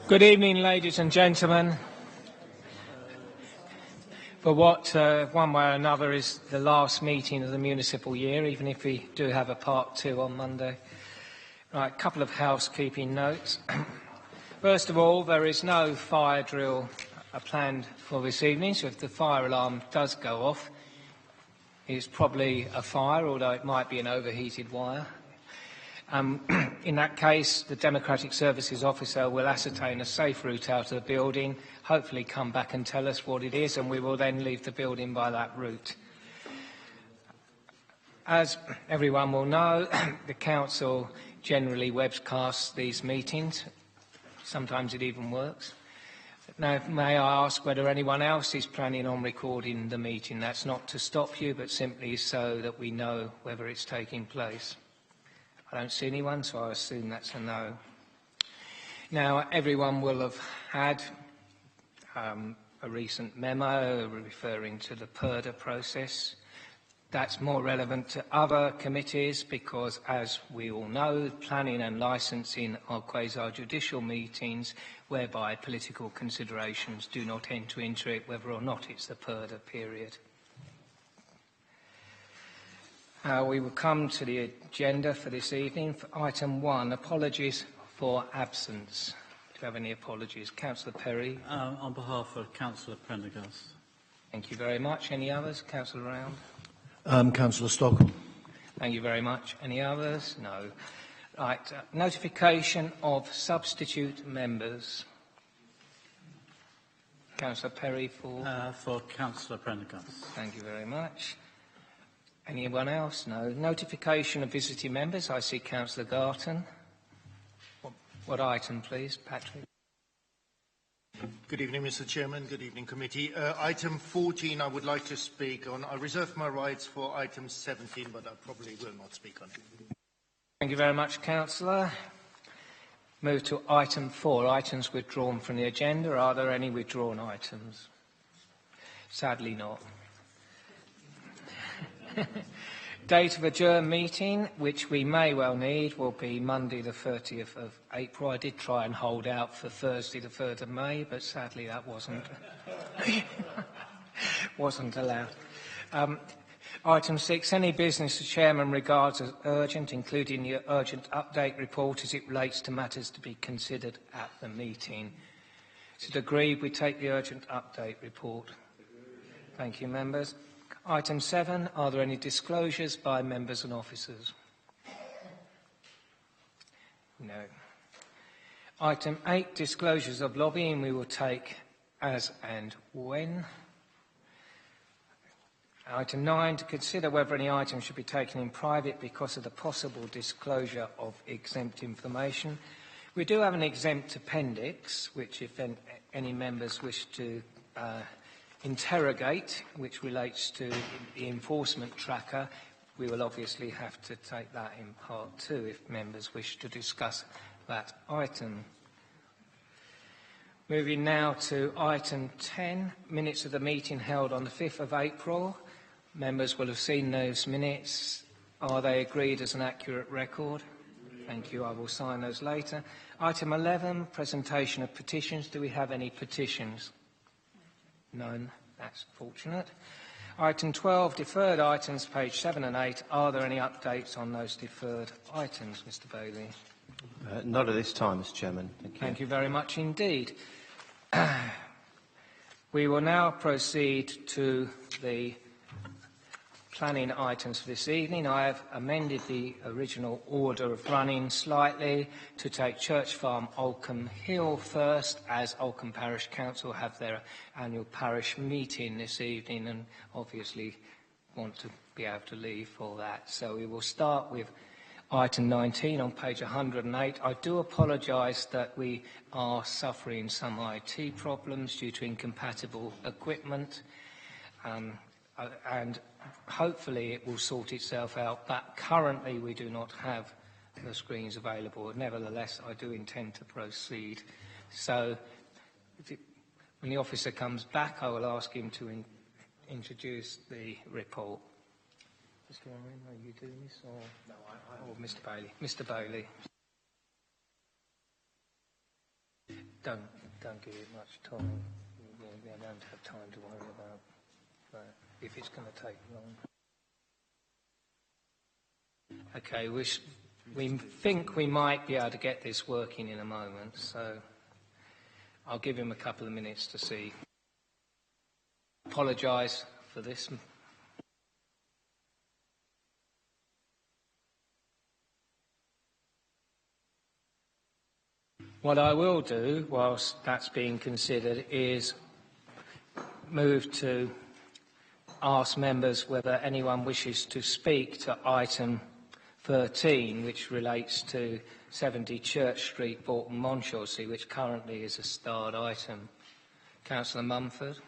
Good evening, ladies and gentlemen. For what, one way or another, is the last meeting of the municipal year, even if we do have a part 2 on Monday. Right, a couple of housekeeping notes. First of all, there is no fire drill planned for this evening, so if the fire alarm does go off, it's probably a fire, although it might be an overheated wire. In that case, the Democratic Services Officer will ascertain a safe route out of the building, hopefully come back and tell us what it is, and we will then leave the building by that route. As everyone will know, the Council generally webcasts these meetings. Sometimes it even works. Now, may I ask whether anyone else is planning on recording the meeting? That's not to stop you, but simply so that we know whether it's taking place. I don't see anyone, so I assume that's a no. Now, everyone will have had a recent memo referring to the PERDA process. That's more relevant to other committees because, as we all know, planning and licensing are quasi-judicial meetings whereby political considerations do not enter into it, whether or not it's the PERDA period. We will come to the agenda for this evening. For item 1, apologies for absence. Do you have any apologies? Councillor Perry. On behalf of Councillor Prendergast. Thank you very much. Any others? Councillor Round. Councillor Stockwell. Thank you very much. Any others? No. Right. Notification of substitute members. Councillor Perry for Councillor Prendergast. Thank you very much. Anyone else? No. Notification of visiting members. I see Councillor Garton. What item, please, Patrick? Good evening, Mr. Chairman. Good evening, committee. Item 14 I would like to speak on. I reserve my rights for item 17, but I probably will not speak on it. Thank you very much, Councillor. Move to item 4, items withdrawn from the agenda. Are there any withdrawn items? Sadly not. Date of adjourned meeting, which we may well need, will be Monday the 30th of April. I did try and hold out for Thursday the 3rd of May, but sadly that wasn't allowed. Item 6, any business the Chairman regards as urgent, including the urgent update report as it relates to matters to be considered at the meeting. Is it agreed we take the urgent update report? Thank you, members. Item 7, are there any disclosures by members and officers? No. Item 8, disclosures of lobbying, we will take as and when. Item 9, to consider whether any item should be taken in private because of the possible disclosure of exempt information. We do have an exempt appendix, which if any members wish to interrogate, which relates to the enforcement tracker, we will obviously have to take that in part 2 if members wish to discuss that item. Moving now to item 10, minutes of the meeting held on the 5th of April. Members will have seen those minutes. Are they agreed as an accurate record? Thank you. I will sign those later. Item 11, presentation of petitions. Do we have any petitions? None. That's fortunate. Item 12, deferred items, page 7 and 8. Are there any updates on those deferred items, Mr. Bailey? Not at this time, Mr. Chairman. Thank you. Thank you very much indeed. We will now proceed to the planning items for this evening. I have amended the original order of running slightly to take Church Farm Oldcombe Hill first, as Oldcombe Parish Council have their annual parish meeting this evening and obviously want to be able to leave for that. So we will start with item 19 on page 108. I do apologise that we are suffering some IT problems due to incompatible equipment. And hopefully it will sort itself out, but currently we do not have the screens available. Nevertheless, I do intend to proceed. So when the officer comes back, I will ask him to introduce the report. Mr. Owen, are you doing this, or, no, or Mr. Bailey? Mr. Bailey. don't give it much time. You don't have time to worry about if it's going to take long. Okay, we think we might be able to get this working in a moment, so I'll give him a couple of minutes to see. Apologise for this. What I will do, whilst that's being considered, is move to ask members whether anyone wishes to speak to item 13, which relates to 70 Church Street, Bolton, Monchelsea, which currently is a starred item. Councillor Mumford.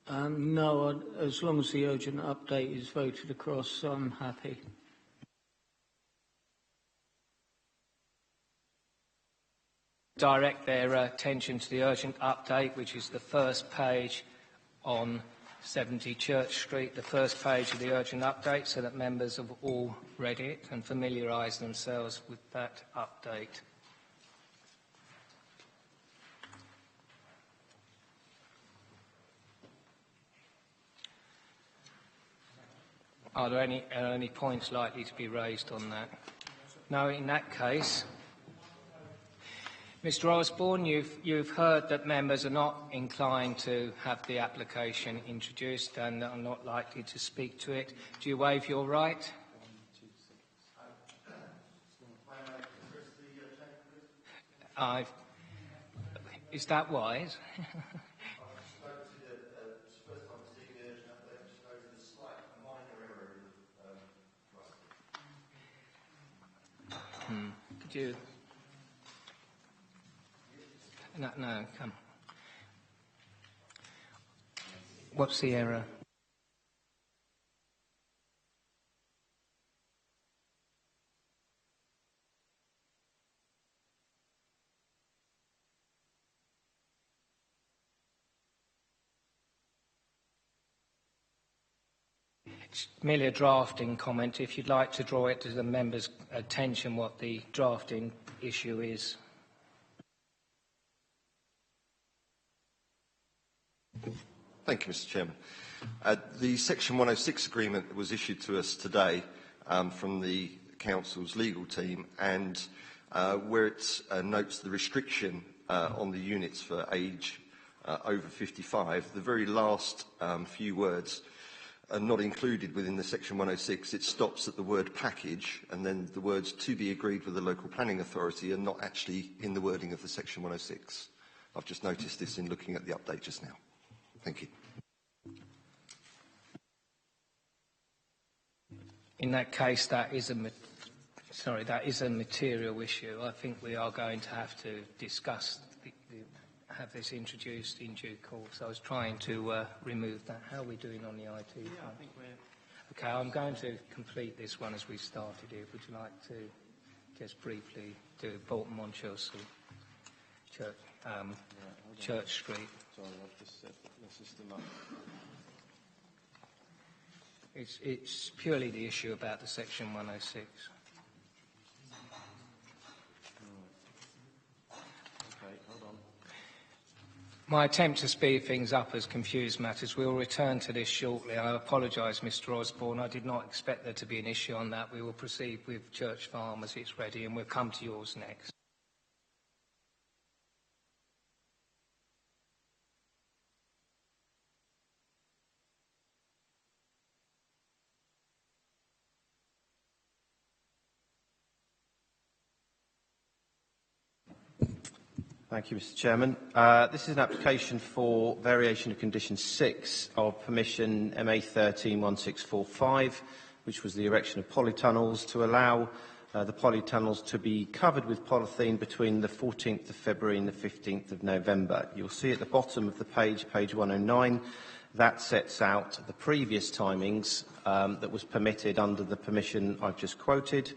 No, as long as the urgent update is voted across, I'm happy. Direct their attention to the urgent update, which is the first page on 70 Church Street, the first page of the urgent update, so that members have all read it and familiarised themselves with that update. Are there any points likely to be raised on that? No, in that case, Mr Osborne, you've heard that members are not inclined to have the application introduced and are not likely to speak to it. Do you waive your right? Is that wise? Could you... No, come. What's the error? It's merely a drafting comment. If you'd like to draw it to the members' attention what the drafting issue is. Thank you, Mr Chairman. The Section 106 agreement that was issued to us today from the Council's legal team, and where it notes the restriction on the units for age over 55, the very last few words are not included within the Section 106. It stops at the word package, and then the words to be agreed with the local planning authority are not actually in the wording of the Section 106. I've just noticed this in looking at the update just now. Thank you. In that case, that is a material issue. I think we are going to have to discuss, have this introduced in due course. I was trying to remove that. How are we doing on the IT? Yeah, I think we're... Okay, I'm going to complete this one as we started it. Would you like to just briefly do Bolton, Monchelsea, Church Street? Sorry, I've just set the system up. It's purely the issue about the Section 106. Okay, hold on. My attempt to speed things up has confused matters. We will return to this shortly. I apologise, Mr Osborne. I did not expect there to be an issue on that. We will proceed with Church Farm as it's ready, and we'll come to yours next. Thank you, Mr Chairman. This is an application for variation of condition 6 of permission MA 131645, which was the erection of polytunnels to allow the polytunnels to be covered with polythene between the 14th of February and the 15th of November. You'll see at the bottom of the page, page 109, that sets out the previous timings that was permitted under the permission I've just quoted.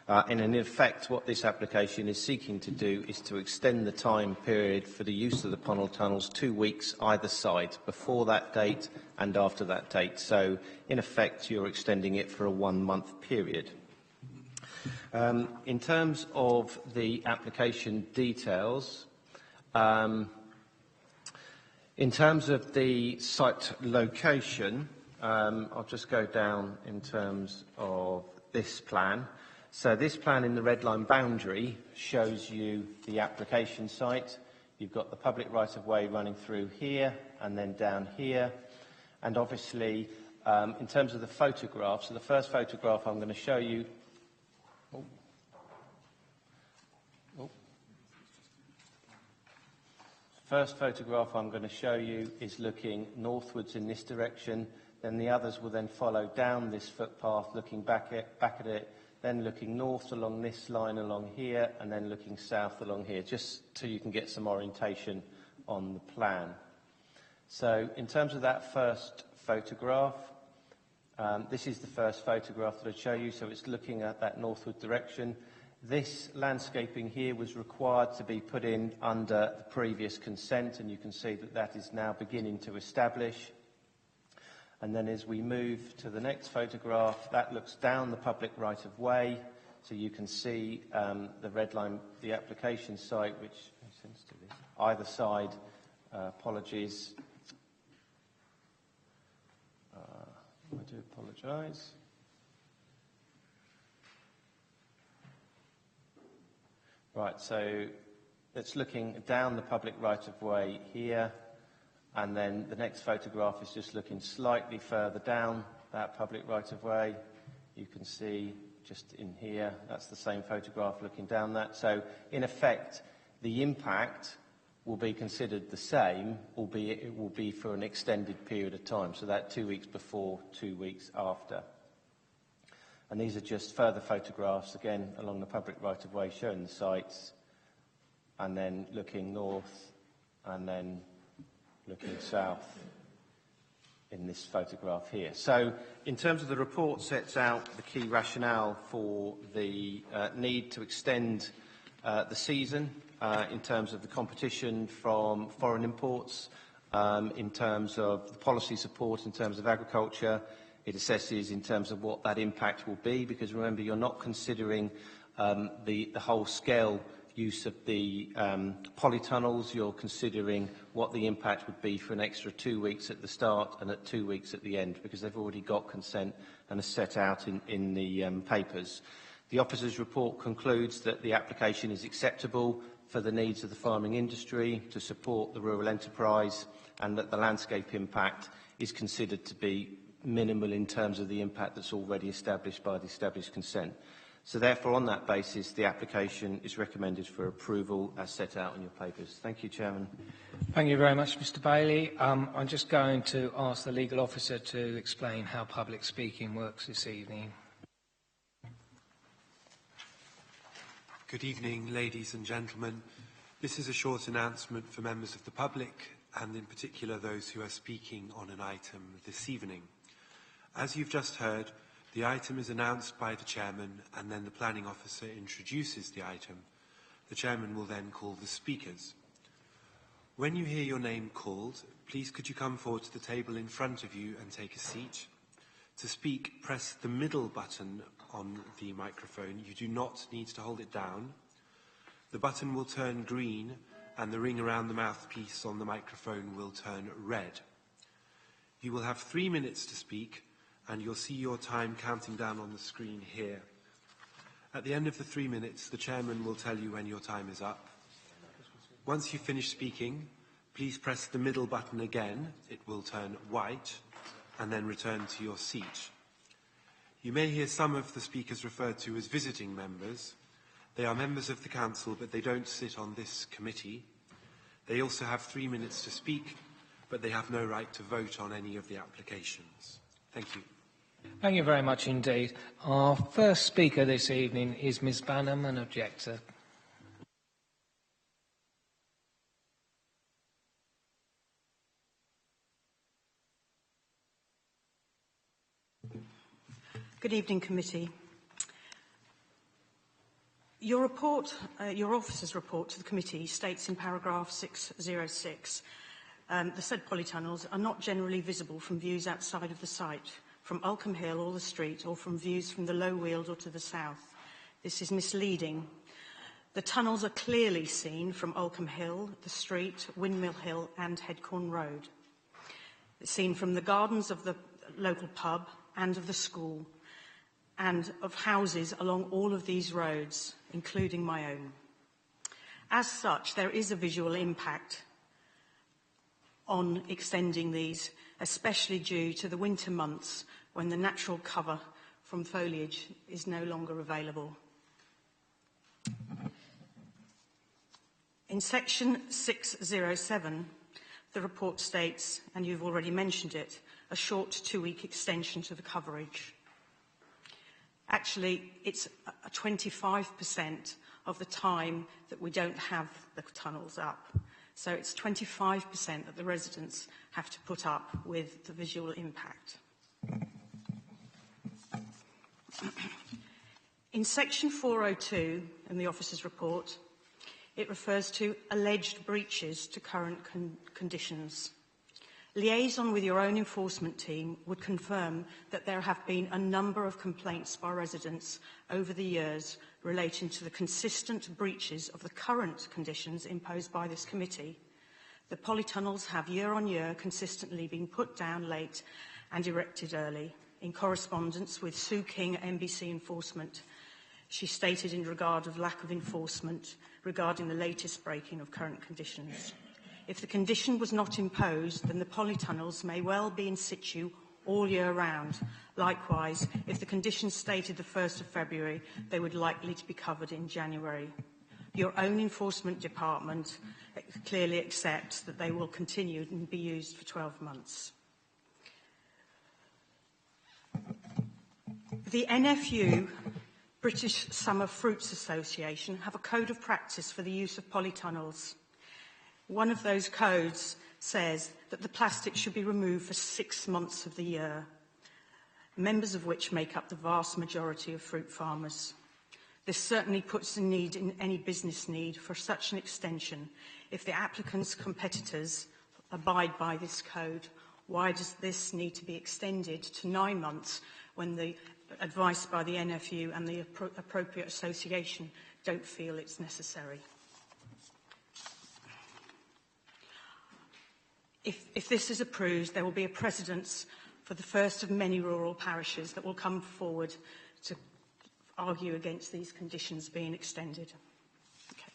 And in effect, what this application is seeking to do is to extend the time period for the use of the polytunnels 2 weeks either side, before that date and after that date. So, in effect, you're extending it for a 1 month period. In terms of the application details, in terms of the site location, I'll just go down in terms of this plan. So this plan in the red line boundary shows you the application site. You've got the public right-of-way running through here and then down here. And obviously, in terms of the photograph, so the first photograph I'm going to show you... First photograph I'm going to show you is looking northwards in this direction. Then the others will then follow down this footpath, looking back at it, then looking north along this line along here, and then looking south along here, just so you can get some orientation on the plan. So in terms of that first photograph, this is the first photograph that I show you, so it's looking at that northward direction. This landscaping here was required to be put in under the previous consent, and you can see that that is now beginning to establish. And then as we move to the next photograph, that looks down the public right-of-way, so you can see the red line, the application site, which either side, apologies. I do apologise. Right, so it's looking down the public right-of-way here, and then the next photograph is just looking slightly further down that public right-of-way. You can see just in here, that's the same photograph looking down that. So, in effect, the impact will be considered the same, albeit it will be for an extended period of time. So that 2 weeks before, 2 weeks after. And these are just further photographs, again, along the public right-of-way, showing the sites, and then looking north, and then looking south in this photograph here. So, in terms of the report, sets out the key rationale for the need to extend the season in terms of the competition from foreign imports, in terms of the policy support, in terms of agriculture. It assesses in terms of what that impact will be, because remember, you're not considering the whole scale use of the polytunnels. You're considering what the impact would be for an extra 2 weeks at the start and at 2 weeks at the end, because they've already got consent and are set out in the papers. The officer's report concludes that the application is acceptable for the needs of the farming industry, to support the rural enterprise, and that the landscape impact is considered to be minimal in terms of the impact that's already established by the established consent. So therefore, on that basis, the application is recommended for approval as set out in your papers. Thank you, Chairman. Thank you very much, Mr Bailey. I'm just going to ask the legal officer to explain how public speaking works this evening. Good evening, ladies and gentlemen. This is a short announcement for members of the public, and in particular those who are speaking on an item this evening. As you've just heard, the item is announced by the chairman, and then the planning officer introduces the item. The chairman will then call the speakers. When you hear your name called, please could you come forward to the table in front of you and take a seat. To speak, press the middle button on the microphone. You do not need to hold it down. The button will turn green, and the ring around the mouthpiece on the microphone will turn red. You will have 3 minutes to speak, and you'll see your time counting down on the screen here. At the end of the 3 minutes, the chairman will tell you when your time is up. Once you've finished speaking, please press the middle button again. It will turn white, and then return to your seat. You may hear some of the speakers referred to as visiting members. They are members of the council, but they don't sit on this committee. They also have 3 minutes to speak, but they have no right to vote on any of the applications. Thank you. Thank you very much indeed. Our first speaker this evening is Ms Banham, an objector. Good evening, committee. Your report, your officer's report to the committee states in paragraph 606, the said polytunnels are not generally visible from views outside of the site, from Ulcombe Hill or the street, or from views from the Low Weald or to the south. This is misleading. The tunnels are clearly seen from Oldcombe Hill, the street, Windmill Hill and Headcorn Road. It's seen from the gardens of the local pub and of the school and of houses along all of these roads, including my own. As such, there is a visual impact on extending these, especially due to the winter months when the natural cover from foliage is no longer available. In section 607, the report states, and you've already mentioned it, a short 2-week extension to the coverage. Actually, it's 25% of the time that we don't have the tunnels up. So it's 25% that the residents have to put up with the visual impact. In section 402 in the officer's report, it refers to alleged breaches to current conditions. Liaison with your own enforcement team would confirm that there have been a number of complaints by residents over the years relating to the consistent breaches of the current conditions imposed by this committee. The polytunnels have year on year consistently been put down late and erected early. In correspondence with Sue King at NBC Enforcement, she stated in regard of lack of enforcement regarding the latest breaking of current conditions. If the condition was not imposed, then the polytunnels may well be in situ all year round. Likewise, if the conditions stated the 1st of February, they would likely to be covered in January. Your own enforcement department clearly accepts that they will continue and be used for 12 months. The NFU, British Summer Fruits Association, have a code of practice for the use of polytunnels. One of those codes says that the plastic should be removed for 6 months of the year, members of which make up the vast majority of fruit farmers. This certainly puts the need in any business need for such an extension. If the applicant's competitors abide by this code, why does this need to be extended to 9 months when the advice by the NFU and the appropriate association don't feel it's necessary? If this is approved, there will be a precedence for the first of many rural parishes that will come forward to argue against these conditions being extended. Okay.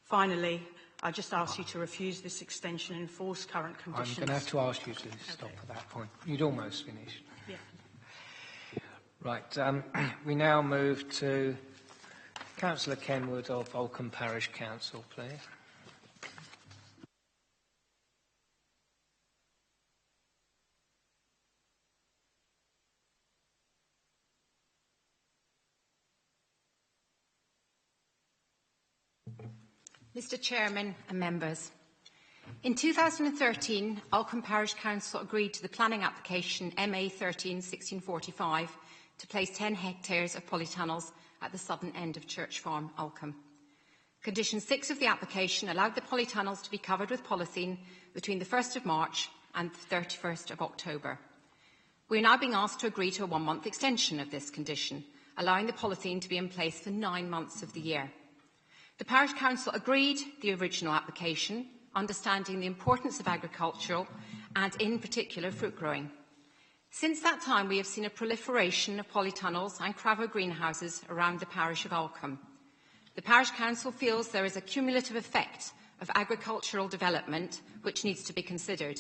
Finally, I just ask you to refuse this extension and enforce current conditions. I'm going to have to ask you to stop at that point. You'd almost finished. Yeah. Right. We now move to Councillor Kenwood of Oldcombe Parish Council, please. Mr Chairman and members, in 2013, Oldcombe Parish Council agreed to the planning application MA 13-1645 to place 10 hectares of polytunnels at the southern end of Church Farm, Oldcombe. Condition 6 of the application allowed the polytunnels to be covered with polythene between the 1st of March and the 31st of October. We are now being asked to agree to a 1-month extension of this condition, allowing the polythene to be in place for 9 months of the year. The Parish Council agreed the original application, understanding the importance of agricultural and, in particular, fruit growing. Since that time, we have seen a proliferation of polytunnels and Cravo greenhouses around the parish of Oldcombe. The Parish Council feels there is a cumulative effect of agricultural development which needs to be considered.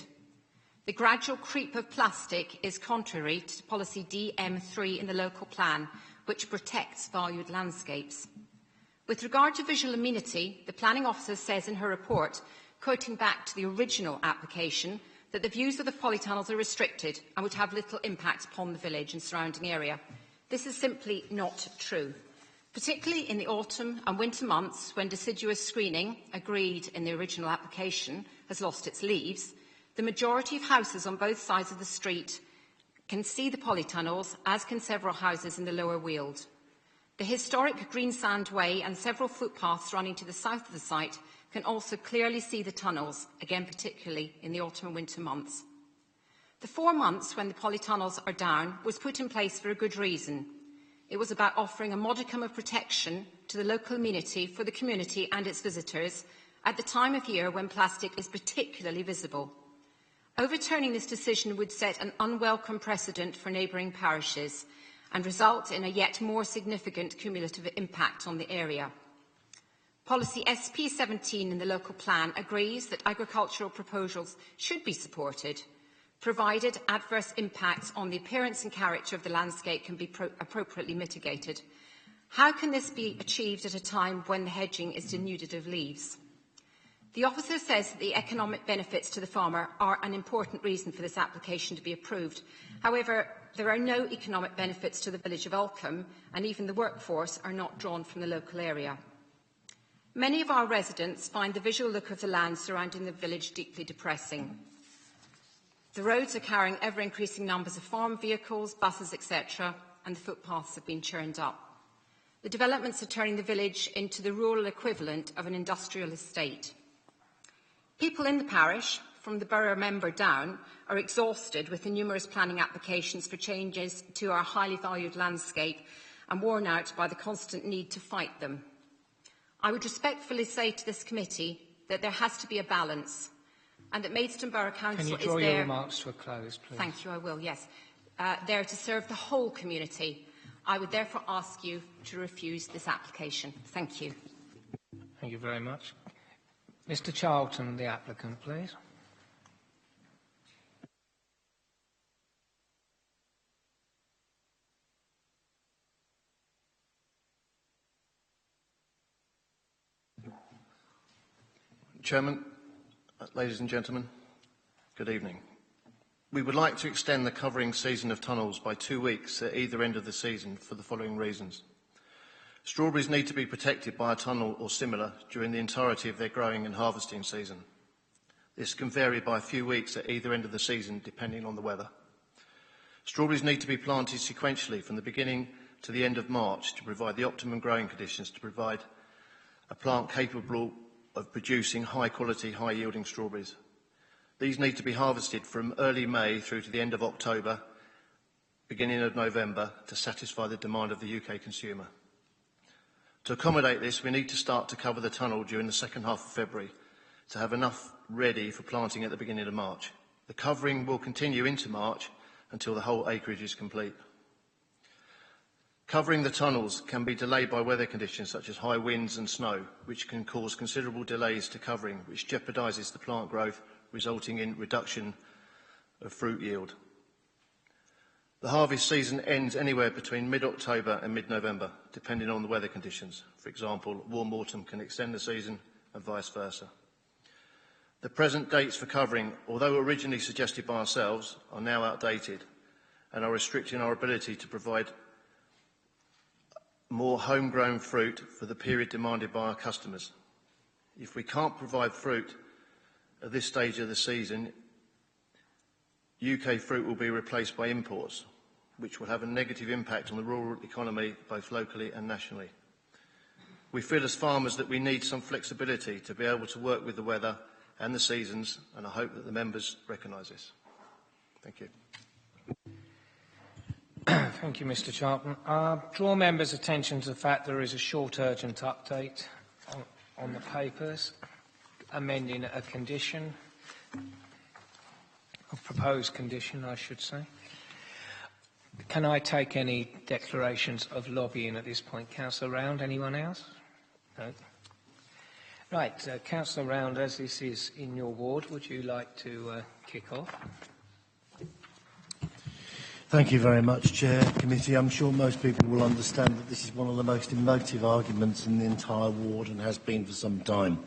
The gradual creep of plastic is contrary to policy DM3 in the local plan, which protects valued landscapes. With regard to visual amenity, the Planning Officer says in her report, quoting back to the original application, that the views of the polytunnels are restricted and would have little impact upon the village and surrounding area. This is simply not true. Particularly in the autumn and winter months, when deciduous screening, agreed in the original application, has lost its leaves, the majority of houses on both sides of the street can see the polytunnels, as can several houses in the lower Weald. The historic Greensand Way and several footpaths running to the south of the site can also clearly see the tunnels, again particularly in the autumn and winter months. The 4 months when the polytunnels are down was put in place for a good reason. It was about offering a modicum of protection to the local community for the community and its visitors at the time of year when plastic is particularly visible. Overturning this decision would set an unwelcome precedent for neighbouring parishes and result in a yet more significant cumulative impact on the area. Policy SP17 in the local plan agrees that agricultural proposals should be supported, provided adverse impacts on the appearance and character of the landscape can be appropriately mitigated. How can this be achieved at a time when the hedging is denuded of leaves? The officer says that the economic benefits to the farmer are an important reason for this application to be approved. However, there are no economic benefits to the village of Ulcombe, and even the workforce are not drawn from the local area. Many of our residents find the visual look of the land surrounding the village deeply depressing. The roads are carrying ever-increasing numbers of farm vehicles, buses, etc., and the footpaths have been churned up. The developments are turning the village into the rural equivalent of an industrial estate. People in the parish, from the borough member down, are exhausted with the numerous planning applications for changes to our highly valued landscape and worn out by the constant need to fight them. I would respectfully say to this committee that there has to be a balance and that Maidstone Borough Council is there... Can you draw your remarks to a close, please? Thank you, I will, yes. There to serve the whole community. I would therefore ask you to refuse this application. Thank you. Thank you very much. Mr Charlton, the applicant, please. Chairman, ladies and gentlemen, good evening. We would like to extend the covering season of tunnels by 2 weeks at either end of the season for the following reasons. Strawberries need to be protected by a tunnel or similar during the entirety of their growing and harvesting season. This can vary by a few weeks at either end of the season, depending on the weather. Strawberries need to be planted sequentially from the beginning to the end of March to provide the optimum growing conditions to provide a plant capable of producing high-quality, high-yielding strawberries. These need to be harvested from early May through to the end of October, beginning of November, to satisfy the demand of the UK consumer. To accommodate this, we need to start to cover the tunnel during the second half of February to have enough ready for planting at the beginning of March. The covering will continue into March until the whole acreage is complete. Covering the tunnels can be delayed by weather conditions such as high winds and snow, which can cause considerable delays to covering, which jeopardises the plant growth, resulting in reduction of fruit yield. The harvest season ends anywhere between mid-October and mid-November, depending on the weather conditions. For example, warm autumn can extend the season and vice versa. The present dates for covering, although originally suggested by ourselves, are now outdated and are restricting our ability to provide more homegrown fruit for the period demanded by our customers. If we can't provide fruit at this stage of the season, UK fruit will be replaced by imports, which will have a negative impact on the rural economy, both locally and nationally. We feel as farmers that we need some flexibility to be able to work with the weather and the seasons, and I hope that the members recognise this. Thank you. Thank you, Mr Charlton. Draw members' attention to the fact there is a short urgent update on the papers, amending a condition, a proposed condition, I should say. Can I take any declarations of lobbying at this point? Councillor Round, anyone else? No. Right, Councillor Round, as this is in your ward, would you like to kick off? Thank you very much, Chair, Committee. I'm sure most people will understand that this is one of the most emotive arguments in the entire ward and has been for some time.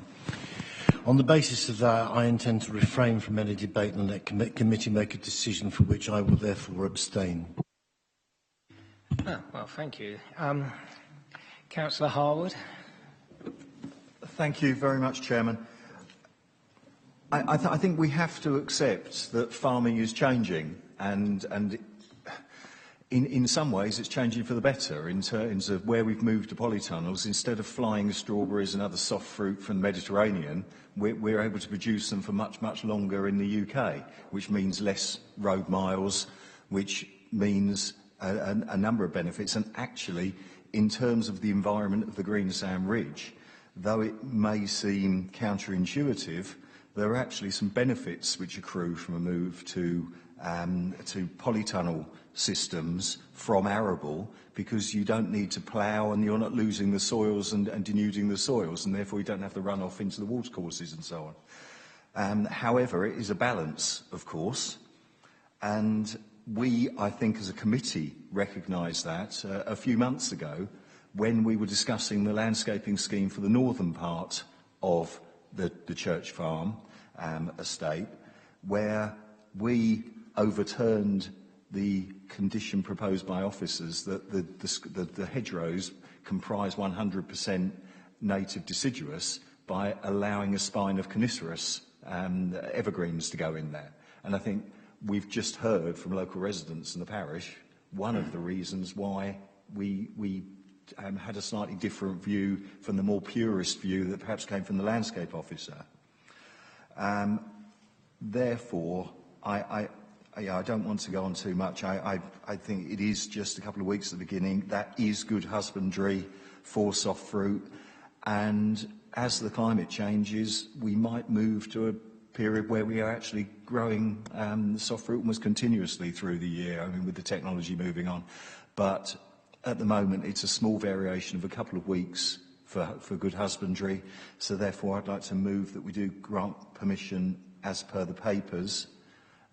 On the basis of that, I intend to refrain from any debate and let committee make a decision for which I will therefore abstain. Oh, well, thank you. Councillor Harwood. Thank you very much, Chairman. I think we have to accept that farming is changing, and in some ways it's changing for the better in terms of where we've moved to polytunnels. Instead of flying strawberries and other soft fruit from the Mediterranean, we're able to produce them for much, much longer in the UK, which means less road miles, which means a number of benefits, and actually, in terms of the environment of the Greensand Ridge, though it may seem counterintuitive, there are actually some benefits which accrue from a move to polytunnel systems from arable, because you don't need to plough and you're not losing the soils and denuding the soils, and therefore you don't have to run off into the watercourses and so on. However, it is a balance, of course, and we, I think, as a committee, recognised that a few months ago when we were discussing the landscaping scheme for the northern part of the Church Farm estate, where we overturned the condition proposed by officers that the hedgerows comprise 100% native deciduous by allowing a spine of coniferous evergreens to go in there. And I think we've just heard from local residents in the parish one of the reasons why we had a slightly different view from the more purist view that perhaps came from the landscape officer. Therefore, I don't want to go on too much. I think it is just a couple of weeks at the beginning. That is good husbandry for soft fruit. And as the climate changes, we might move to a period where we are actually growing soft fruit almost continuously through the year, I mean, with the technology moving on. But at the moment, it's a small variation of a couple of weeks for good husbandry. So therefore, I'd like to move that we do grant permission as per the papers.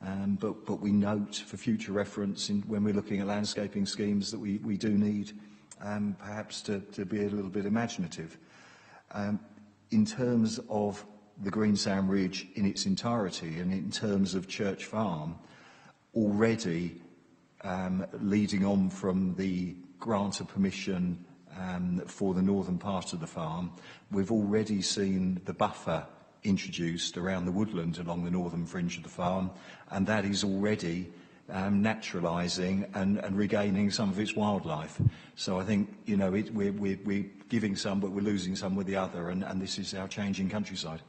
But we note for future reference when we're looking at landscaping schemes that we do need perhaps to be a little bit imaginative. In terms of the Greensand Ridge in its entirety and in terms of Church Farm, already leading on from the grant of permission for the northern part of the farm, we've already seen the buffer introduced around the woodland along the northern fringe of the farm, and that is already naturalising and regaining some of its wildlife. So I think, you know, we're giving some, but we're losing some with the other, and this is our changing countryside.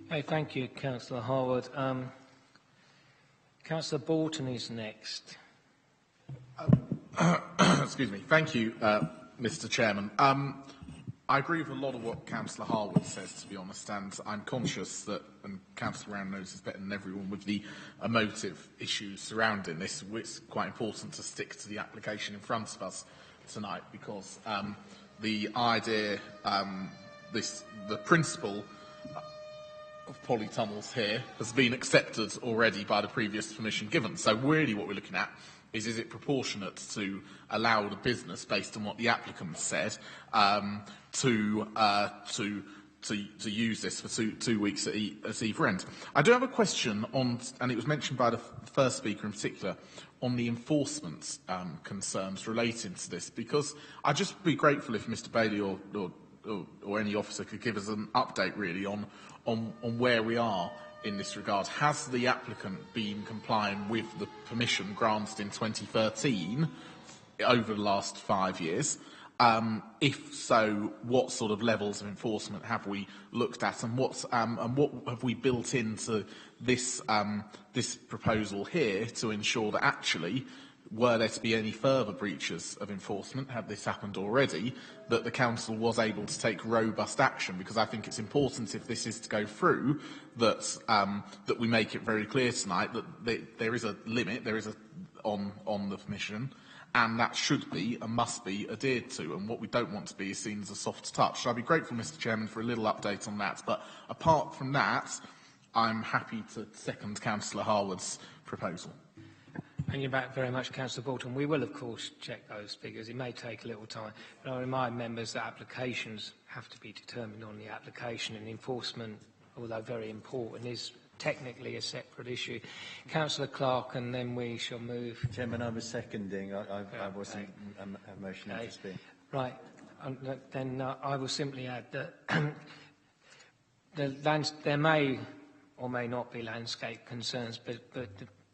Okay, thank you, Councillor Harwood. Councillor Bolton is next. Excuse me. Thank you, Mr. Chairman. I agree with a lot of what Councillor Harwood says, to be honest, and I'm conscious that, and Councillor Round knows this better than everyone, with the emotive issues surrounding this, it's quite important to stick to the application in front of us tonight, because the idea, the principle of polytunnels here has been accepted already by the previous permission given. So really what we're looking at is it proportionate to allow the business, based on what the applicant said, to use this for two weeks at either end. I do have a question on, and it was mentioned by the first speaker in particular, on the enforcement concerns relating to this, because I'd just be grateful if Mr. Bailey or any officer could give us an update really on where we are in this regard. Has the applicant been complying with the permission granted in 2013 over the last 5 years? If so, what sort of levels of enforcement have we looked at, and what have we built into this this proposal here to ensure that actually, were there to be any further breaches of enforcement, have this happened already, that the Council was able to take robust action? Because I think it's important, if this is to go through, that that we make it very clear tonight that there is a limit, there is on the permission, and that should be and must be adhered to. And what we don't want to be is seen as a soft touch. So I'd be grateful, Mr. Chairman, for a little update on that. But apart from that, I'm happy to second Councillor Harwood's proposal. Thank you very much, Councillor Bolton. We will, of course, check those figures. It may take a little time. But I remind members that applications have to be determined on the application, and enforcement, although very important, is technically a separate issue. Councillor Clark, and then we shall move. Chairman, I was seconding. I wasn't motioning to speak. Right. Then I will simply add that there may or may not be landscape concerns, but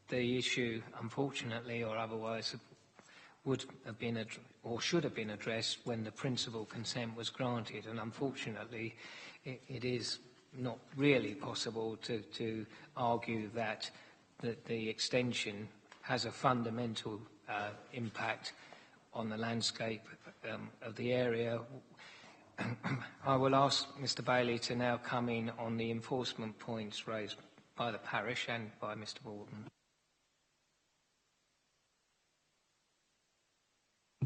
the issue, unfortunately or otherwise, would have been or should have been addressed when the principal consent was granted, and unfortunately it is not really possible to argue that the extension has a fundamental impact on the landscape of the area. I will ask Mr Bailey to now come in on the enforcement points raised by the parish and by Mr Borden.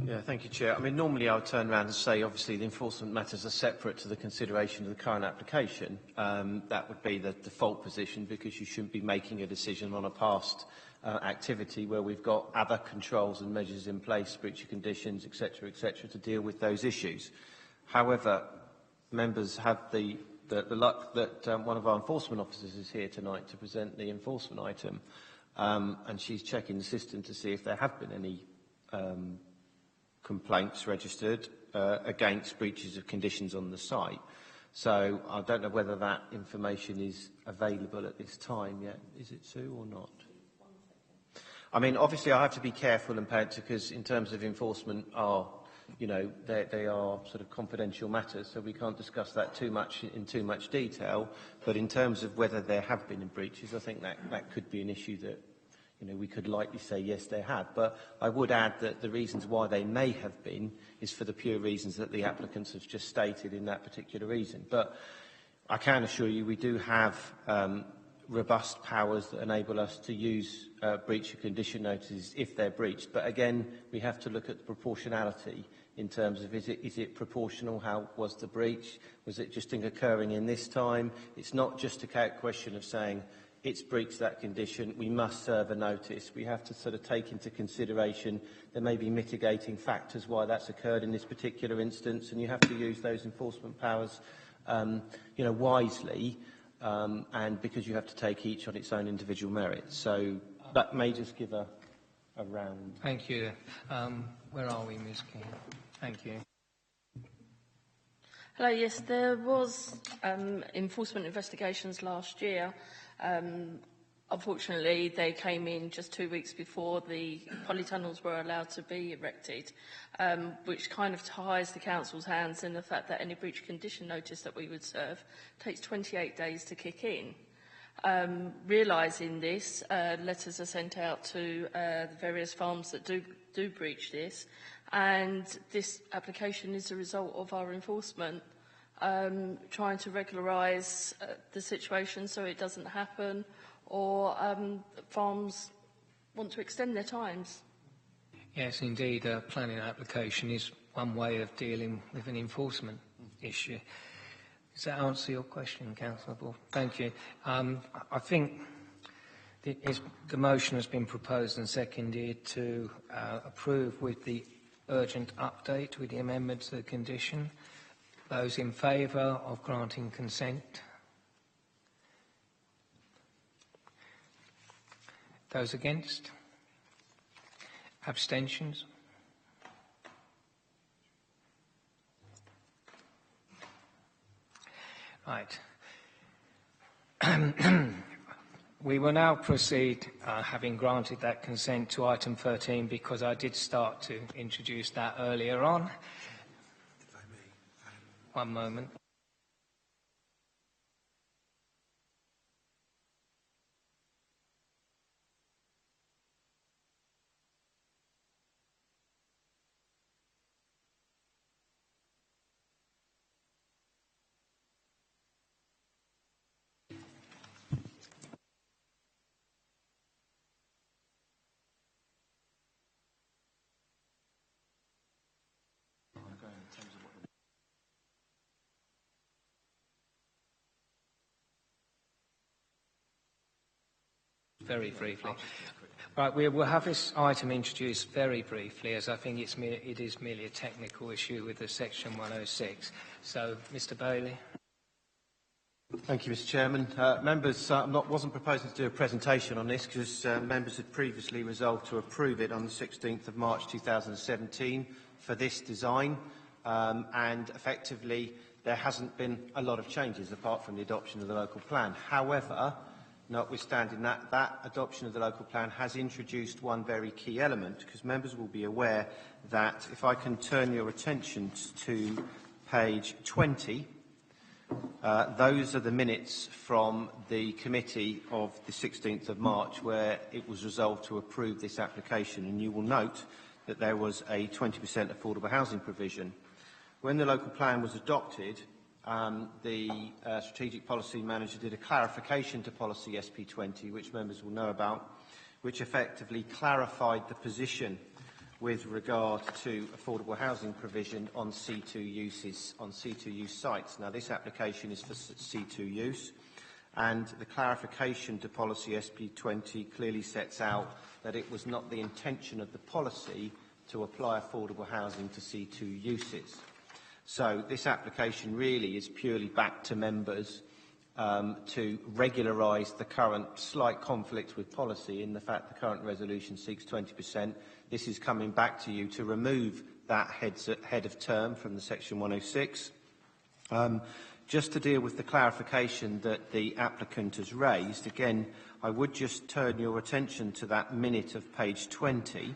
Yeah, thank you, Chair. I mean, normally I would turn around and say, obviously, the enforcement matters are separate to the consideration of the current application. That would be the default position, because you shouldn't be making a decision on a past activity where we've got other controls and measures in place, breach of conditions, etc., to deal with those issues. However, members have the luck that one of our enforcement officers is here tonight to present the enforcement item, and she's checking the system to see if there have been any complaints registered against breaches of conditions on the site. So I don't know whether that information is available at this time yet. Is it, Sue, or not? I mean, obviously I have to be careful and pay it, because in terms of enforcement they are sort of confidential matters, so we can't discuss that in too much detail. But in terms of whether there have been breaches, I think that could be an issue that we could likely say yes, they have. But I would add that the reasons why they may have been is for the pure reasons that the applicants have just stated in that particular reason. But I can assure you we do have robust powers that enable us to use breach of condition notices if they're breached. But again, we have to look at the proportionality in terms of is it proportional? How was the breach? Was it just occurring in this time? It's not just a question of saying it's breached that condition, we must serve a notice. We have to sort of take into consideration there may be mitigating factors why that's occurred in this particular instance, and you have to use those enforcement powers wisely, and because you have to take each on its own individual merits. So that may just give a round. Thank you. Where are we, Ms King? Thank you. Hello, yes, there was enforcement investigations last year. Unfortunately, they came in just 2 weeks before the polytunnels were allowed to be erected, which kind of ties the council's hands in the fact that any breach condition notice that we would serve takes 28 days to kick in. Realising this, letters are sent out to the various farms that do breach this, and this application is a result of our enforcement trying to regularise the situation so it doesn't happen, or farms want to extend their times. Yes, indeed, a planning application is one way of dealing with an enforcement issue. Does that answer your question, Councillor Ball? Thank you. I think the motion has been proposed and seconded to approve with the urgent update with the amendment to the condition. Those in favour of granting consent? Those against? Abstentions? Right. We will now proceed, having granted that consent, to item 13, because I did start to introduce that earlier on. One moment. Very briefly. Right, we will have this item introduced very briefly, as I think it is merely a technical issue with the Section 106. So, Mr Bailey. Thank you, Mr Chairman. Members, wasn't proposing to do a presentation on this because members had previously resolved to approve it on the 16th of March 2017 for this design, and effectively there hasn't been a lot of changes apart from the adoption of the local plan. However, notwithstanding that adoption of the local plan has introduced one very key element, because members will be aware that, if I can turn your attention to page 20, Those are the minutes from the committee of the 16th of March where it was resolved to approve this application, and you will note that there was a 20% affordable housing provision. When the local plan was adopted, the strategic policy manager did a clarification to policy SP20, which members will know about, which effectively clarified the position with regard to affordable housing provision on C2 uses, on C2 use sites. Now, this application is for C2 use, and the clarification to policy SP20 clearly sets out that it was not the intention of the policy to apply affordable housing to C2 uses. So this application really is purely back to members to regularise the current slight conflict with policy in the fact the current resolution seeks 20%. This is coming back to you to remove that head of term from the section 106. Just to deal with the clarification that the applicant has raised, again, I would just turn your attention to that minute of page 20.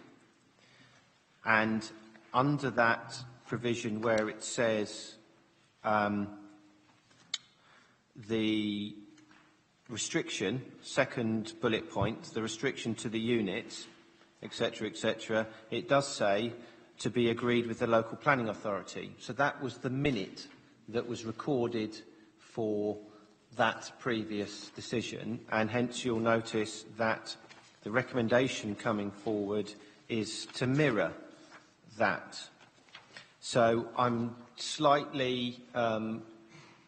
And under that provision where it says the restriction, second bullet point, the restriction to the units, etc., it does say to be agreed with the local planning authority. So that was the minute that was recorded for that previous decision, and hence you'll notice that the recommendation coming forward is to mirror that. So I'm slightly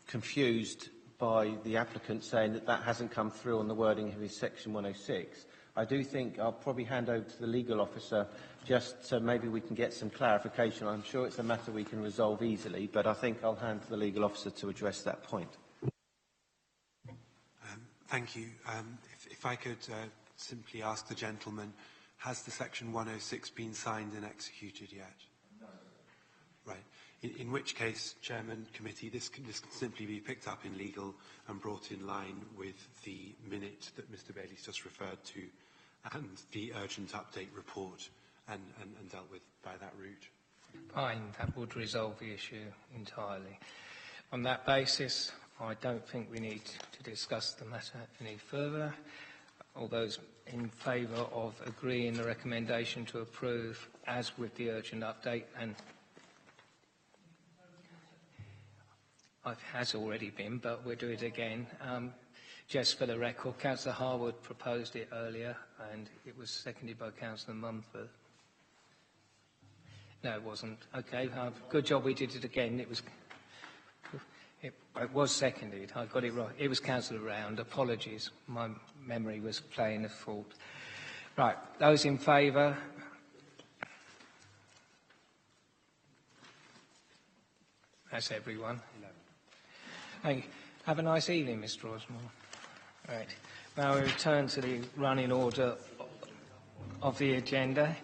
confused by the applicant saying that that hasn't come through on the wording of his section 106. I do think I'll probably hand over to the legal officer just so maybe we can get some clarification. I'm sure it's a matter we can resolve easily, but I think I'll hand to the legal officer to address that point. Thank you. If I could simply ask the gentleman, has the section 106 been signed and executed yet? No. Right. In which case, Chairman, Committee, this can simply be picked up in legal and brought in line with the minute that Mr. Bailey's just referred to and the urgent update report and dealt with by that route. Fine, that would resolve the issue entirely. On that basis, I don't think we need to discuss the matter any further. All those in favour of agreeing the recommendation to approve as with the urgent update, and it has already been, but we'll do it again. Just for the record, Councillor Harwood proposed it earlier, and it was seconded by Councillor Mumford. No, it wasn't. Okay, good job we did it again. It was seconded. I got it right. It was Councillor Round. Apologies. My memory was playing a fault. Right, those in favour? That's everyone. Hey, have a nice evening, Mr. Osmond. Right. Now we return to the running order of the agenda.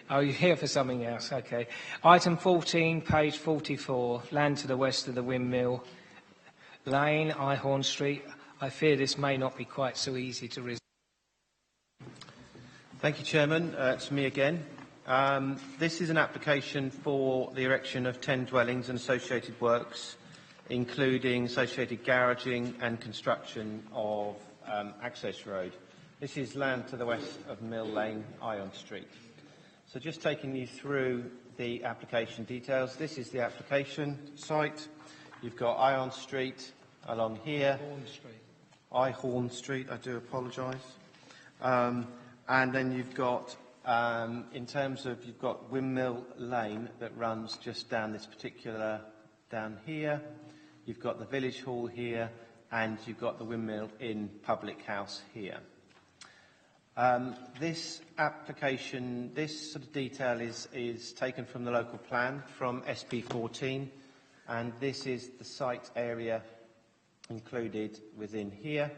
Oh, you're here for something else. Okay. Item 14, page 44, land to the west of the Windmill Lane, Ihorn Street. I fear this may not be quite so easy to resolve. Thank you, Chairman. It's me again. This is an application for the erection of 10 dwellings and associated works, including associated garaging and construction of access road. This is land to the west of Mill Lane, Ihorn Street. So just taking you through the application details. This is the application site. You've got Ihorn Street along here. Ihorn Street, I do apologise. And then you've got, in terms of, you've got Windmill Lane that runs just down this particular, down here. You've got the village hall here, and you've got the Windmill Inn public house here. This application, this sort of detail is taken from the local plan, from SP14, and this is the site area included within here.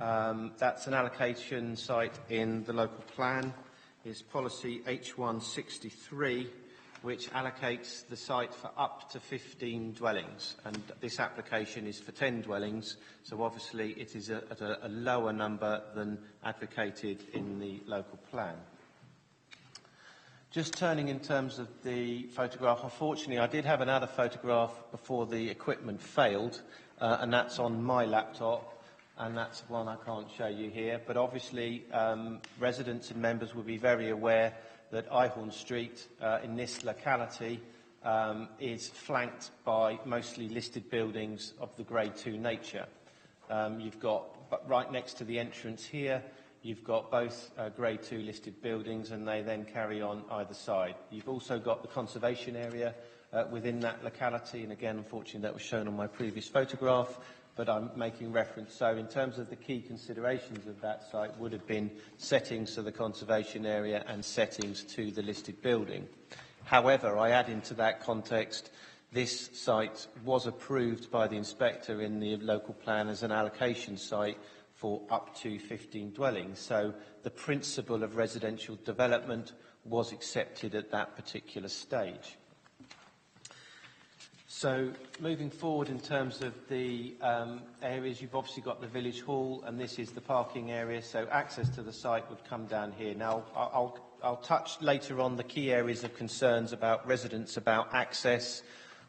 That's an allocation site in the local plan. Is policy H163, which allocates the site for up to 15 dwellings, and this application is for 10 dwellings, so obviously it is at a lower number than advocated in the local plan. Just turning in terms of the photograph, unfortunately I did have another photograph before the equipment failed, and that's on my laptop, and that's one I can't show you here. But obviously residents and members will be very aware that Ihorn Street in this locality is flanked by mostly listed buildings of the Grade 2 nature. You've got, right next to the entrance here, you've got both Grade 2 listed buildings, and they then carry on either side. You've also got the conservation area within that locality, and again, unfortunately, that was shown on my previous photograph, but I'm making reference. So in terms of the key considerations of that site would have been settings to the conservation area and settings to the listed building. However, I add into that context, this site was approved by the inspector in the local plan as an allocation site for up to 15 dwellings. So the principle of residential development was accepted at that particular stage. So moving forward in terms of the areas, you've obviously got the village hall, and this is the parking area, so access to the site would come down here. Now, I'll touch later on the key areas of concerns about residents, about access,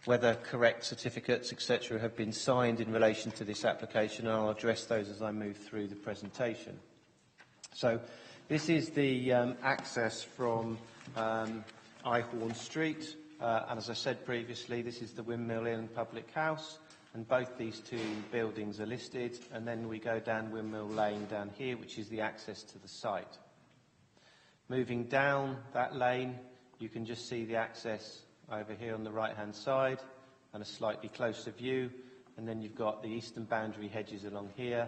whether correct certificates, etc., have been signed in relation to this application, and I'll address those as I move through the presentation. So this is the access from Ihorn Street, and as I said previously, this is the Windmill Inn Public House, and both these two buildings are listed, and then we go down Windmill Lane down here, which is the access to the site. Moving down that lane, you can just see the access over here on the right-hand side, and a slightly closer view, and then you've got the eastern boundary hedges along here.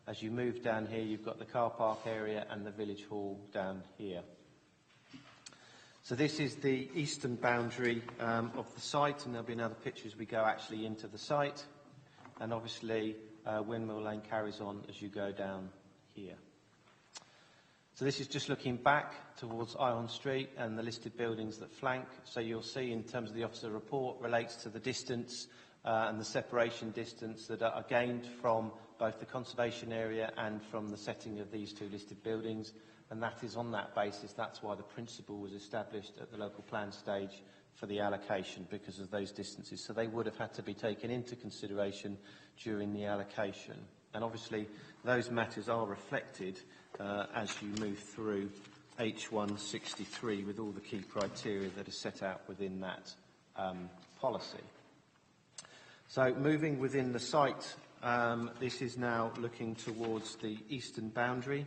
As you move down here, you've got the car park area and the village hall down here. So this is the eastern boundary of the site, and there'll be another picture as we go actually into the site, and obviously Windmill Lane carries on as you go down here. So this is just looking back towards Ihorn Street and the listed buildings that flank. So you'll see in terms of the officer report relates to the distance and the separation distance that are gained from both the conservation area and from the setting of these two listed buildings. And that is on that basis, that's why the principle was established at the local plan stage for the allocation, because of those distances. So they would have had to be taken into consideration during the allocation. And obviously those matters are reflected as you move through H163 with all the key criteria that are set out within that policy. So moving within the site, this is now looking towards the eastern boundary.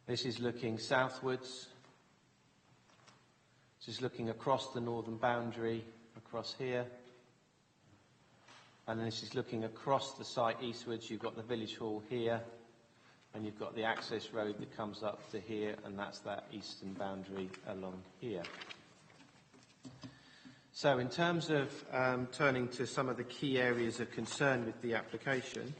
This is looking southwards. This is looking across the northern boundary, across here. And this is looking across the site eastwards. You've got the village hall here, and you've got the access road that comes up to here, and that's that eastern boundary along here. So in terms of turning to some of the key areas of concern with the application,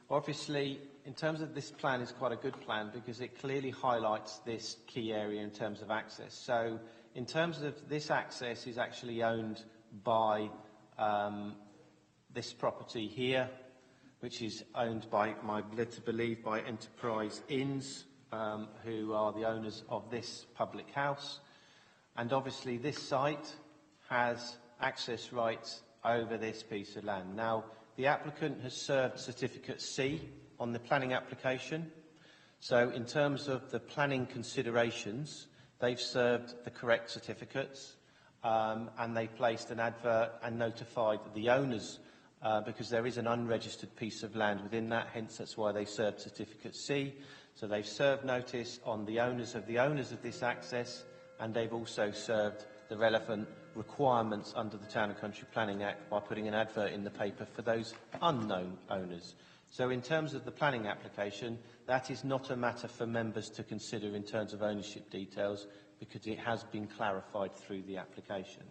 obviously in terms of this plan is quite a good plan because it clearly highlights this key area in terms of access. So in terms of this access is actually owned by this property here, which is owned by, I'm led to believe, by Enterprise Inns, who are the owners of this public house. And obviously this site has access rights over this piece of land. Now, the applicant has served Certificate C on the planning application. So in terms of the planning considerations, they've served the correct certificates, and they placed an advert and notified the owners because there is an unregistered piece of land within that, hence that's why they served Certificate C. So they've served notice on the owners of this access, and they've also served the relevant requirements under the Town and Country Planning Act by putting an advert in the paper for those unknown owners. So in terms of the planning application, that is not a matter for members to consider in terms of ownership details because it has been clarified through the application.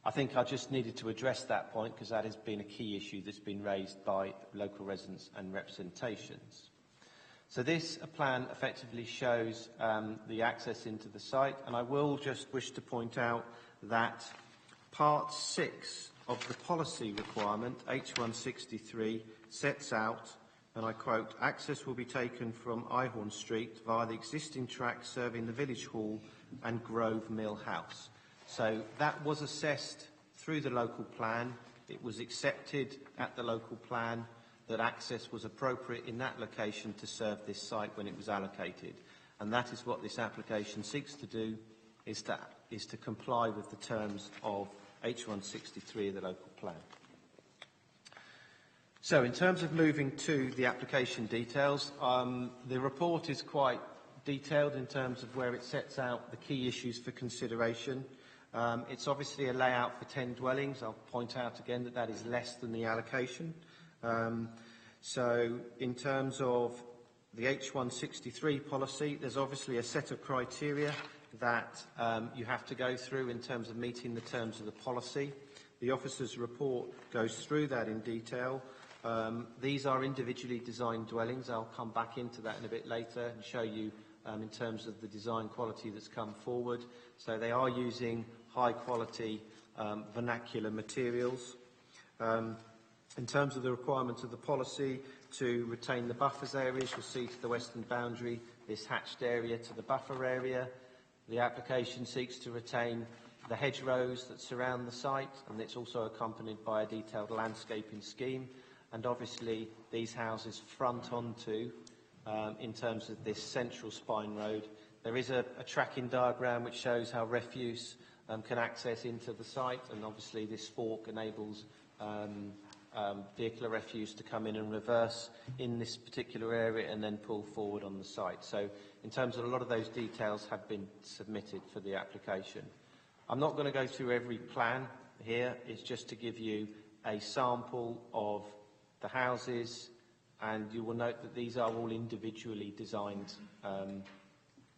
I think I just needed to address that point because that has been a key issue that's been raised by local residents and representations. So this plan effectively shows the access into the site, and I will just wish to point out that Part 6 of the policy requirement, H163, sets out and I quote, "Access will be taken from Ihorn Street via the existing track serving the Village Hall and Grove Mill House." So that was assessed through the local plan. It was accepted at the local plan that access was appropriate in that location to serve this site when it was allocated. And that is what this application seeks to do, is to comply with the terms of H163 of the local plan. So in terms of moving to the application details, the report is quite detailed in terms of where it sets out the key issues for consideration. It's obviously a layout for 10 dwellings. I'll point out again that that is less than the allocation. So in terms of the H163 policy, there's obviously a set of criteria that you have to go through in terms of meeting the terms of the policy. The officer's report goes through that in detail. These are individually designed dwellings. I'll come back into that in a bit later and show you in terms of the design quality that's come forward. So they are using high quality vernacular materials. In terms of the requirements of the policy to retain the buffers areas, you'll see to the western boundary this hatched area to the buffer area. The application seeks to retain the hedgerows that surround the site, and it's also accompanied by a detailed landscaping scheme. And obviously these houses front onto, in terms of this central spine road, there is a tracking diagram which shows how refuse can access into the site, and obviously this fork enables vehicular refuse to come in and reverse in this particular area and then pull forward on the site. So in terms of a lot of those details have been submitted for the application. I'm not going to go through every plan here. It's just to give you a sample of the houses, and you will note that these are all individually designed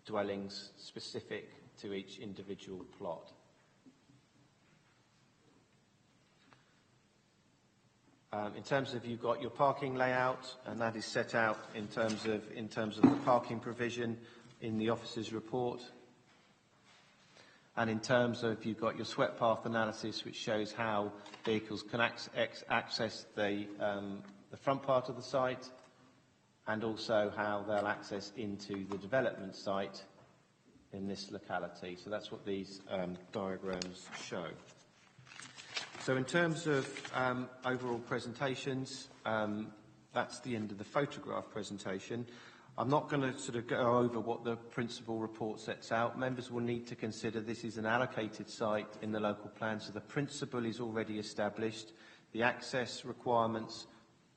dwellings specific to each individual plot. In terms of, you've got your parking layout, and that is set out in terms of the parking provision in the officer's report. And in terms of, you've got your swept path analysis, which shows how vehicles can access the front part of the site, and also how they'll access into the development site in this locality. So that's what these diagrams show. So in terms of overall presentations, that's the end of the photograph presentation. I'm not going to sort of go over what the principal report sets out. Members will need to consider this is an allocated site in the local plan, so the principle is already established. The access requirements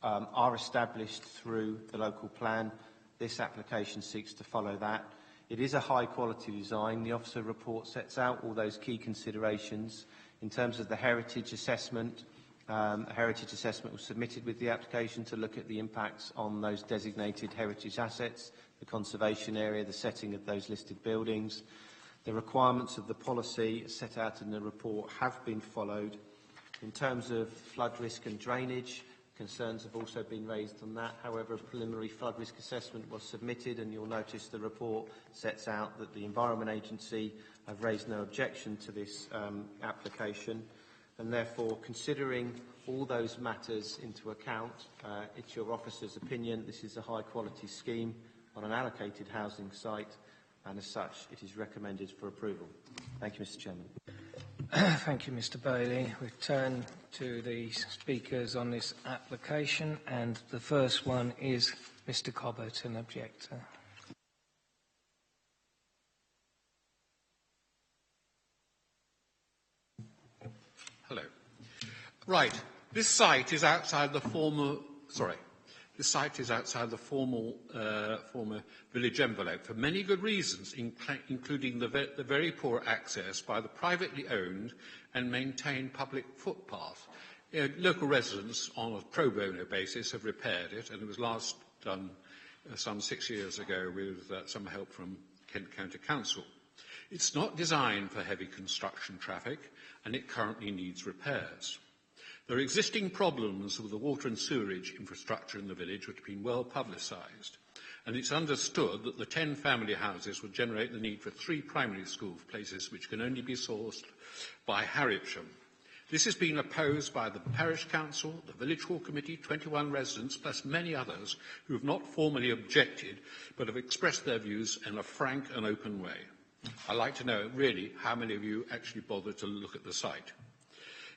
are established through the local plan. This application seeks to follow that. It is a high quality design. The officer report sets out all those key considerations. In terms of the heritage assessment, a heritage assessment was submitted with the application to look at the impacts on those designated heritage assets, the conservation area, the setting of those listed buildings. The requirements of the policy set out in the report have been followed. In terms of flood risk and drainage, concerns have also been raised on that. However, a preliminary flood risk assessment was submitted, and you'll notice the report sets out that the Environment Agency have raised no objection to this application. And therefore, considering all those matters into account, it's your officer's opinion this is a high-quality scheme on an allocated housing site, and as such, it is recommended for approval. Thank you, Mr. Chairman. Thank you, Mr. Bailey. We turn to the speakers on this application, and the first one is Mr. Cobbett, an objector. Hello. Right. This site is outside the former. This site is outside the former village envelope for many good reasons, including the very poor access by the privately owned and maintained public footpath. Local residents, on a pro bono basis, have repaired it, and it was last done some 6 years ago with some help from Kent County Council. It's not designed for heavy construction traffic, and it currently needs repairs. There are existing problems with the water and sewerage infrastructure in the village, which have been well publicised, and it's understood that the 10 family houses would generate the need for 3 primary school places, which can only be sourced by Harwich. This has been opposed by the Parish Council, the Village Hall Committee, 21 residents, plus many others who have not formally objected, but have expressed their views in a frank and open way. I'd like to know, really, how many of you actually bothered to look at the site.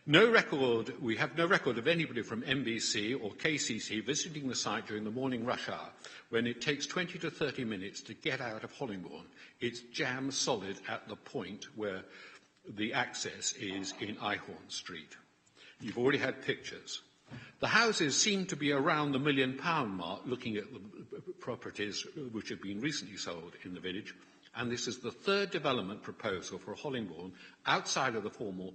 We have no record of anybody from MBC or KCC visiting the site during the morning rush hour, when it takes 20 to 30 minutes to get out of Hollingbourne. It's jam solid at the point where the access is in Ihorn Street. You've already had pictures. The houses seem to be around the £1 million mark, looking at the properties which have been recently sold in the village, and this is the third development proposal for Hollingbourne outside of the formal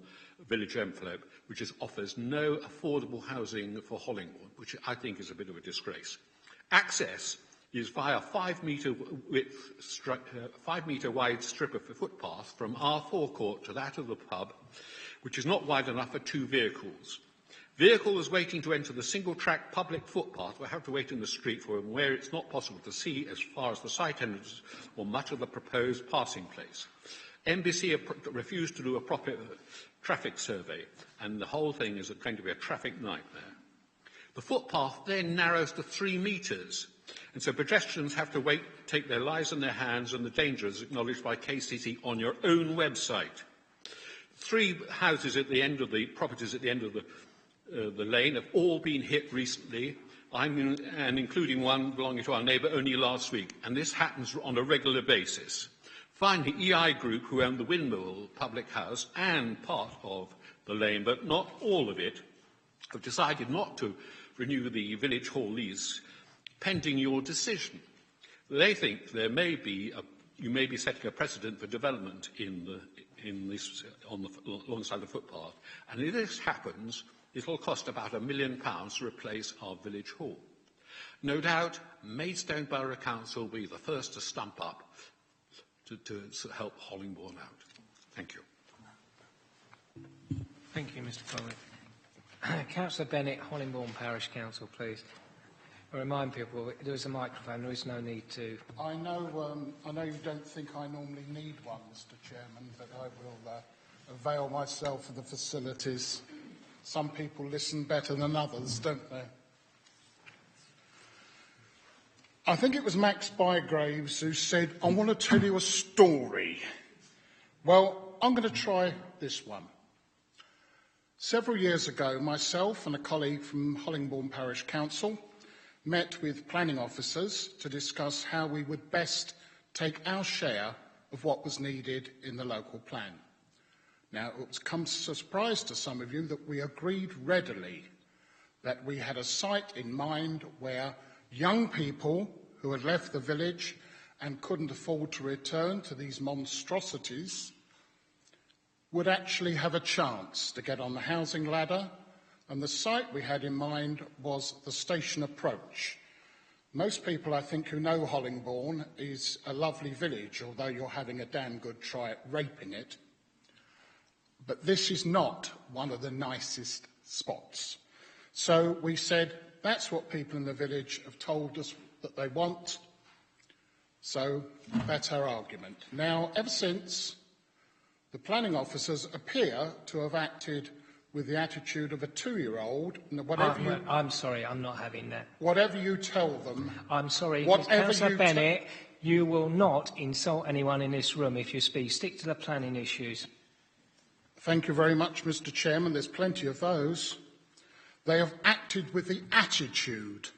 village envelope, which offers no affordable housing for Hollingbourne, which I think is a bit of a disgrace. Access is via a 5 metre wide strip of footpath from our forecourt to that of the pub, which is not wide enough for 2 vehicles. Vehicles waiting to enter the single-track public footpath will have to wait in the street for them where it's not possible to see as far as the site entrance or much of the proposed passing place. MBC refused to do a proper traffic survey, and the whole thing is going to be a traffic nightmare. The footpath then narrows to 3 metres, and so pedestrians have to wait, take their lives in their hands, and the danger is acknowledged by KCC on your own website. 3 houses at the end of the properties at the end of the lane have all been hit recently, and including one belonging to our neighbour only last week, and this happens on a regular basis. Finally, EI Group, who own the Windmill public house and part of the lane, but not all of it, have decided not to renew the Village Hall lease pending your decision. They think you may be setting a precedent for development alongside the footpath, and if this happens, it will cost about £1 million to replace our Village Hall. No doubt, Maidstone Borough Council will be the first to stump up to help Hollingbourne out. Thank you. Thank you, Mr. Foley. Councillor Bennett, Hollingbourne Parish Council, please. I remind people there is a microphone. There is no need to. I know you don't think I normally need one, Mr. Chairman, but I will avail myself of the facilities. Some people listen better than others, don't they? I think it was Max Bygraves who said, I want to tell you a story. Well, I'm going to try this one. Several years ago, myself and a colleague from Hollingbourne Parish Council met with planning officers to discuss how we would best take our share of what was needed in the local plan. Now, it was come as a surprise to some of you that we agreed readily that we had a site in mind where young people who had left the village and couldn't afford to return to these monstrosities would actually have a chance to get on the housing ladder, and the site we had in mind was the station approach. Most people, I think, who know Hollingbourne is a lovely village, although you're having a damn good try at raping it. But this is not one of the nicest spots. So we said, that's what people in the village have told us that they want. So that's our argument. Now, ever since, the planning officers appear to have acted with the attitude of a 2-year-old. I'm sorry, I'm not having that. Whatever you tell them. I'm sorry, Councillor Bennett, you will not insult anyone in this room if you speak. Stick to the planning issues. Thank you very much, Mr. Chairman. There's plenty of those. They have acted with the attitude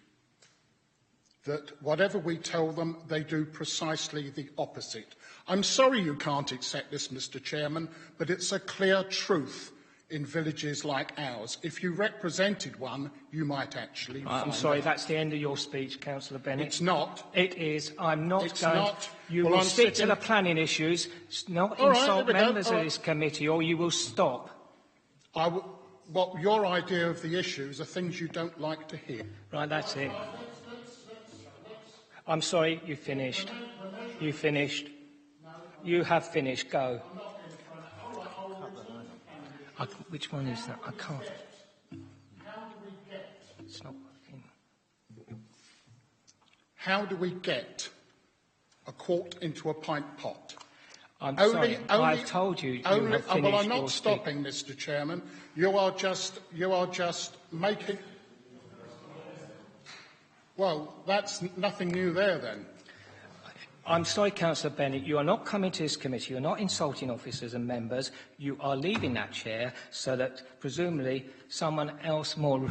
that whatever we tell them, they do precisely the opposite. I'm sorry you can't accept this, Mr. Chairman, but it's a clear truth in villages like ours. If you represented one, you might actually I'm sorry, that's the end of your speech, Councillor Bennett. It's not. It is. I'm not it's going... Not. You will stick to the planning issues, not insult members of this committee, or you will stop. What your idea of the issues are things you don't like to hear. Right, that's it. I'm sorry, you finished. You finished. You have finished. Go. Which one is that? I can't. It's not working. How do we get a quart into a pint pot? I'm sorry. I've told you you have finished well, I'm not your stopping, Mr. Chairman. You are just making. Well, that's nothing new there then. I'm sorry, Councillor Bennett, you are not coming to this committee, you are not insulting officers and members, you are leaving that chair so that presumably someone else more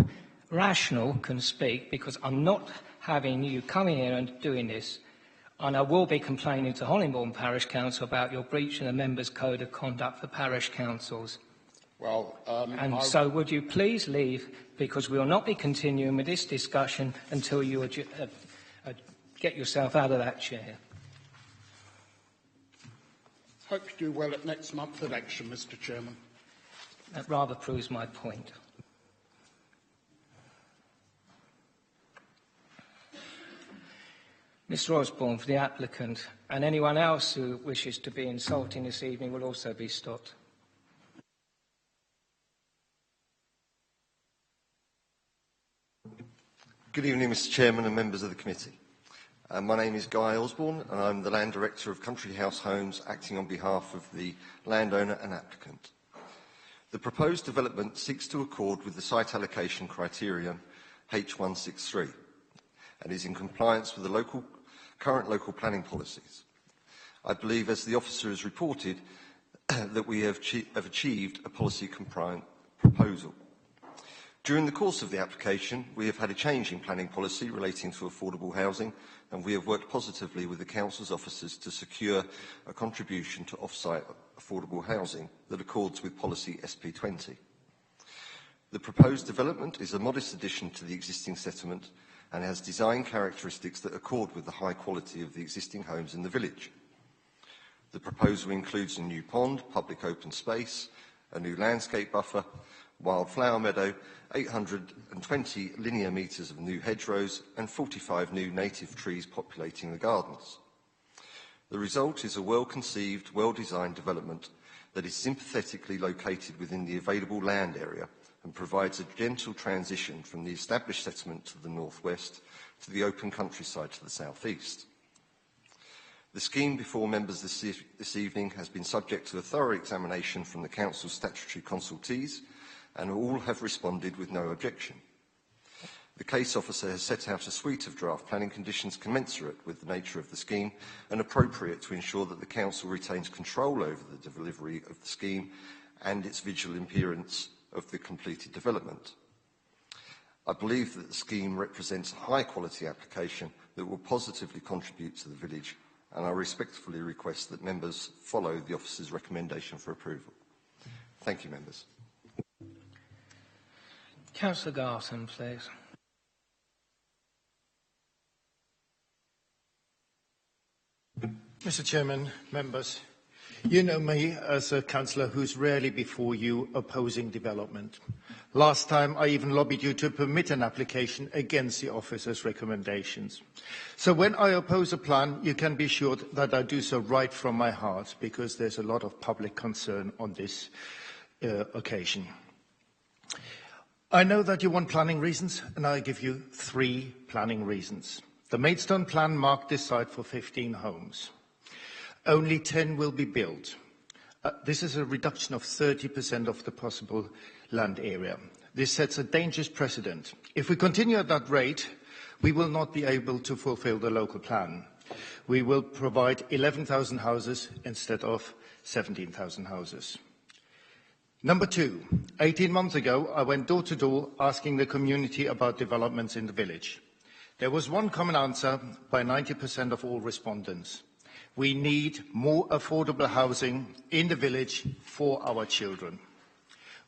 rational can speak, because I'm not having you coming here and doing this. And I will be complaining to Hollingbourne Parish Council about your breach of the Members' Code of Conduct for parish councils. Well, so would you please leave, because we will not be continuing with this discussion until you get yourself out of that chair. Hope you do well at next month's election, Mr. Chairman. That rather proves my point. Mr. Osborne, for the applicant, and anyone else who wishes to be insulting this evening will also be stopped. Good evening, Mr. Chairman and members of the committee. My name is Guy Osborne, and I'm the Land Director of Country House Homes, acting on behalf of the landowner and applicant. The proposed development seeks to accord with the site allocation criterion H163 and is in compliance with the current local planning policies. I believe, as the officer has reported, that we have achieved a policy-compliant proposal. During the course of the application, we have had a change in planning policy relating to affordable housing, and we have worked positively with the Council's officers to secure a contribution to off-site affordable housing that accords with policy SP20. The proposed development is a modest addition to the existing settlement and has design characteristics that accord with the high quality of the existing homes in the village. The proposal includes a new pond, public open space, a new landscape buffer, wildflower meadow, 820 linear metres of new hedgerows and 45 new native trees populating the gardens. The result is a well-conceived, well-designed development that is sympathetically located within the available land area and provides a gentle transition from the established settlement to the northwest to the open countryside to the southeast. The scheme before members this evening has been subject to a thorough examination from the Council's statutory consultees, and all have responded with no objection. The case officer has set out a suite of draft planning conditions commensurate with the nature of the scheme and appropriate to ensure that the Council retains control over the delivery of the scheme and its visual appearance of the completed development. I believe that the scheme represents a high-quality application that will positively contribute to the village, and I respectfully request that members follow the officer's recommendation for approval. Thank you, members. Councillor Garson, please. Mr. Chairman, members, you know me as a councillor who's rarely before you opposing development. Last time I even lobbied you to permit an application against the officer's recommendations. So when I oppose a plan, you can be sure that I do so right from my heart, because there's a lot of public concern on this occasion. I know that you want planning reasons, and I give you 3 planning reasons. The Maidstone plan marked this site for 15 homes. Only 10 will be built. This is a reduction of 30% of the possible land area. This sets a dangerous precedent. If we continue at that rate, we will not be able to fulfill the local plan. We will provide 11,000 houses instead of 17,000 houses. Number 2, 18 months ago, I went door to door asking the community about developments in the village. There was one common answer by 90% of all respondents. We need more affordable housing in the village for our children.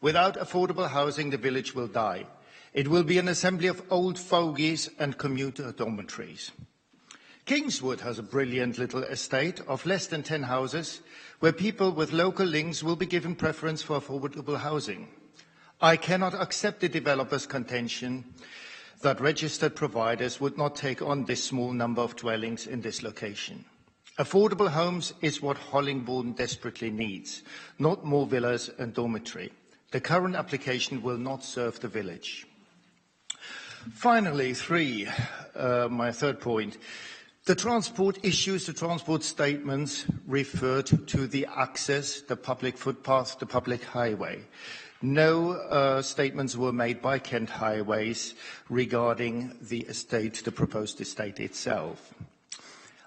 Without affordable housing, the village will die. It will be an assembly of old fogies and commuter dormitories. Kingswood has a brilliant little estate of less than 10 houses where people with local links will be given preference for affordable housing. I cannot accept the developer's contention that registered providers would not take on this small number of dwellings in this location. Affordable homes is what Hollingbourne desperately needs, not more villas and dormitory. The current application will not serve the village. Finally, 3, my third point. The transport issues, the transport statements referred to the access, the public footpath, the public highway. No statements were made by Kent Highways regarding the estate, the proposed estate itself.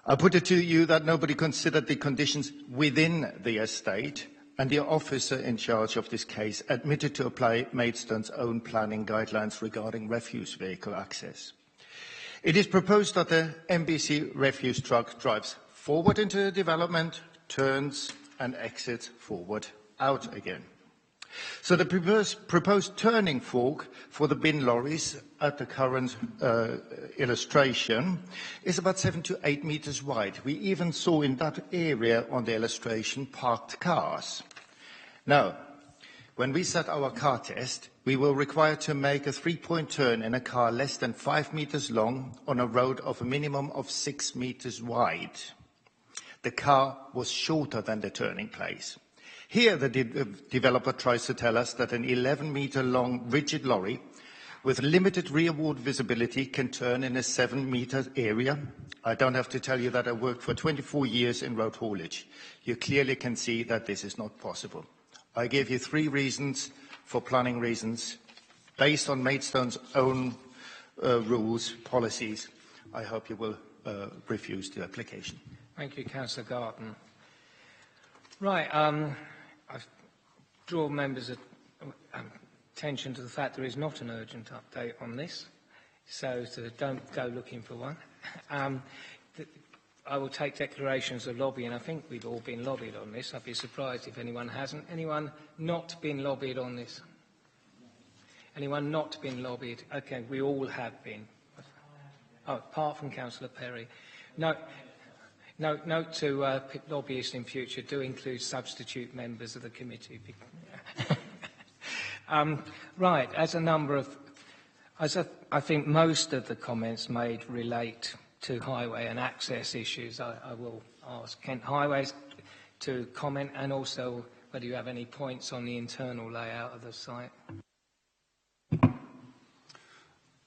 I put it to you that nobody considered the conditions within the estate, and the officer in charge of this case admitted to apply Maidstone's own planning guidelines regarding refuse vehicle access. It is proposed that the MBC refuse truck drives forward into the development, turns and exits forward out again. So the proposed turning fork for the bin lorries at the current illustration is about 7 to 8 meters wide. We even saw in that area on the illustration parked cars. Now, when we set our car test, we were required to make a 3-point turn in a car less than 5 meters long on a road of a minimum of 6 meters wide. The car was shorter than the turning place. Here, the developer tries to tell us that an 11-meter-long rigid lorry with limited rearward visibility can turn in a 7-meter area. I don't have to tell you that I worked for 24 years in road haulage. You clearly can see that this is not possible. I gave you 3 reasons for planning reasons based on Maidstone's own rules, policies. I hope you will refuse the application. Thank you, Councillor Garton. Right, I draw members' attention to the fact there is not an urgent update on this, so don't go looking for one. I will take declarations of lobbying. I think we've all been lobbied on this. I'd be surprised if anyone hasn't. Anyone not been lobbied on this? Anyone not been lobbied? Okay, we all have been. Oh, apart from Councillor Perry. No. Note to lobbyists in future, do include substitute members of the committee. Right, I think most of the comments made relate to highway and access issues. I will ask Kent Highways to comment, and also whether you have any points on the internal layout of the site.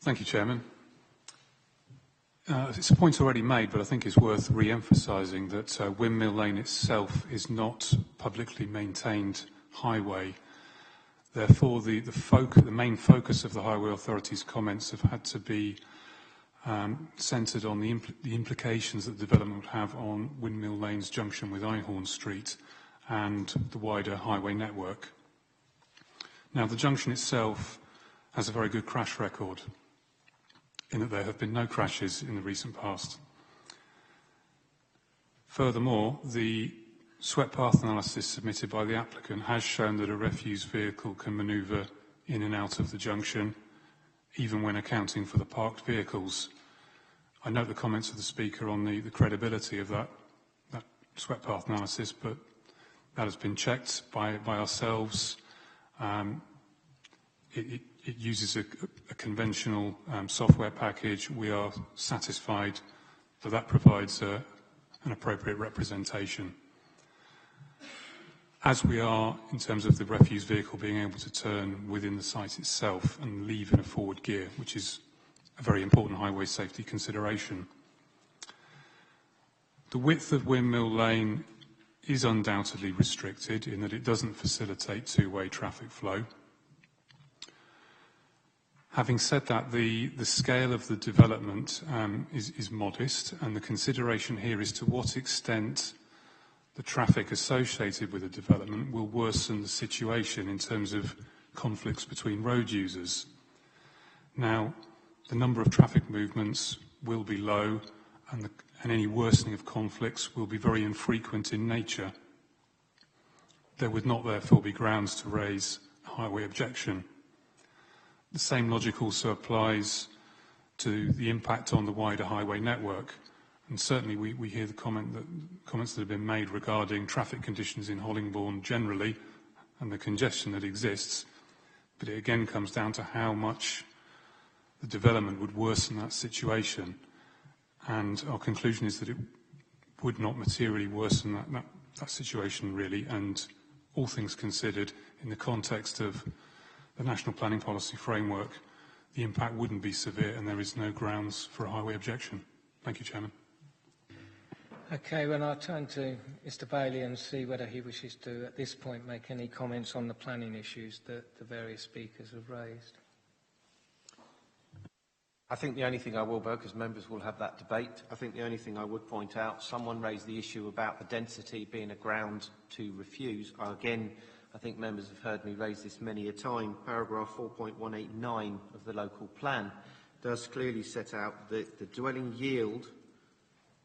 Thank you, Chairman. It's a point already made, but I think it's worth re-emphasising that Windmill Lane itself is not publicly maintained highway. Therefore, the main focus of the Highway Authority's comments have had to be centred on the implications that the development would have on Windmill Lane's junction with Einhorn Street and the wider highway network. Now, the junction itself has a very good crash record, in that there have been no crashes in the recent past. Furthermore, the swept path analysis submitted by the applicant has shown that a refuse vehicle can manoeuvre in and out of the junction, even when accounting for the parked vehicles. I note the comments of the speaker on the credibility of that swept path analysis, but that has been checked by ourselves. It uses a conventional software package. We are satisfied that that provides an appropriate representation. As we are in terms of the refuse vehicle being able to turn within the site itself and leave in a forward gear, which is a very important highway safety consideration. The width of Windmill Lane is undoubtedly restricted in that it doesn't facilitate two-way traffic flow. Having said that, the scale of the development is modest, and the consideration here is to what extent the traffic associated with the development will worsen the situation in terms of conflicts between road users. Now, the number of traffic movements will be low, and any worsening of conflicts will be very infrequent in nature. There would not therefore be grounds to raise a highway objection. The same logic also applies to the impact on the wider highway network. And certainly we hear the comments that have been made regarding traffic conditions in Hollingbourne generally and the congestion that exists. But it again comes down to how much the development would worsen that situation. And our conclusion is that it would not materially worsen that situation really. And all things considered, in the context of the National Planning Policy Framework, the impact wouldn't be severe and there is no grounds for a highway objection. Thank you, Chairman. Okay, well, I'll turn to Mr Bailey and see whether he wishes to, at this point, make any comments on the planning issues that the various speakers have raised. I think the only thing I will, because members will have that debate, I think the only thing I would point out, someone raised the issue about the density being a ground to refuse. Again, I think members have heard me raise this many a time. Paragraph 4.189 of the local plan does clearly set out that the dwelling yield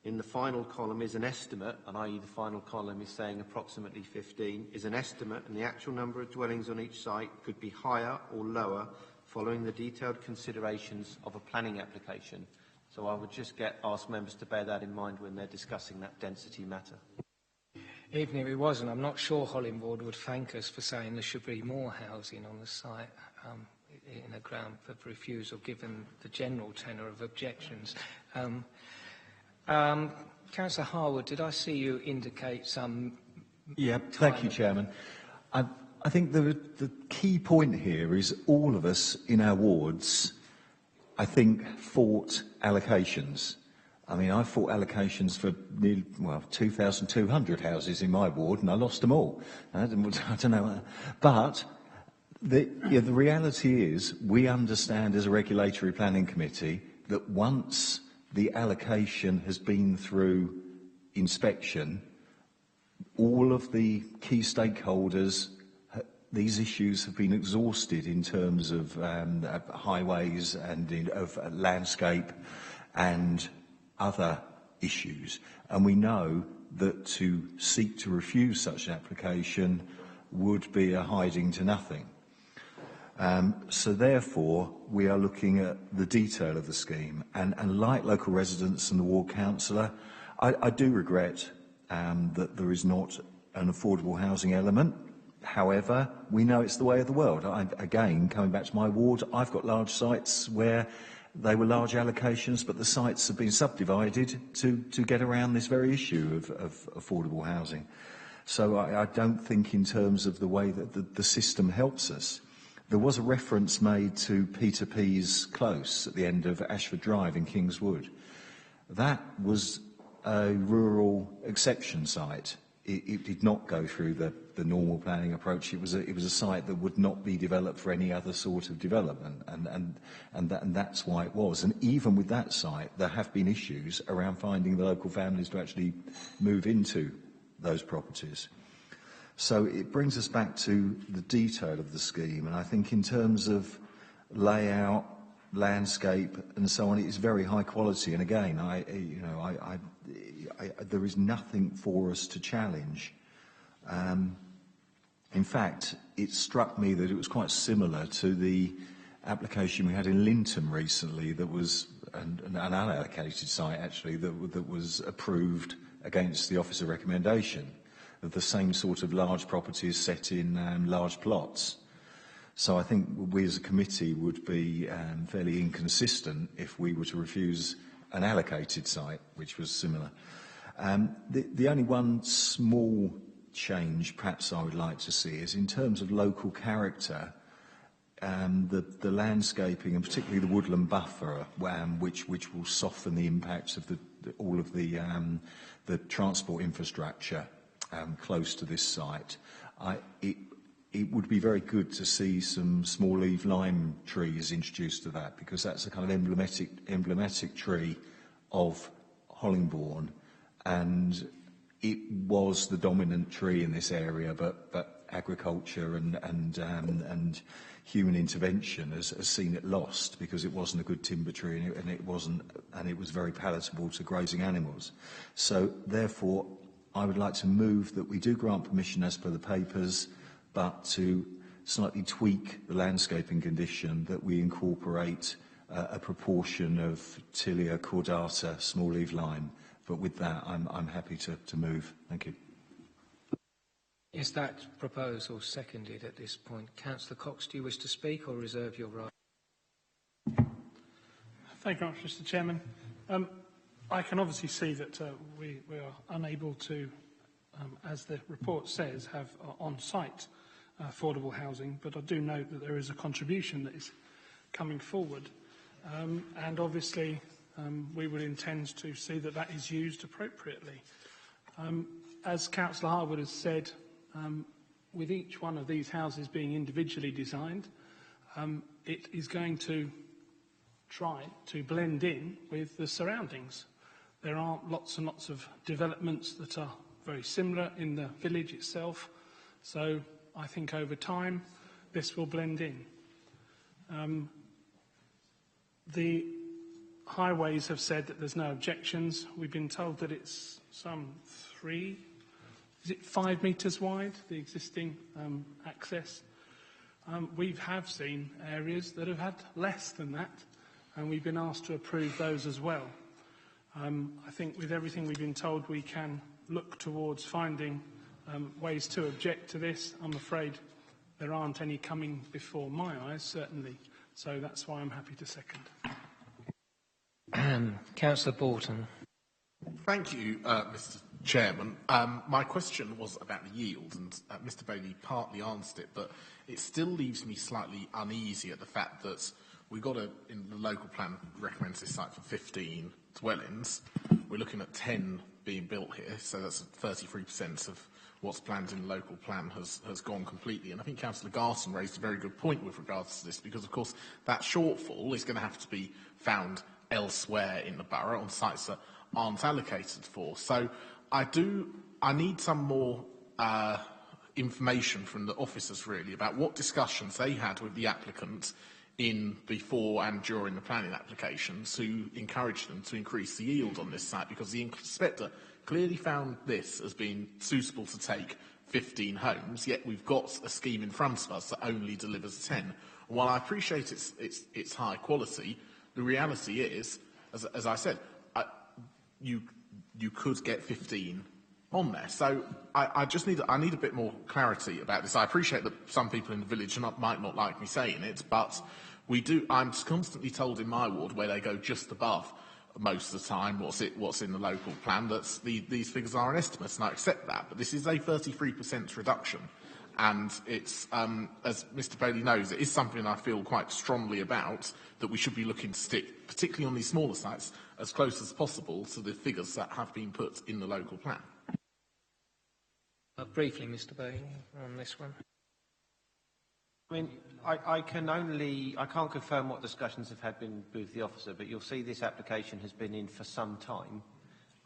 in the final column is an estimate, and i.e. the final column is saying approximately 15, is an estimate, and the actual number of dwellings on each site could be higher or lower following the detailed considerations of a planning application. So I would just ask members to bear that in mind when they're discussing that density matter. Even if it wasn't, I'm not sure Hollingbourne would thank us for saying there should be more housing on the site in a ground for refusal, given the general tenor of objections. Councillor Harwood, did I see you indicate some... Yeah, thank you, Chairman. I think the key point here is all of us in our wards, I think, fought allocations. I mean, I fought allocations for nearly, 2,200 houses in my ward, and I lost them all. I don't know. But the reality is we understand as a regulatory planning committee that once the allocation has been through inspection, all of the key stakeholders, these issues have been exhausted in terms of highways and of landscape and other issues. And we know that to seek to refuse such an application would be a hiding to nothing. So therefore, we are looking at the detail of the scheme. And like local residents and the ward councillor, I do regret that there is not an affordable housing element. However, we know it's the way of the world. Again, coming back to my ward, I've got large sites where they were large allocations, but the sites have been subdivided to get around this very issue of affordable housing. So I don't think in terms of the way that the system helps us. There was a reference made to Peter Pease Close at the end of Ashford Drive in Kingswood. That was a rural exception site. It did not go through the normal planning approach. It was a site that would not be developed for any other sort of development, and that's why it was. And even with that site, there have been issues around finding the local families to actually move into those properties. So it brings us back to the detail of the scheme, and I think in terms of layout, landscape, and so on, it's very high quality. And again, there is nothing for us to challenge. In fact, it struck me that it was quite similar to the application we had in Linton recently that was an unallocated site, actually, that was approved against the Officer recommendation of the same sort of large properties set in large plots. So I think we as a committee would be fairly inconsistent if we were to refuse an allocated site, which was similar. The only one small change perhaps I would like to see is in terms of local character, the landscaping and particularly the woodland buffer, which will soften the impacts of all of the transport infrastructure close to this site. It would be very good to see some small leaf lime trees introduced to that, because that's a kind of emblematic tree of Hollingbourne, and it was the dominant tree in this area, but agriculture and human intervention has seen it lost because it wasn't a good timber tree and it was very palatable to grazing animals. So therefore, I would like to move that we do grant permission as per the papers, but to slightly tweak the landscaping condition, that we incorporate a proportion of Tilia cordata small leaf lime. But with that, I'm happy to move. Thank you. Is that proposal seconded at this point? Councillor Cox, do you wish to speak or reserve your right? Thank you very much, Mr. Chairman. I can obviously see that we are unable to, as the report says, have on-site affordable housing, but I do note that there is a contribution that is coming forward. And obviously, we will intend to see that that is used appropriately. As Councillor Harwood has said, with each one of these houses being individually designed, it is going to try to blend in with the surroundings. There are lots and lots of developments that are very similar in the village itself, so I think over time this will blend in. The highways have said that there's no objections. We've been told that it's some 5 metres wide, the existing access. We have seen areas that have had less than that, and we've been asked to approve those as well. I think with everything we've been told, we can look towards finding ways to object to this. I'm afraid there aren't any coming before my eyes, certainly, so that's why I'm happy to second. Councillor Borton. Thank you, Mr. Chairman. My question was about the yield, and Mr. Bailey partly answered it, but it still leaves me slightly uneasy at the fact that we got in the local plan recommends this site for 15 dwellings. We're looking at 10 being built here, so that's 33% of what's planned in the local plan has gone completely. And I think Councillor Garson raised a very good point with regards to this, because of course that shortfall is going to have to be found elsewhere in the borough on sites that aren't allocated for. So I need some more information from the officers really about what discussions they had with the applicant in before and during the planning applications who encouraged them to increase the yield on this site, because the inspector clearly found this as being suitable to take 15 homes, yet we've got a scheme in front of us that only delivers 10. And while I appreciate its high quality, the reality is, as I said, you could get 15 on there. So I need a bit more clarity about this. I appreciate that some people in the village might not like me saying it, but I'm constantly told in my ward, where they go just above most of the time what's in the local plan, that these figures are an estimate, and I accept that. But this is a 33% reduction, and it's, as Mr. Bailey knows, it is something I feel quite strongly about, that we should be looking to stick, particularly on these smaller sites, as close as possible to the figures that have been put in the local plan. Briefly, Mr. Bailey, on this one. I mean, I can't confirm what discussions have had been with the officer, but you'll see this application has been in for some time,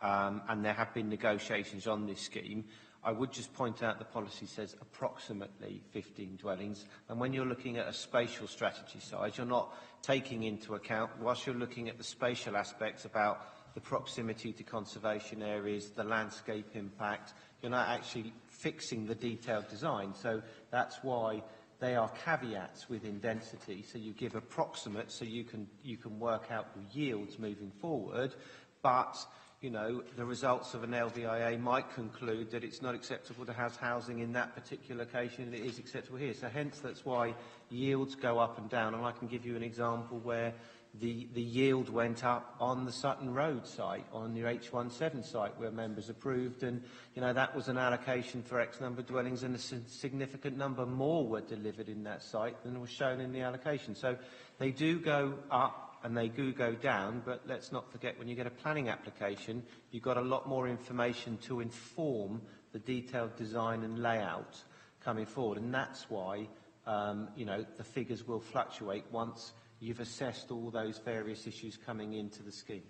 and there have been negotiations on this scheme. I would just point out the policy says approximately 15 dwellings, and when you're looking at a spatial strategy side, you're not taking into account, whilst you're looking at the spatial aspects about the proximity to conservation areas, the landscape impact, you're not actually fixing the detailed design. So that's why they are caveats within density. So you give approximate, so you can work out the yields moving forward, but you know, the results of an LVIA might conclude that it's not acceptable to have housing in that particular location and it is acceptable here. So hence that's why yields go up and down. And I can give you an example where the yield went up on the Sutton Road site, on the H17 site, where members approved, and you know that was an allocation for X number of dwellings, and a significant number more were delivered in that site than was shown in the allocation. So they do go up and they do go down, but let's not forget, when you get a planning application, you've got a lot more information to inform the detailed design and layout coming forward, and that's why you know, the figures will fluctuate once you've assessed all those various issues coming into the scheme.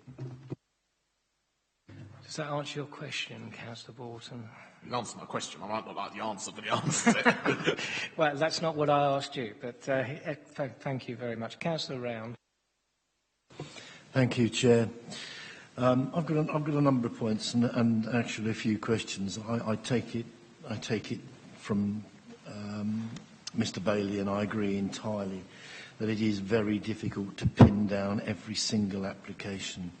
Does that answer your question, Councillor Borton? You answered my question. I might not like the answer, but you answered it. Well, that's not what I asked you, but thank you very much. Councillor Round. Thank you, Chair. I've got a number of points and actually a few questions. I take it from Mr. Bailey, and I agree entirely that it is very difficult to pin down every single application.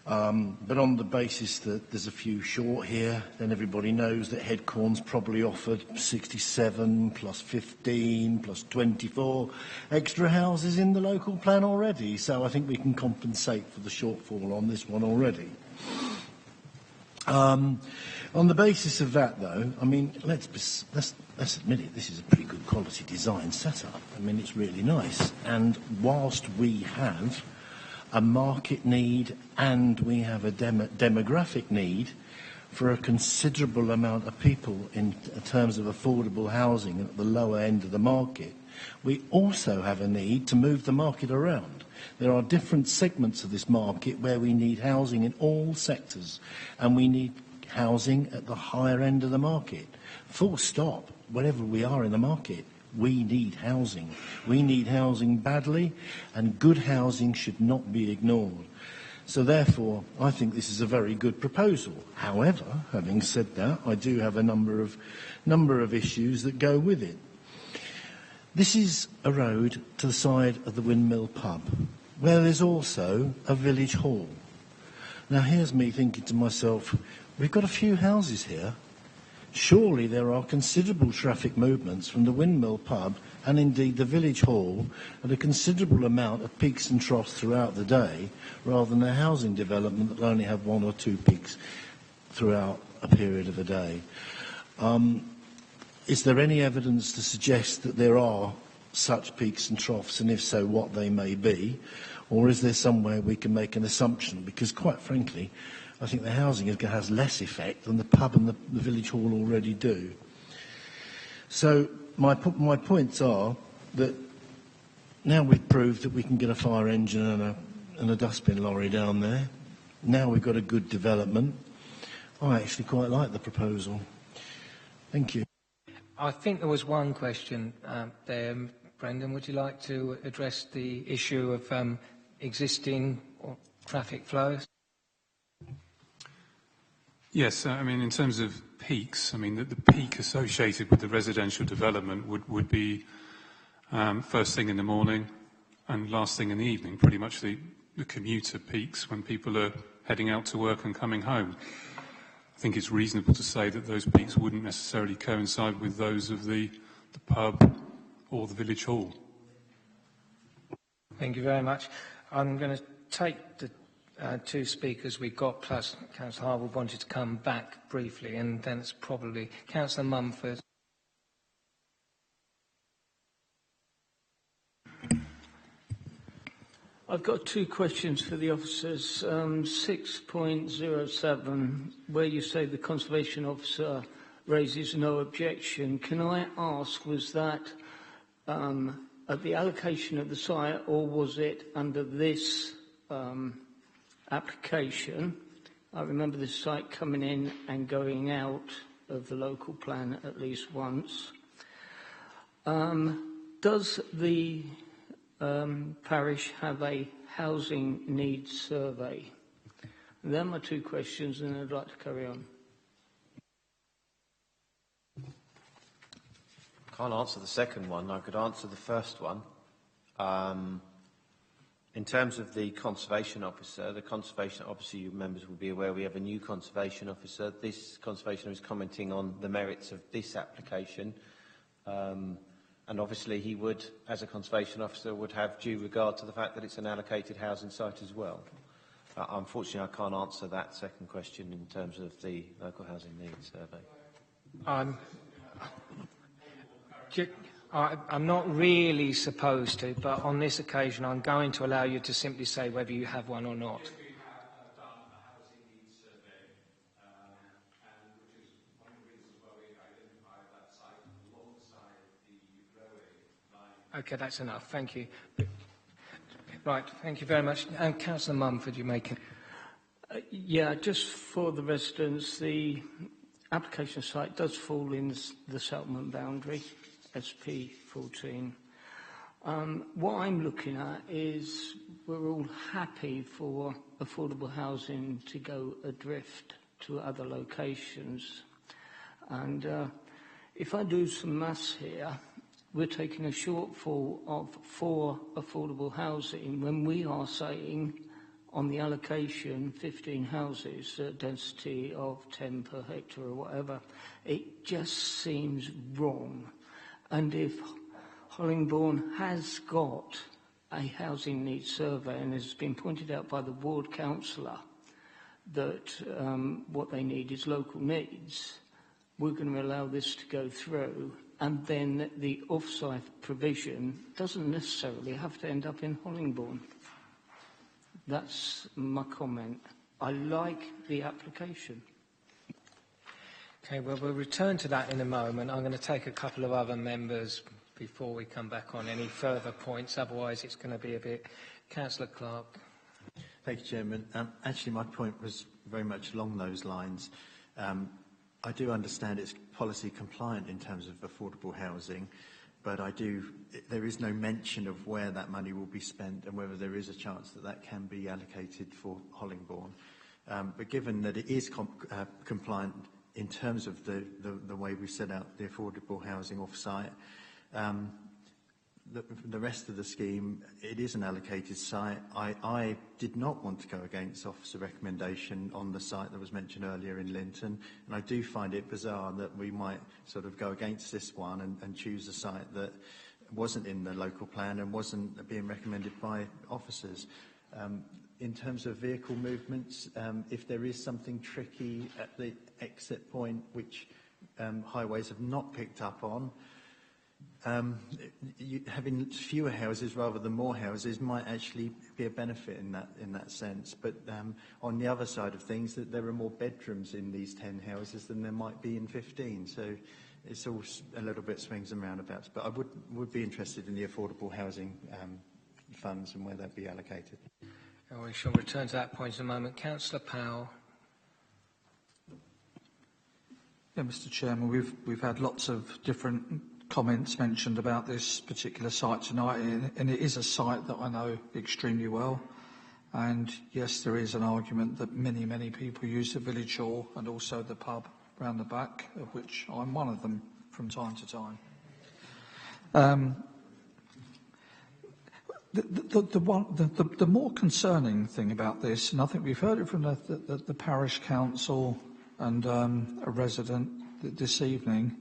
But on the basis that there's a few short here, then everybody knows that Headcorn's probably offered 67 plus 15 plus 24 extra houses in the local plan already. So I think we can compensate for the shortfall on this one already. On the basis of that, though, I mean, let's admit it, this is a pretty good quality design setup. I mean, it's really nice. And whilst we have a market need and we have a demographic need for a considerable amount of people in terms of affordable housing at the lower end of the market, we also have a need to move the market around. There are different segments of this market where we need housing in all sectors, and we need housing at the higher end of the market. Full stop, wherever we are in the market, we need housing. We need housing badly, and good housing should not be ignored. So therefore, I think this is a very good proposal. However, having said that, I do have a number of issues that go with it. This is a road to the side of the Windmill pub, where there's also a village hall. Now here's me thinking to myself, we've got a few houses here. Surely there are considerable traffic movements from the Windmill pub and indeed the village hall at a considerable amount of peaks and troughs throughout the day, rather than a housing development that will only have one or two peaks throughout a period of a day. Is there any evidence to suggest that there are such peaks and troughs, and if so, what they may be? Or is there somewhere we can make an assumption? Because quite frankly, I think the housing has less effect than the pub and the village hall already do. So my points are that now we've proved that we can get a fire engine and a dustbin lorry down there. Now we've got a good development. I actually quite like the proposal. Thank you. I think there was one question there. Brendan, would you like to address the issue of existing traffic flows? Yes, I mean, in terms of peaks, I mean, the peak associated with the residential development would be first thing in the morning and last thing in the evening, pretty much the commuter peaks when people are heading out to work and coming home. I think it's reasonable to say that those peaks wouldn't necessarily coincide with those of the pub or the village hall. Thank you very much. I'm going to take the two speakers we've got, plus Councillor Harwood wanted to come back briefly, and then it's probably Councillor Mumford. I've got two questions for the officers. 6.07, where you say the conservation officer raises no objection. Can I ask, was that at the allocation of the site, or was it under this application? I remember this site coming in and going out of the local plan at least once. Does the parish have a housing needs survey? And they're my two questions, and I'd like to carry on. Can't answer the second one. I could answer the first one. In terms of the conservation officer, you members will be aware we have a new conservation officer. This conservation officer is commenting on the merits of this application. And obviously he would, as a conservation officer, would have due regard to the fact that it's an allocated housing site as well. Unfortunately, I can't answer that second question in terms of the local housing needs survey. I'm not really supposed to, but on this occasion I'm going to allow you to simply say whether you have one or not. Okay, that's enough. Thank you. Right, thank you very much. And Councillor Mumford, you make it. Yeah, just for the residents, the application site does fall in the settlement boundary, SP14. What I'm looking at is we're all happy for affordable housing to go adrift to other locations. And if I do some maths here, we're taking a shortfall of 4 affordable housing when we are saying on the allocation 15 houses, density of 10 per hectare or whatever. It just seems wrong. And if Hollingbourne has got a housing needs survey, and has been pointed out by the ward councillor that what they need is local needs, we're going to allow this to go through, and then the off-site provision doesn't necessarily have to end up in Hollingbourne. That's my comment. I like the application. Okay, well, we'll return to that in a moment. I'm going to take a couple of other members before we come back on any further points. Otherwise, it's going to be a bit... Councillor Clark. Thank you, Chairman. Actually, my point was very much along those lines. I do understand it's policy compliant in terms of affordable housing, but there is no mention of where that money will be spent and whether there is a chance that that can be allocated for Hollingbourne. But given that it is compliant in terms of the way we set out the affordable housing off-site, the rest of the scheme, it is an allocated site. I did not want to go against officer recommendation on the site that was mentioned earlier in Linton, and I do find it bizarre that we might sort of go against this one and choose a site that wasn't in the local plan and wasn't being recommended by officers. In terms of vehicle movements, if there is something tricky at the exit point which highways have not picked up on, having fewer houses rather than more houses might actually be a benefit in that sense. But on the other side of things, that there are more bedrooms in these 10 houses than there might be in 15. So it's all a little bit swings and roundabouts. But I would be interested in the affordable housing funds and where they'd be allocated. And we shall return to that point in a moment. Councillor Powell. Yeah, Mr. Chairman, we've had lots of different comments mentioned about this particular site tonight, and it is a site that I know extremely well. And yes, there is an argument that many people use the village hall and also the pub round the back, of which I'm one of them from time to time. The more concerning thing about this, and I think we've heard it from the parish council and a resident this evening,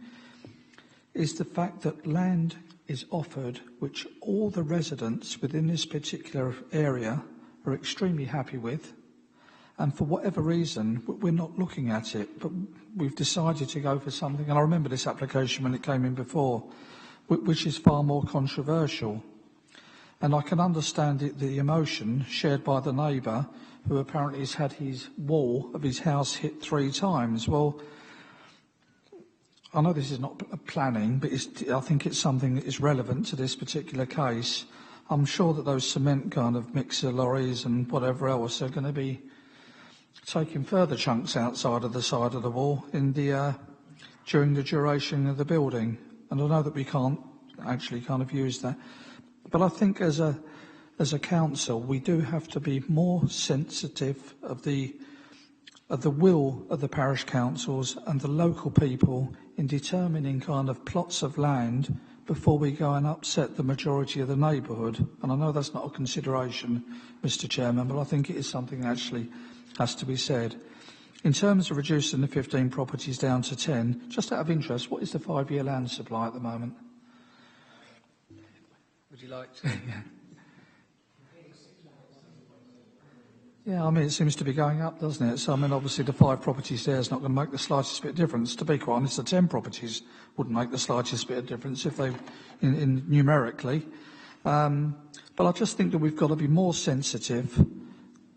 is the fact that land is offered which all the residents within this particular area are extremely happy with, and for whatever reason we're not looking at it, but we've decided to go for something, and I remember this application when it came in before, which is far more controversial. And I can understand the emotion shared by the neighbour who apparently has had his wall of his house hit 3 times. Well, I know this is not planning, but I think it's something that is relevant to this particular case. I'm sure that those cement kind of mixer lorries and whatever else are going to be taking further chunks outside of the side of the wall during the duration of the building. And I know that we can't actually kind of use that. But I think as a council, we do have to be more sensitive of the will of the parish councils and the local people in determining kind of plots of land before we go and upset the majority of the neighbourhood. And I know that's not a consideration, Mr. Chairman, but I think it is something that actually has to be said. In terms of reducing the 15 properties down to 10, just out of interest, what is the 5-year land supply at the moment? Would you like to? Yeah, I mean, it seems to be going up, doesn't it? So, I mean, obviously the 5 properties there is not going to make the slightest bit of difference. To be quite honest, the 10 properties wouldn't make the slightest bit of difference if they, in numerically. But I just think that we've got to be more sensitive,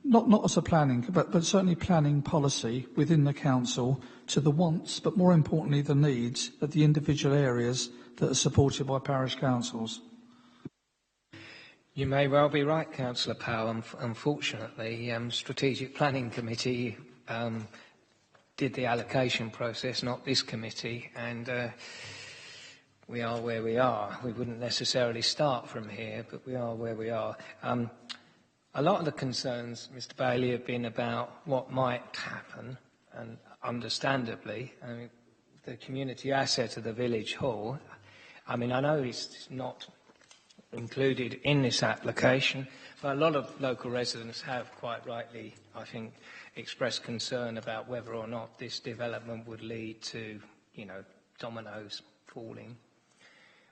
not as a planning, but certainly planning policy within the council to the wants, but more importantly the needs of the individual areas that are supported by parish councils. You may well be right, Councillor Powell. Unfortunately, Strategic Planning Committee did the allocation process, not this committee, and we are where we are. We wouldn't necessarily start from here, but we are where we are. A lot of the concerns, Mr. Bailey, have been about what might happen, and understandably, I mean, the community asset of the village hall. I mean, I know it's not included in this application, but a lot of local residents have quite rightly, I think, expressed concern about whether or not this development would lead to, dominoes falling.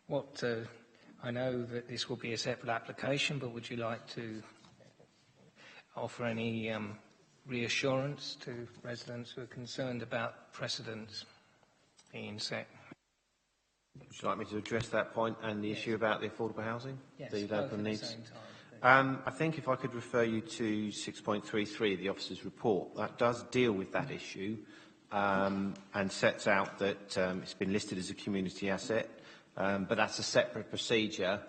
I know that this will be a separate application, but would you like to offer any reassurance to residents who are concerned about precedents being set? Would you like me to address that point and the issue about the affordable housing? Yes, the both local at needs? the same time, please. I think if I could refer you to 6.33, the officer's report, that does deal with that issue and sets out that it's been listed as a community asset, but that's a separate procedure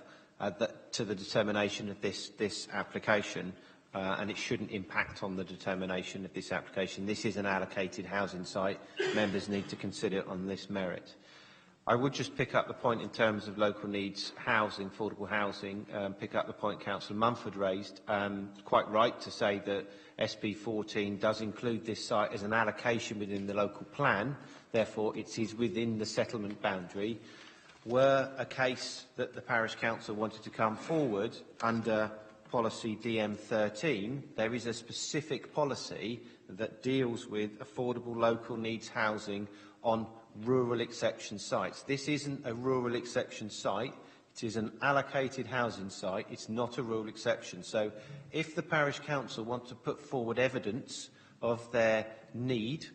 to the determination of this application, and it shouldn't impact on the determination of this application. This is an allocated housing site. Members need to consider it on this merit. I would just pick up the point in terms of local needs housing, affordable housing, pick up the point Councillor Mumford raised. Quite right to say that SP14 does include this site as an allocation within the local plan, therefore it is within the settlement boundary. Were a case that the Parish Council wanted to come forward under policy DM13, there is a specific policy that deals with affordable local needs housing on rural exception sites. This isn't a rural exception site, it is an allocated housing site, it's not a rural exception. So if the Parish Council want to put forward evidence of their need,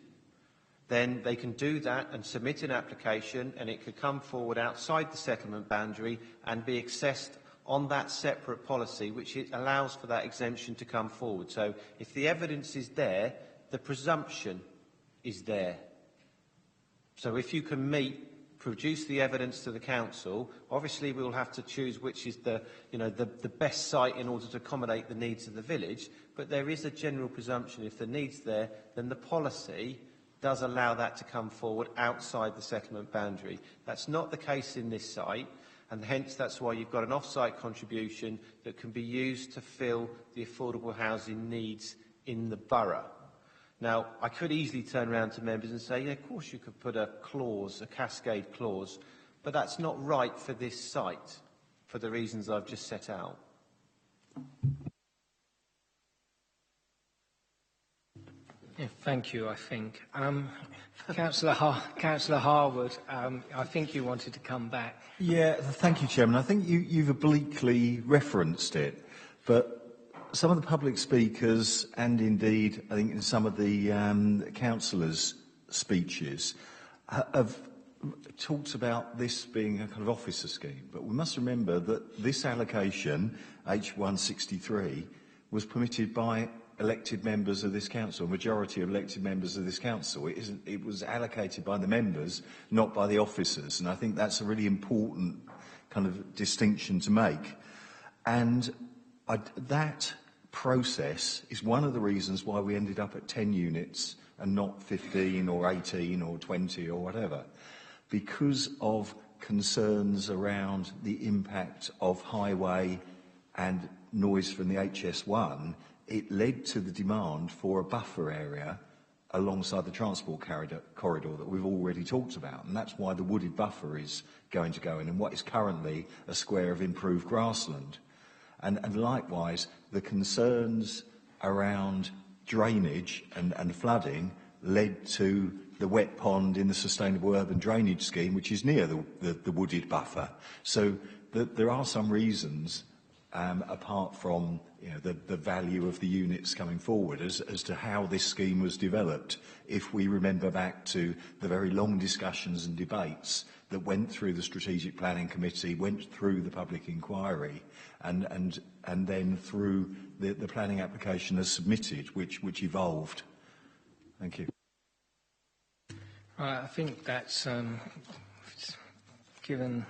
then they can do that and submit an application, and it could come forward outside the settlement boundary and be accessed on that separate policy, which it allows for that exemption to come forward. So if the evidence is there, the presumption is there. So if you can produce the evidence to the council, obviously we will have to choose which is the best site in order to accommodate the needs of the village, but there is a general presumption if the need's there, then the policy does allow that to come forward outside the settlement boundary. That's not the case in this site, and hence that's why you've got an off-site contribution that can be used to fill the affordable housing needs in the borough. Now, I could easily turn around to members and say, yeah, of course you could put a clause, a cascade clause, but that's not right for this site, for the reasons I've just set out. Yeah, thank you, I think. Councillor Harwood, I think you wanted to come back. Yeah, thank you, Chairman. I think you've obliquely referenced it, but some of the public speakers, and indeed I think in some of the councillors' speeches, have talked about this being a kind of officer scheme. But we must remember that this allocation, H163, was permitted by elected members of this council, a majority of elected members of this council. It was allocated by the members, not by the officers. And I think that's a really important kind of distinction to make. And that process is one of the reasons why we ended up at 10 units and not 15 or 18 or 20 or whatever, because of concerns around the impact of highway and noise from the HS1. It led to the demand for a buffer area alongside the transport corridor that we've already talked about, and that's why the wooded buffer is going to go in, and what is currently a square of improved grassland. And likewise, the concerns around drainage and flooding led to the wet pond in the Sustainable Urban Drainage Scheme, which is near the wooded buffer. So there are some reasons, apart from the value of the units coming forward, as to how this scheme was developed. If we remember back to the very long discussions and debates that went through the Strategic Planning Committee, went through the public inquiry, and then through the planning application as submitted, which evolved. Thank you. Right, I think that's given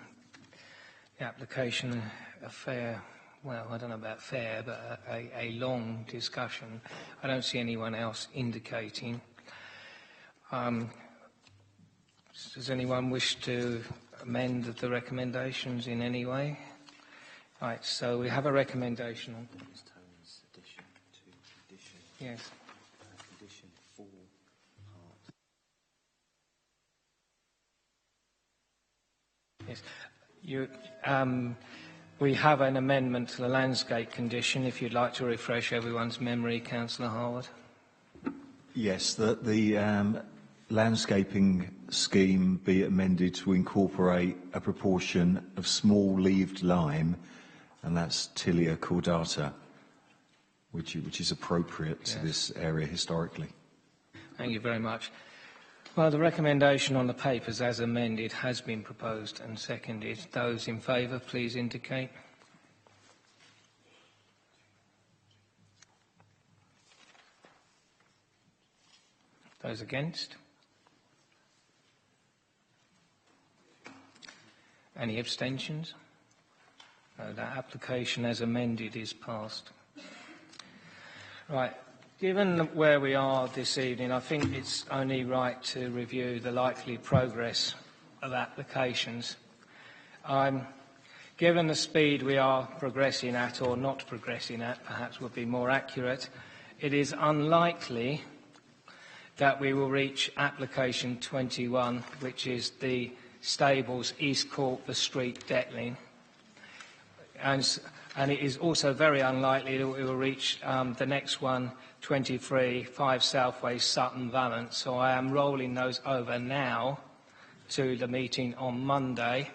the application a fair, well, I don't know about fair, but a long discussion. I don't see anyone else indicating. Does anyone wish to amend the recommendations in any way? Right, so we have a recommendation on Addition to condition. Yes. Condition 4 part. Yes. We have an amendment to the landscape condition, if you'd like to refresh everyone's memory, Councillor Harwood. Yes, the landscaping scheme be amended to incorporate a proportion of small-leaved lime, and that's Tilia cordata, which is appropriate to this area historically. Thank you very much. Well, the recommendation on the papers as amended has been proposed and seconded. Those in favour, please indicate. Those against? Any abstentions? No, that application as amended is passed. Right. Given where we are this evening, I think it's only right to review the likely progress of applications. Given the speed we are progressing at, or not progressing at, perhaps would be more accurate, it is unlikely that we will reach application 21, which is the Stables East Court, the Street, Detling. And it is also very unlikely that we will reach the next one, 23, 5 Southway, Sutton, Valence. So I am rolling those over now to the meeting on Monday,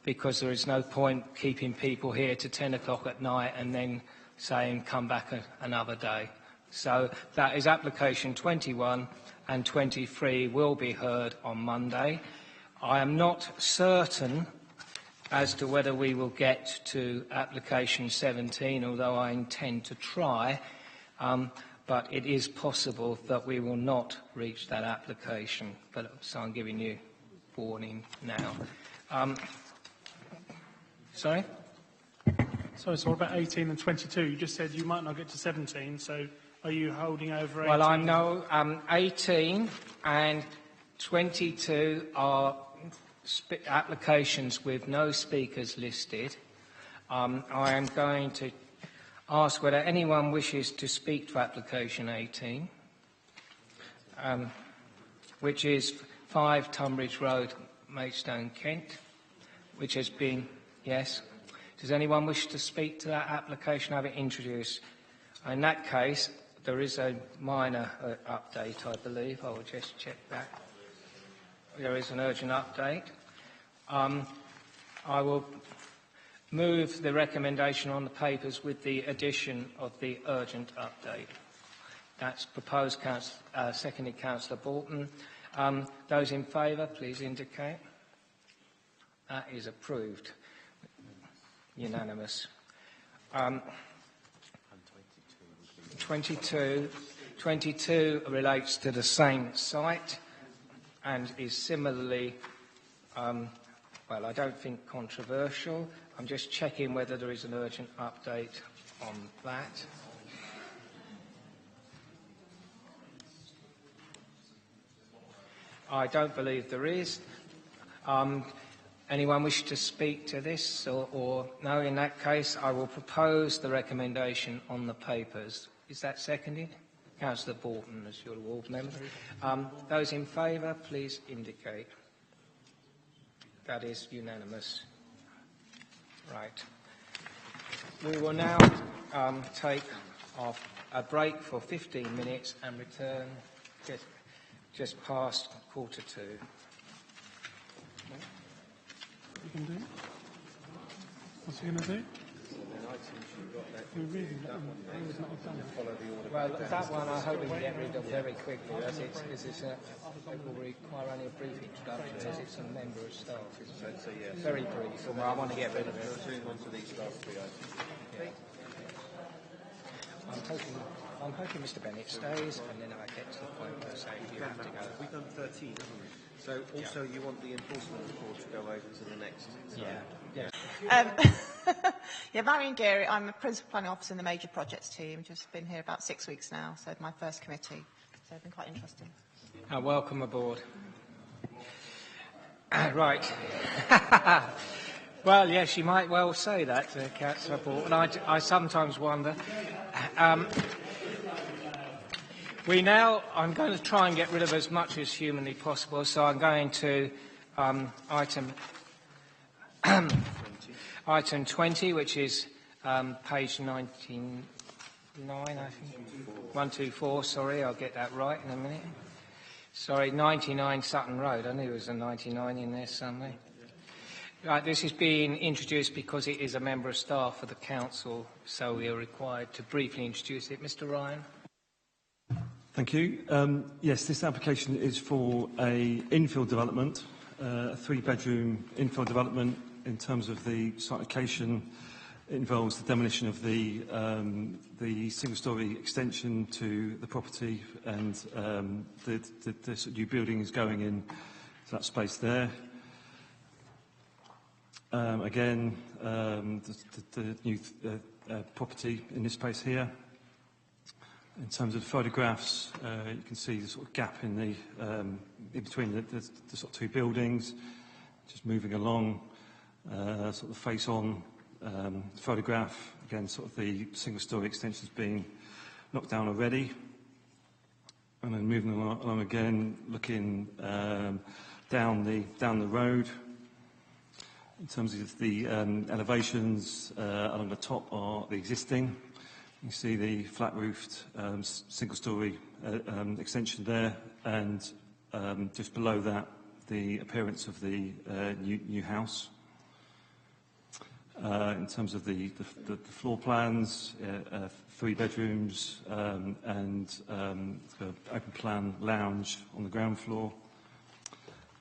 because there is no point keeping people here to 10 o'clock at night and then saying come back another day. So that is application 21 and 23 will be heard on Monday. I am not certain as to whether we will get to application 17, although I intend to try, but it is possible that we will not reach that application. So I'm giving you warning now. Sorry? Sorry, so what about 18 and 22? You just said you might not get to 17, so are you holding over 18? Well, I know 18 and 22 are applications with no speakers listed. I am going to ask whether anyone wishes to speak to application 18, which is 5 Tunbridge Road, Maidstone, Kent, which has been... Yes? Does anyone wish to speak to that application? Have it introduced. In that case, there is a minor update, I believe. I will just check that. There is an urgent update. I will move the recommendation on the papers with the addition of the urgent update. That's proposed, seconded Councillor Bolton. Those in favour, please indicate. That is approved. Unanimous. 22 relates to the same site and is similarly, well, I don't think controversial. I'm just checking whether there is an urgent update on that. I don't believe there is. Anyone wish to speak to this? Or no, in that case, I will propose the recommendation on the papers. Is that seconded? Councillor Bolton, as your ward member. Those in favour, please indicate. That is unanimous. Right. We will now take off a break for 15 minutes and return just past 1:45. You can do? What's he going to do? We're reading that one. Well, that one I hope we can get rid of very quickly, as it will require only a brief introduction, as it's a member of staff. Very brief. Well, I want to get rid of it. I'm hoping Mr. Bennett stays, and then I get to the point where I say you have to go. We've done 13, haven't we? So also you want the enforcement report to go over to the next? Yeah, Marion Geary, I'm a Principal Planning Officer in the Major Projects team. Just been here about 6 weeks now, so my first committee. So it's been quite interesting. Welcome aboard. Right. Well, yes, you might well say that, Councillor Bolton. I sometimes wonder. I'm going to try and get rid of as much as humanly possible, so I'm going to item 20, which is page 99, I think. 124, sorry, I'll get that right in a minute. Sorry, 99 Sutton Road. I knew there was a 99 in there somewhere. Right, this is being introduced because it is a member of staff for the council, so we are required to briefly introduce it. Mr. Ryan. Thank you. Yes, this application is for a infill development, a 3-bedroom infill development in terms of the site location. It involves the demolition of the single-storey extension to the property, and the sort of new building is going in to that space there. Again, the new property in this space here. In terms of the photographs, you can see the sort of gap in in between the sort of two buildings. Just moving along, sort of face-on photograph. Again, sort of the single-storey extensions being knocked down already. And then moving along again, looking down the road. In terms of the elevations, along the top are the existing. You see the flat-roofed single-storey extension there, and just below that, the appearance of the new house. In terms of the floor plans, 3 bedrooms and open plan lounge on the ground floor.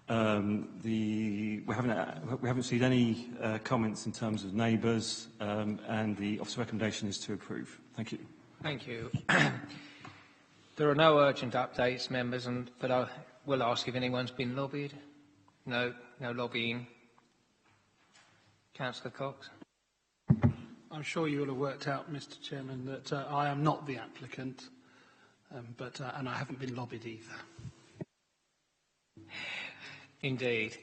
We haven't seen any comments in terms of neighbours, and the officer recommendation is to approve. Thank you. Thank you. There are no urgent updates, members, but I will ask if anyone's been lobbied. No lobbying. Councillor Cox. I'm sure you will have worked out, Mr. Chairman, that I am not the applicant, and I haven't been lobbied either. Indeed.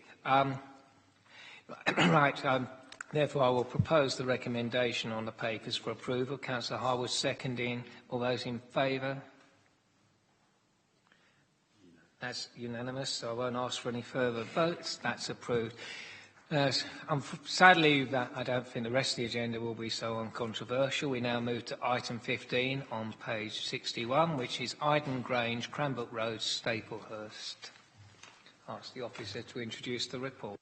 Right. Therefore, I will propose the recommendation on the papers for approval. Councillor Harwood seconding. All those in favour? That's unanimous, so I won't ask for any further votes. That's approved. Sadly, I don't think the rest of the agenda will be so uncontroversial. We now move to item 15 on page 61, which is Iden Grange, Cranbrook Road, Staplehurst. Ask the officer to introduce the report.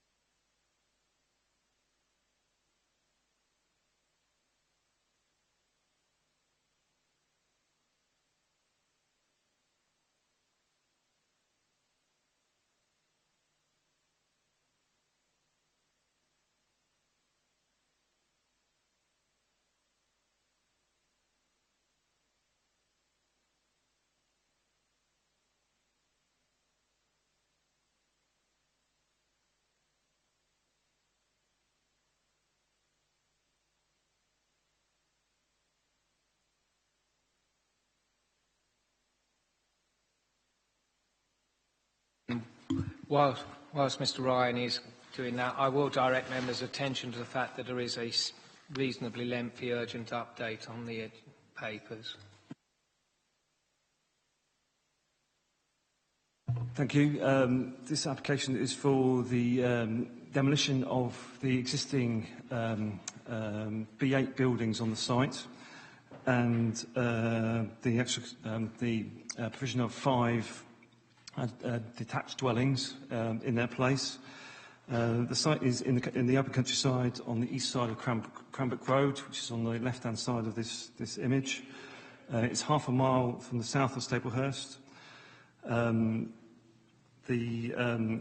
Whilst Mr Ryan is doing that, I will direct members' attention to the fact that there is a reasonably lengthy urgent update on the papers. Thank you. This application is for the demolition of the existing B8 buildings on the site, and the provision of 5 detached dwellings in their place. The site is in the open countryside on the east side of Cranbrook Road, which is on the left-hand side of this image. It's half a mile from the south of Staplehurst. The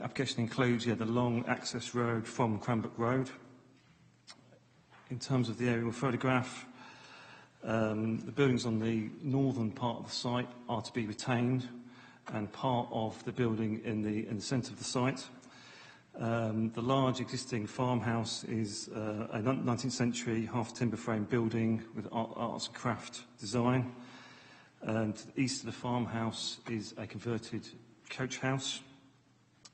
application includes the long access road from Cranbrook Road. In terms of the aerial photograph, the buildings on the northern part of the site are to be retained, and part of the building in the centre of the site. The large existing farmhouse is a 19th century half timber frame building with arts and craft design. To the east of the farmhouse is a converted coach house.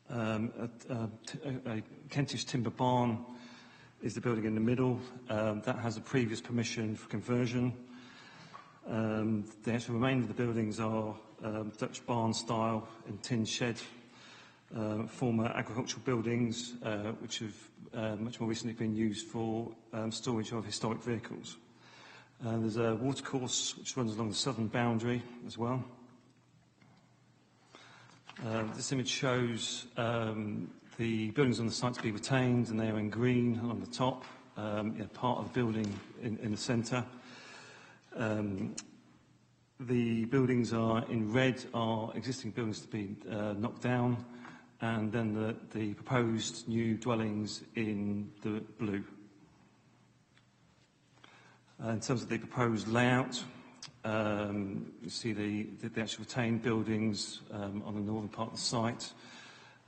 A Kentish timber barn is the building in the middle. That has a previous permission for conversion. The actual remainder of the buildings are Dutch barn style and tin shed, former agricultural buildings which have much more recently been used for storage of historic vehicles. There's a watercourse which runs along the southern boundary as well. This image shows the buildings on the site to be retained, and they are in green along the top, part of the building in the centre. The buildings are in red are existing buildings to be knocked down, and then the proposed new dwellings in the blue. In terms of the proposed layout, you see the actual retained buildings on the northern part of the site,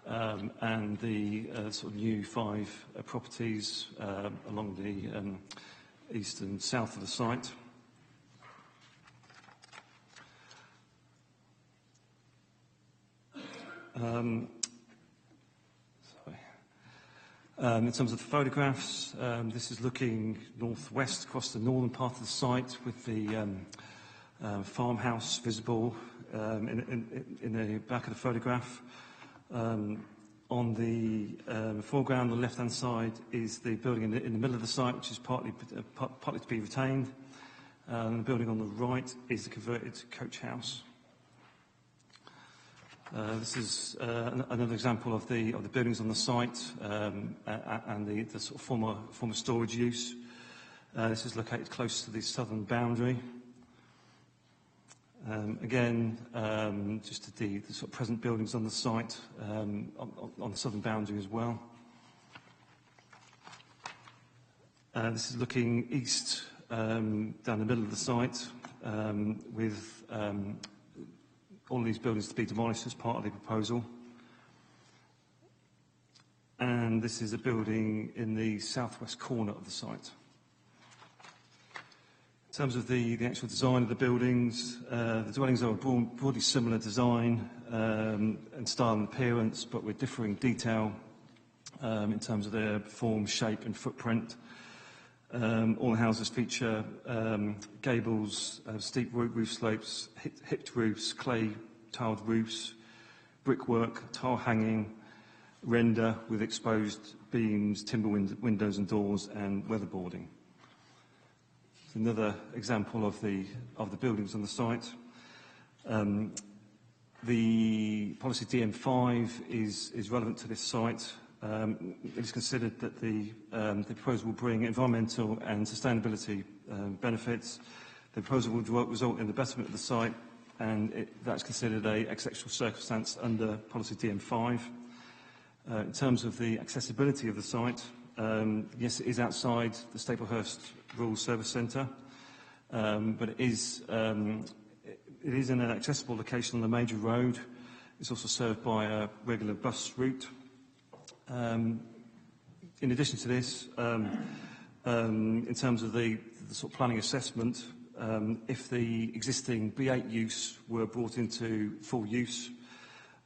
and the sort of new 5 properties along the east and south of the site. In terms of the photographs, this is looking northwest across the northern part of the site with the farmhouse visible in the back of the photograph. On the foreground, on the left-hand side, is the building in the middle of the site, which is partly to be retained. The building on the right is the converted coach house. This is another example of the buildings on the site and the sort of former storage use. This is located close to the southern boundary. Again, just the sort of present buildings on the site on the southern boundary as well. This is looking east down the middle of the site with all of these buildings to be demolished as part of the proposal. And this is a building in the southwest corner of the site. In terms of the actual design of the buildings, the dwellings are a broadly similar design and style and appearance, but with differing detail in terms of their form, shape and footprint. All the houses feature gables, steep roof slopes, hipped roofs, clay tiled roofs, brickwork, tile hanging, render with exposed beams, timber windows and doors, and weatherboarding. It's another example of the buildings on the site. The policy DM5 is relevant to this site. It is considered that the proposal will bring environmental and sustainability benefits. The proposal will result in the betterment of the site, and that's considered an exceptional circumstance under policy DM5. In terms of the accessibility of the site, yes, it is outside the Staplehurst Rural Service Centre, but it is in an accessible location on the major road. It's also served by a regular bus route. In addition to this, in terms of the sort of planning assessment, if the existing B8 use were brought into full use,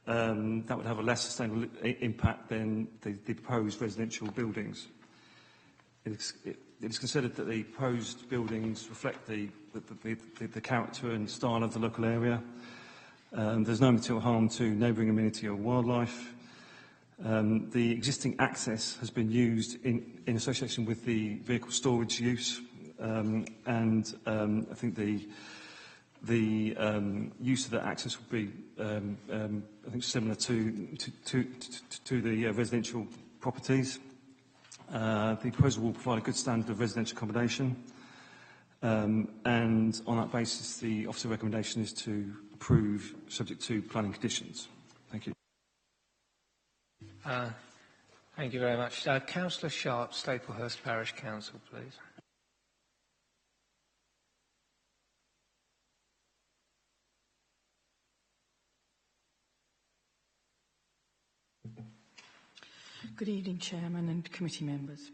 that would have a less sustainable impact than the proposed residential buildings. It is considered that the proposed buildings reflect the character and style of the local area. There's no material harm to neighbouring amenity or wildlife. The existing access has been used in association with the vehicle storage use, and I think the use of that access would be, I think, similar to the residential properties. The proposal will provide a good standard of residential accommodation, and on that basis, the officer recommendation is to approve, subject to planning conditions. Thank you. Thank you very much. Councillor Sharp, Staplehurst Parish Council, please. Good evening, Chairman and committee members.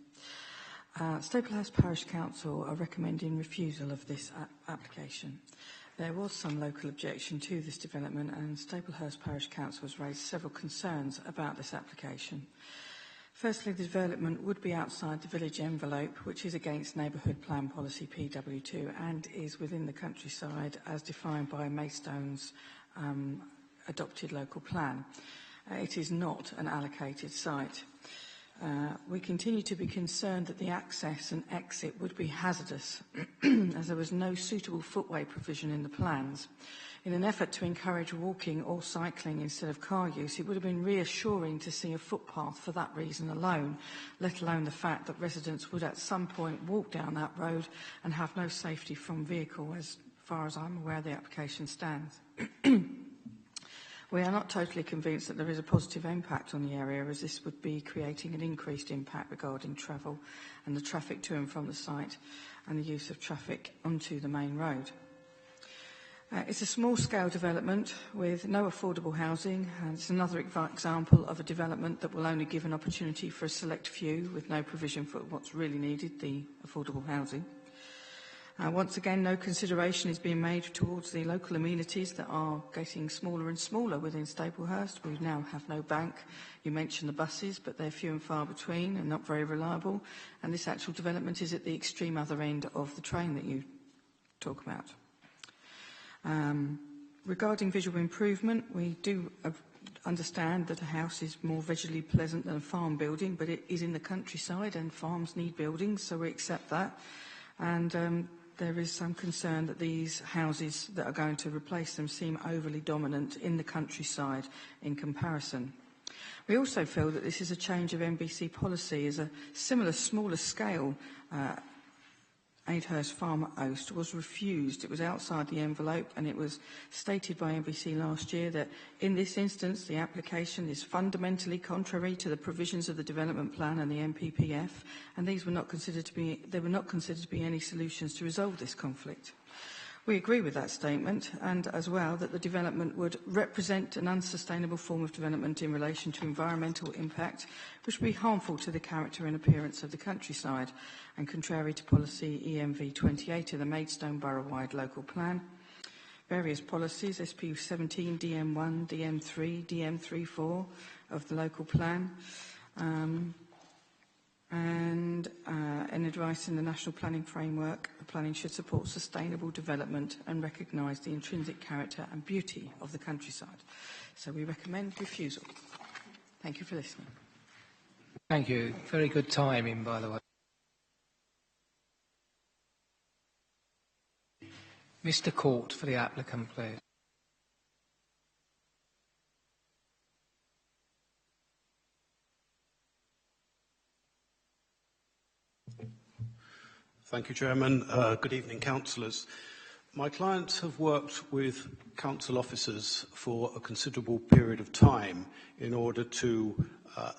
Staplehurst Parish Council are recommending refusal of this application. There was some local objection to this development, and Staplehurst Parish Council has raised several concerns about this application. Firstly, the development would be outside the village envelope, which is against Neighbourhood Plan Policy PW2 and is within the countryside as defined by Maystone's adopted local plan. It is not an allocated site. We continue to be concerned that the access and exit would be hazardous as there was no suitable footway provision in the plans. In an effort to encourage walking or cycling instead of car use, it would have been reassuring to see a footpath for that reason alone, let alone the fact that residents would at some point walk down that road and have no safety from vehicle, as far as I'm aware the application stands. We are not totally convinced that there is a positive impact on the area, as this would be creating an increased impact regarding travel and the traffic to and from the site and the use of traffic onto the main road. It's a small-scale development with no affordable housing, and it's another example of a development that will only give an opportunity for a select few with no provision for what's really needed, the affordable housing. Once again, no consideration is being made towards the local amenities that are getting smaller and smaller within Staplehurst. We now have no bank. You mentioned the buses, but they're few and far between and not very reliable. And this actual development is at the extreme other end of the train that you talk about. Regarding visual improvement, we do understand that a house is more visually pleasant than a farm building, but it is in the countryside and farms need buildings, so we accept that. And there is some concern that these houses that are going to replace them seem overly dominant in the countryside in comparison. We also feel that this is a change of NBC policy, as a similar smaller scale Aidhurst Farm at Oast was refused. It was outside the envelope, and it was stated by NBC last year that in this instance the application is fundamentally contrary to the provisions of the development plan and the NPPF, and these were not considered to be any solutions to resolve this conflict. We agree with that statement, and as well that the development would represent an unsustainable form of development in relation to environmental impact, which would be harmful to the character and appearance of the countryside, and contrary to policy EMV 28 of the Maidstone Borough-wide local plan. Various policies, SPU 17, DM1, DM3, DM34 of the local plan, and in advice in the National Planning Framework, the planning should support sustainable development and recognise the intrinsic character and beauty of the countryside. So we recommend refusal. Thank you for listening. Thank you. Very good timing, by the way. Mr. Court for the applicant, please. Thank you, Chairman. Good evening, councillors. My clients have worked with council officers for a considerable period of time in order to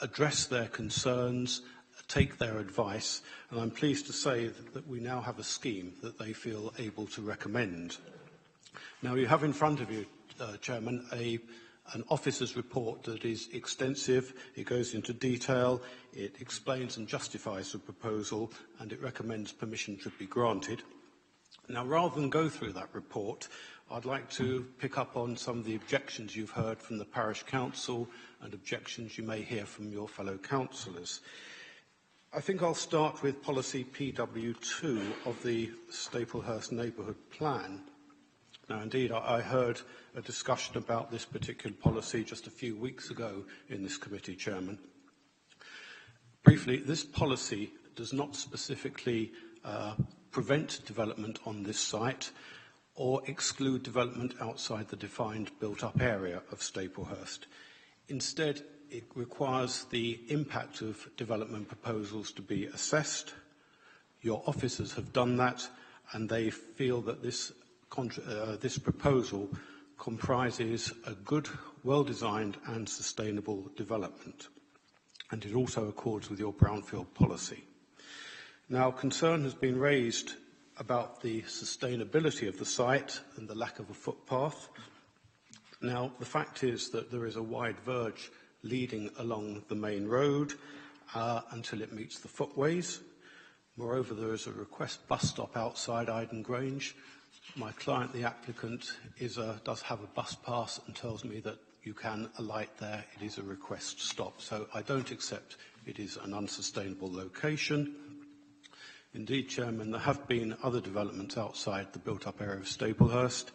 address their concerns, take their advice, and I'm pleased to say that we now have a scheme that they feel able to recommend. Now, you have in front of you, Chairman, an officer's report that is extensive, it goes into detail, it explains and justifies the proposal, and it recommends permission should be granted. Now, rather than go through that report, I'd like to pick up on some of the objections you've heard from the Parish Council and objections you may hear from your fellow councillors. I think I'll start with policy PW2 of the Staplehurst Neighbourhood Plan. Now, indeed, I heard a discussion about this particular policy just a few weeks ago in this committee, Chairman. Briefly, this policy does not specifically prevent development on this site or exclude development outside the defined built-up area of Staplehurst. Instead, it requires the impact of development proposals to be assessed. Your officers have done that, and they feel that this proposal comprises a good, well-designed and sustainable development, and it also accords with your brownfield policy. Now, concern has been raised about the sustainability of the site and the lack of a footpath. Now, the fact is that there is a wide verge leading along the main road until it meets the footways. Moreover, there is a request bus stop outside Iden Grange. My client, the applicant, does have a bus pass and tells me that you can alight there. It is a request stop. So I don't accept it is an unsustainable location. Indeed, Chairman, there have been other developments outside the built-up area of Staplehurst.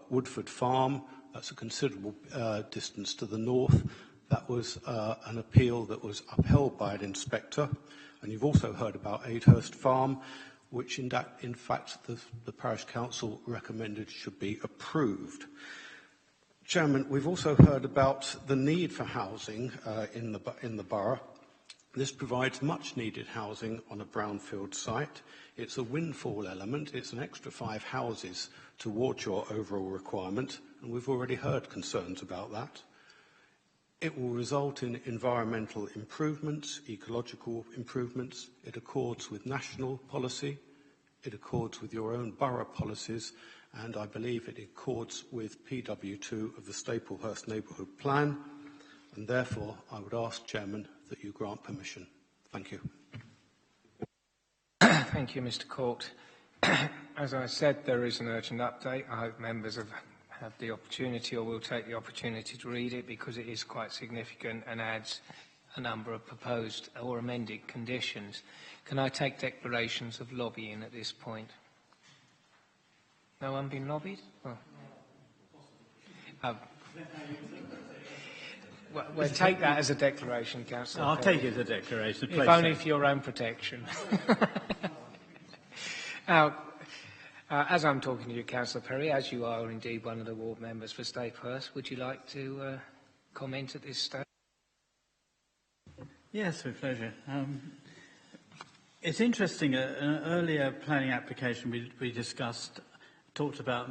Woodford Farm, that's a considerable distance to the north. That was an appeal that was upheld by an inspector. And you've also heard about Aidhurst Farm, which in fact the Parish Council recommended should be approved. Chairman, we've also heard about the need for housing in the borough. This provides much needed housing on a brownfield site. It's a windfall element. It's an extra 5 houses towards your overall requirement, and we've already heard concerns about that. It will result in environmental improvements, ecological improvements. It accords with national policy. It accords with your own borough policies, and I believe it accords with PW2 of the Staplehurst Neighbourhood Plan, and therefore I would ask, Chairman, that you grant permission. Thank you. Thank you, Mr. Court. As I said, there is an urgent update. I hope members have the opportunity or will take the opportunity to read it, because it is quite significant and adds a number of proposed or amended conditions. Can I take declarations of lobbying at this point? No one been lobbied? Oh. We'll take that as a declaration, Councillor. I'll take it as a declaration. If only for your own protection. Now, as I'm talking to you, Councillor Perry, as you are indeed one of the ward members for Staplehurst, would you like to comment at this stage? Yes, with pleasure. It's interesting, an earlier planning application we discussed talked about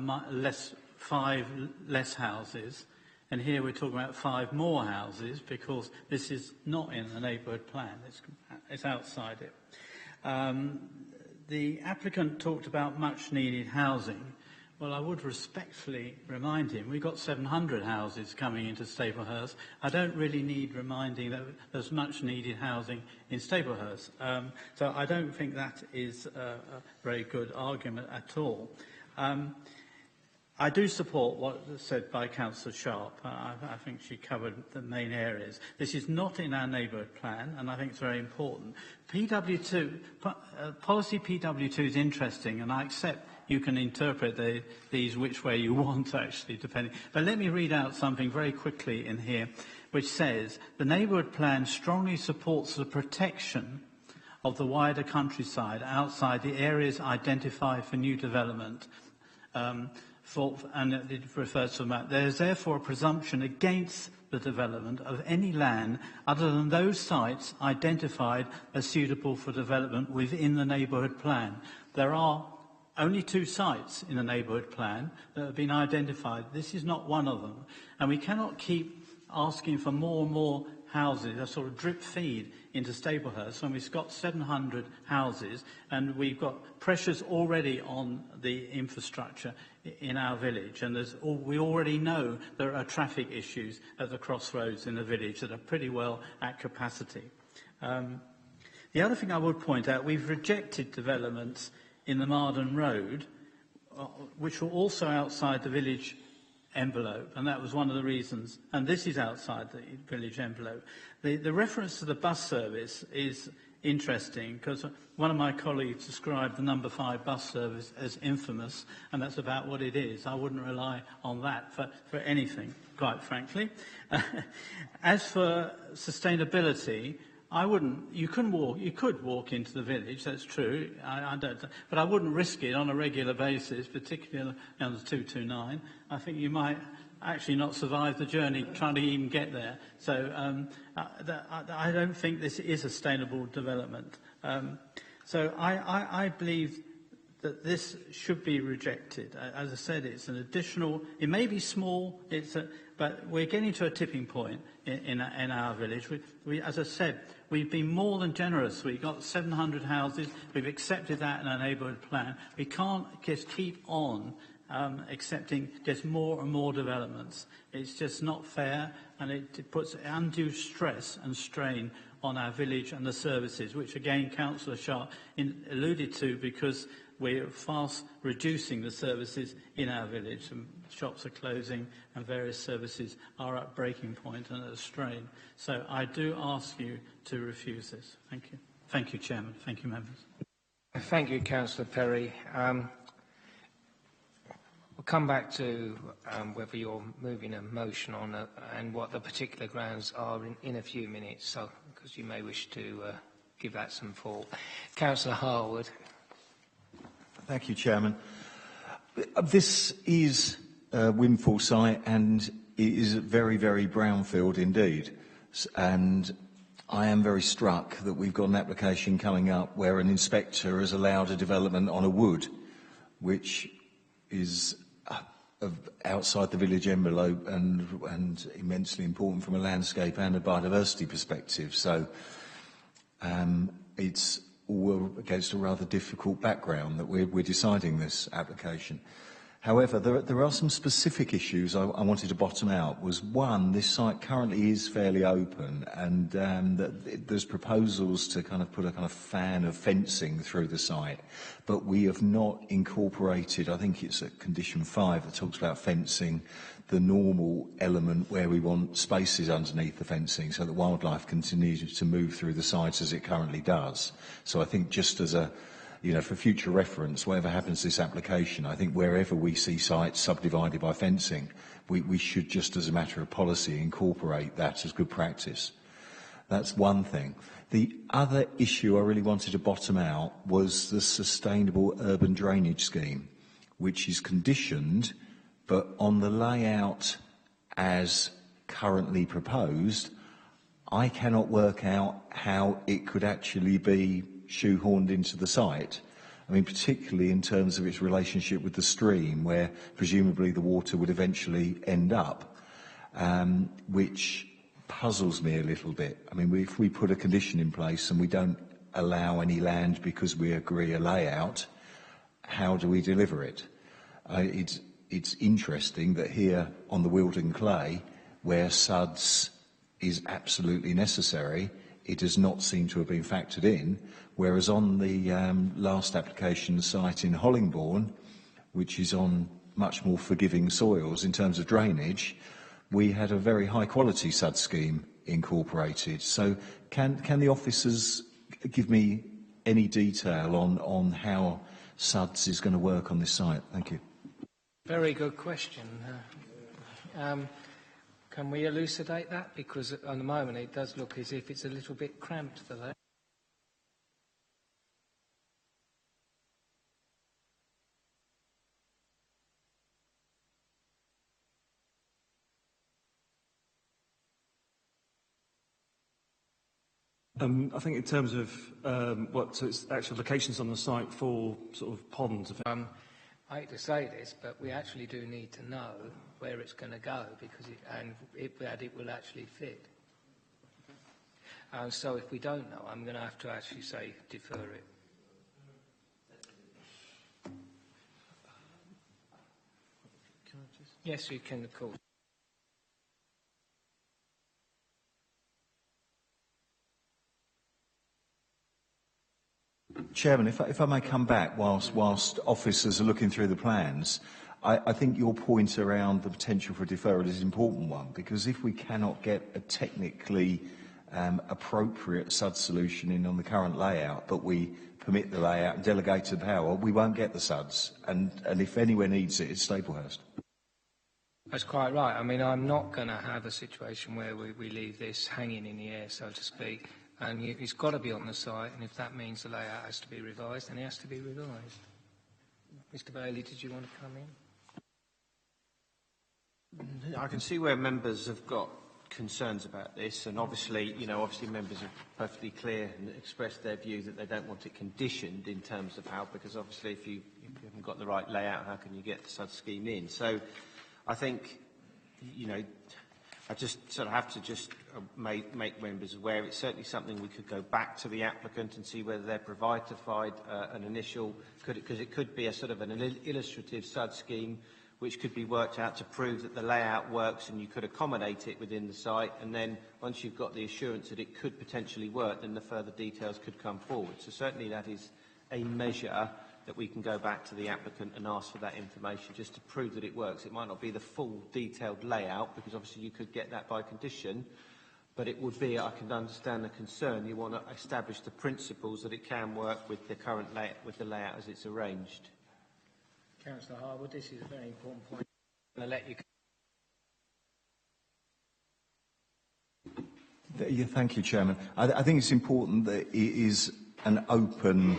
5 less houses, and here we're talking about 5 more houses, because this is not in the neighbourhood plan, it's outside it. The applicant talked about much needed housing. Well, I would respectfully remind him, we've got 700 houses coming into Staplehurst. I don't really need reminding that there's much needed housing in Staplehurst. So I don't think that is a very good argument at all. I do support what was said by Councillor Sharp. I think she covered the main areas. This is not in our neighbourhood plan, and I think it's very important. Policy PW2 is interesting, and I accept you can interpret these which way you want, actually, depending. But let me read out something very quickly in here, which says, the neighbourhood plan strongly supports the protection of the wider countryside outside the areas identified for new development. And it refers to that. There is therefore a presumption against the development of any land other than those sites identified as suitable for development within the neighbourhood plan. There are only 2 sites in the neighbourhood plan that have been identified. This is not one of them. And we cannot keep asking for more and more houses, a sort of drip feed into Staplehurst, when we've got 700 houses and we've got pressures already on the infrastructure in our village, and we already know there are traffic issues at the crossroads in the village that are pretty well at capacity. The other thing I would point out, we've rejected developments in the Marden Road, which were also outside the village envelope, and that was one of the reasons, and this is outside the village envelope. The reference to the bus service is interesting, because one of my colleagues described the number 5 bus service as infamous, and that's about what it is. I wouldn't rely on that for anything, quite frankly. As for sustainability, I wouldn't. You could walk into the village. That's true. I don't. But I wouldn't risk it on a regular basis, particularly on the 229. I think you might actually not survive the journey trying to even get there. So I don't think this is a sustainable development. So I believe that this should be rejected. As I said, it's an additional. It may be small. But we're getting to a tipping point in our village. As I said, we've been more than generous. We've got 700 houses. We've accepted that in our neighbourhood plan. We can't just keep on accepting just more and more developments. It's just not fair, and it puts undue stress and strain on our village and the services, which again Councillor Sharp alluded to, because we're fast reducing the services in our village. And shops are closing and various services are at breaking point and at a strain. So I do ask you to refuse this. Thank you. Thank you, Chairman. Thank you, members. Thank you, Councillor Perry. We'll come back to whether you're moving a motion on and what the particular grounds are in a few minutes, because you may wish to give that some thought. Councillor Harwood. Thank you, Chairman. This is a windfall site, and it is very, very brownfield indeed. And I am very struck that we've got an application coming up where an inspector has allowed a development on a wood, which is outside the village envelope and immensely important from a landscape and a biodiversity perspective. So it's all against a rather difficult background that we're deciding this application. However, there are some specific issues I wanted to bottom out. Was one, this site currently is fairly open, and there's proposals to kind of put a kind of fan of fencing through the site, but we have not incorporated, I think it's at condition 5 that talks about fencing, the normal element where we want spaces underneath the fencing so that wildlife continues to move through the site as it currently does. So I think just as a for future reference, whatever happens to this application, I think wherever we see sites subdivided by fencing, we should just as a matter of policy incorporate that as good practice. That's one thing. The other issue I really wanted to bottom out was the sustainable urban drainage scheme, which is conditioned, but on the layout as currently proposed, I cannot work out how it could actually be shoehorned into the site. I mean, particularly in terms of its relationship with the stream, where presumably the water would eventually end up, which puzzles me a little bit. I mean, if we put a condition in place and we don't allow any land because we agree a layout, how do we deliver it? It's interesting that here on the Wilton Clay, where SUDS is absolutely necessary, it does not seem to have been factored in, whereas on the last application site in Hollingbourne, which is on much more forgiving soils in terms of drainage, we had a very high quality SUD scheme incorporated. So can the officers give me any detail on how SUDS is going to work on this site? Thank you. Very good question. Can we elucidate that? Because at the moment it does look as if it's a little bit cramped for that. I think in terms of so it's actual locations on the site for sort of ponds. I hate to say this, but we actually do need to know where it's going to go because it will actually fit. So if we don't know, I'm going to have to actually say defer it. Yes, you can, of course. Chairman, if I may come back whilst officers are looking through the plans, I think your point around the potential for deferral is an important one, because if we cannot get a technically appropriate SUD solution in on the current layout, but we permit the layout and delegate the power, we won't get the SUDs. And if anywhere needs it, it's Staplehurst. That's quite right. I mean, I'm not going to have a situation where we leave this hanging in the air, so to speak. And it's got to be on the site, and if that means the layout has to be revised, then it has to be revised. Mr. Bailey, did you want to come in? I can see where members have got concerns about this, and obviously members are perfectly clear and expressed their view that they don't want it conditioned in terms of how, because obviously if you haven't got the right layout, how can you get the SUD scheme in? So I think, I just sort of have to just make members aware it's certainly something we could go back to the applicant and see whether they're provided an initial, because it could be a sort of an illustrative SUD scheme which could be worked out to prove that the layout works and you could accommodate it within the site, and then once you've got the assurance that it could potentially work, then the further details could come forward. So certainly that is a measure that we can go back to the applicant and ask for that information just to prove that it works. It might not be the full detailed layout, because obviously you could get that by condition, but it would be, I can understand the concern, you want to establish the principles that it can work with the current layout, with the layout as it's arranged. Councillor Harwood, this is a very important point. I'm going to let you... Yeah, thank you, Chairman. I think it's important that it is an open,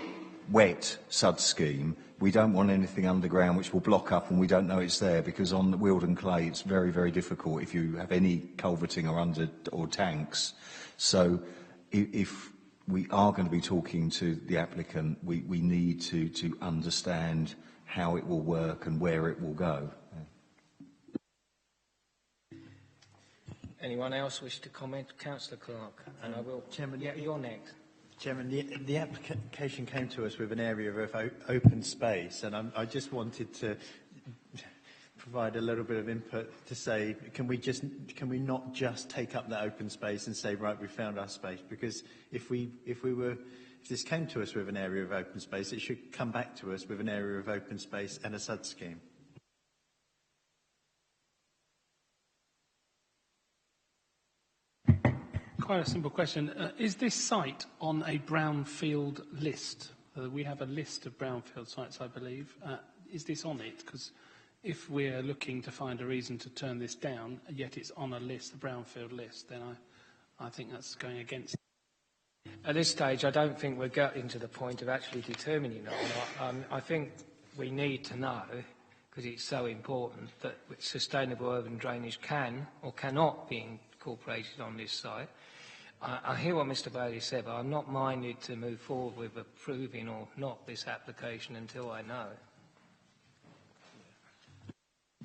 wet SUD scheme. We don't want anything underground which will block up and we don't know it's there, because on the Wilton Clay it's very, very difficult if you have any culverting or tanks. So if we are going to be talking to the applicant, we need to understand how it will work and where it will go. Anyone else wish to comment? Councillor Clark. And I will. Chairman, yeah, you're next. Chairman, the application came to us with an area of open space, and I just wanted to provide a little bit of input to say, can we not just take up that open space and say, right, we found our space? Because if this came to us with an area of open space, it should come back to us with an area of open space and a SUD scheme. Quite a simple question. Is this site on a brownfield list? We have a list of brownfield sites, I believe. Is this on it? Because if we're looking to find a reason to turn this down, yet it's on a list, a brownfield list, then I think that's going against. At this stage, I don't think we're getting to the point of actually determining that. I think we need to know, because it's so important, that sustainable urban drainage can or cannot be incorporated on this site. I hear what Mr Bailey said, but I'm not minded to move forward with approving or not this application until I know.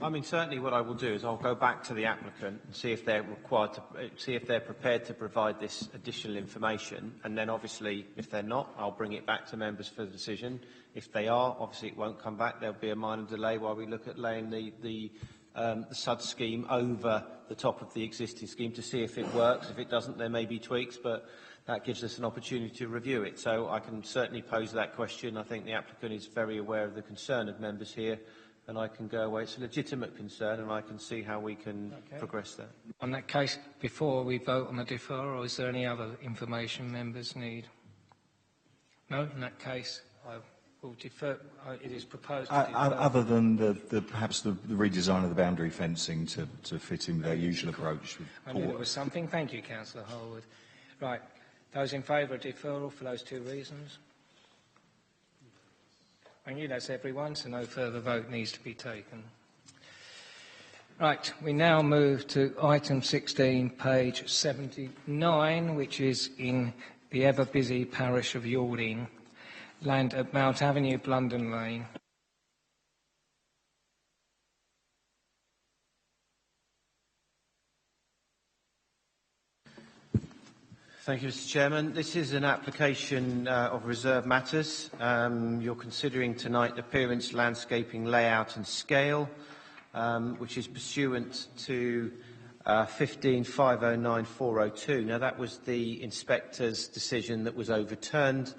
I mean, certainly what I will do is I'll go back to the applicant and see if they're required to, see if they're prepared to provide this additional information, and then obviously if they're not, I'll bring it back to members for the decision. If they are, obviously it won't come back. There'll be a minor delay while we look at laying the SUD scheme over the top of the existing scheme to see if it works. If it doesn't, there may be tweaks, but that gives us an opportunity to review it. So I can certainly pose that question. I think the applicant is very aware of the concern of members here, and I can go away. It's a legitimate concern, and I can see how we can progress that. On that case, before we vote on the deferral, is there any other information members need? No? In that case, I will defer. It is proposed to defer. Other than perhaps the redesign of the boundary fencing to fit in with our usual approach. I knew there was something. Thank you, Councillor Harwood. Right. Those in favour of deferral for those two reasons? Thank you. That's everyone, so no further vote needs to be taken. Right. We now move to item 16, page 79, which is in the ever-busy parish of Yalding, land at Mount Avenue, Blunden Lane. Thank you, Mr Chairman. This is an application of reserve matters. You're considering tonight appearance, landscaping, layout and scale, which is pursuant to 15/509/402. Now, that was the inspector's decision that was overturned,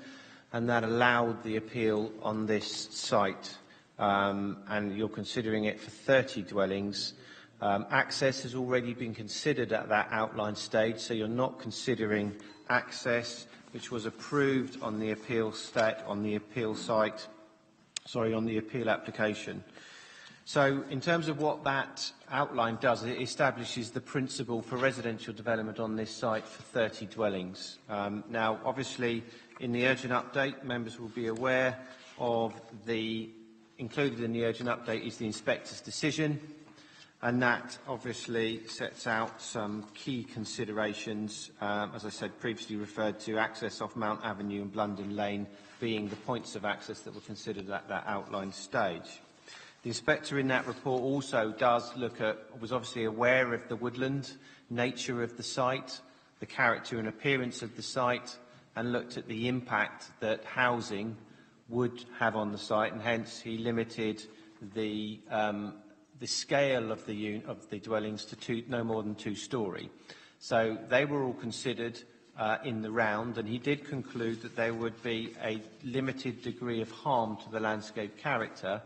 and that allowed the appeal on this site. And you're considering it for 30 dwellings. Access has already been considered at that outline stage, so you're not considering access, which was approved on the appeal application. So, in terms of what that outline does, it establishes the principle for residential development on this site for 30 dwellings. Now, obviously, in the urgent update, members will be aware of included in the urgent update is the inspector's decision. And that obviously sets out some key considerations, as I said, previously referred to access off Mount Avenue and Blunden Lane being the points of access that were considered at that outlined stage. The inspector in that report also was obviously aware of the woodland nature of the site, the character and appearance of the site, and looked at the impact that housing would have on the site, and hence he limited the scale of the dwellings to no more than 2-storey. So they were all considered in the round, and he did conclude that there would be a limited degree of harm to the landscape character,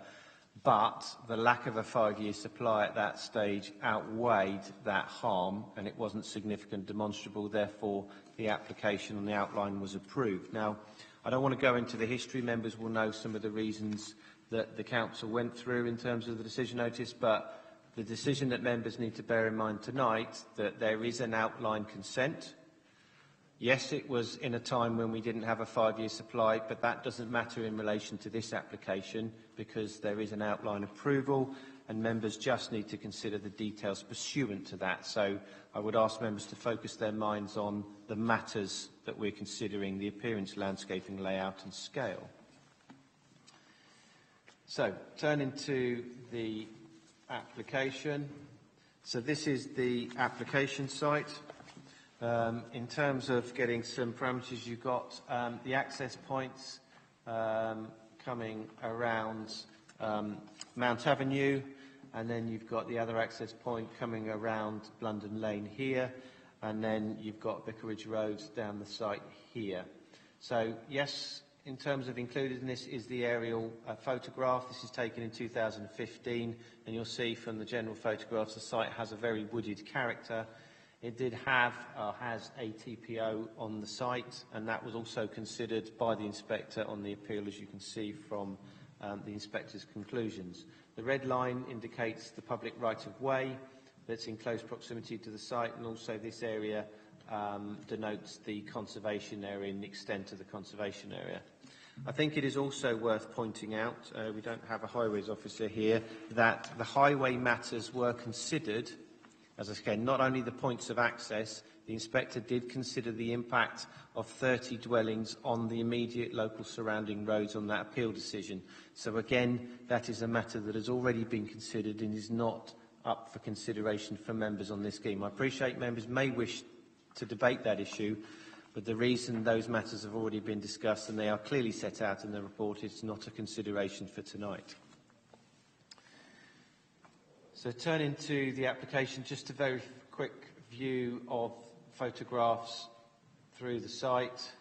but the lack of a 5-year supply at that stage outweighed that harm, and it wasn't significant demonstrable. Therefore, the application on the outline was approved. Now, I don't want to go into the history. Members will know some of the reasons that the Council went through in terms of the decision notice, but the decision that members need to bear in mind tonight, that there is an outline consent. Yes, it was in a time when we didn't have a 5-year supply, but that doesn't matter in relation to this application because there is an outline approval and members just need to consider the details pursuant to that. So I would ask members to focus their minds on the matters that we're considering, the appearance, landscaping, layout and scale. So, turning to the application, So this is the application site. In terms of getting some parameters, you've got the access points coming around Mount Avenue, and then you've got the other access point coming around London Lane here, and then you've got Vicarage Road down the site here. So yes, in terms of included in this is the aerial photograph. This is taken in 2015, and you'll see from the general photographs the site has a very wooded character. It did have, has a TPO on the site, and that was also considered by the inspector on the appeal, as you can see from the inspector's conclusions. The red line indicates the public right-of-way that's in close proximity to the site, and also this area denotes the conservation area and the extent of the conservation area. I think it is also worth pointing out, we don't have a highways officer here, that the highway matters were considered, as I said, not only the points of access, the inspector did consider the impact of 30 dwellings on the immediate local surrounding roads on that appeal decision. So again, that is a matter that has already been considered and is not up for consideration for members on this scheme. I appreciate members may wish to debate that issue, but the reason those matters have already been discussed and they are clearly set out in the report is not a consideration for tonight. So turning to the application, just a very quick view of photographs through the site.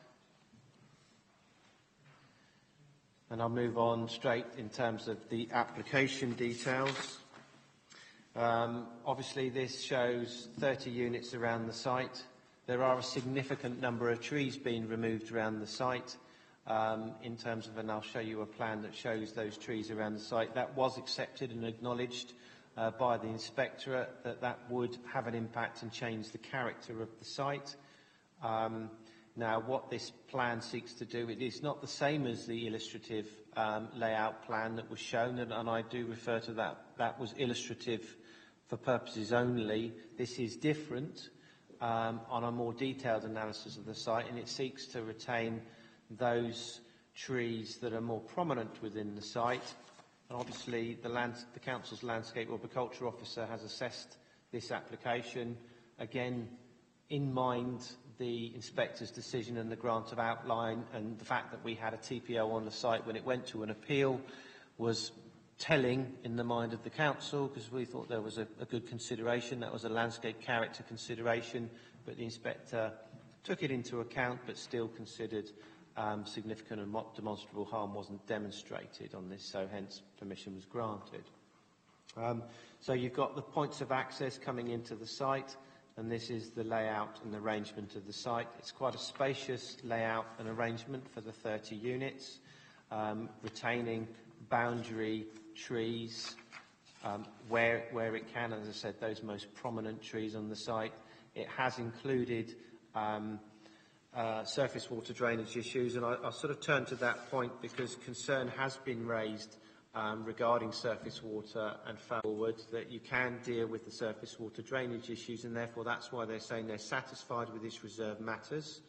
And I'll move on straight in terms of the application details. Obviously this shows 30 units around the site. There are a significant number of trees being removed around the site in terms of, and I'll show you a plan that shows those trees around the site. That was accepted and acknowledged by the inspectorate that that would have an impact and change the character of the site. Now, what this plan seeks to do, it is not the same as the illustrative layout plan that was shown, and I do refer to that. That was illustrative for purposes only. This is different on a more detailed analysis of the site, and it seeks to retain those trees that are more prominent within the site. And obviously, the Council's Landscape Horticulture Officer has assessed this application, again, in mind the inspector's decision and the grant of outline, and the fact that we had a TPO on the site when it went to an appeal was telling in the mind of the council, because we thought there was a good consideration. That was a landscape character consideration, but the inspector took it into account, but still considered significant and demonstrable harm wasn't demonstrated on this, so hence permission was granted. So you've got the points of access coming into the site, and this is the layout and arrangement of the site. It's quite a spacious layout and arrangement for the 30 units, retaining boundary trees where it can, as I said, those most prominent trees on the site. It has included surface water drainage issues, and I'll sort of turn to that point because concern has been raised regarding surface water and forward that you can deal with the surface water drainage issues, and therefore that's why they're saying they're satisfied with this reserve matters.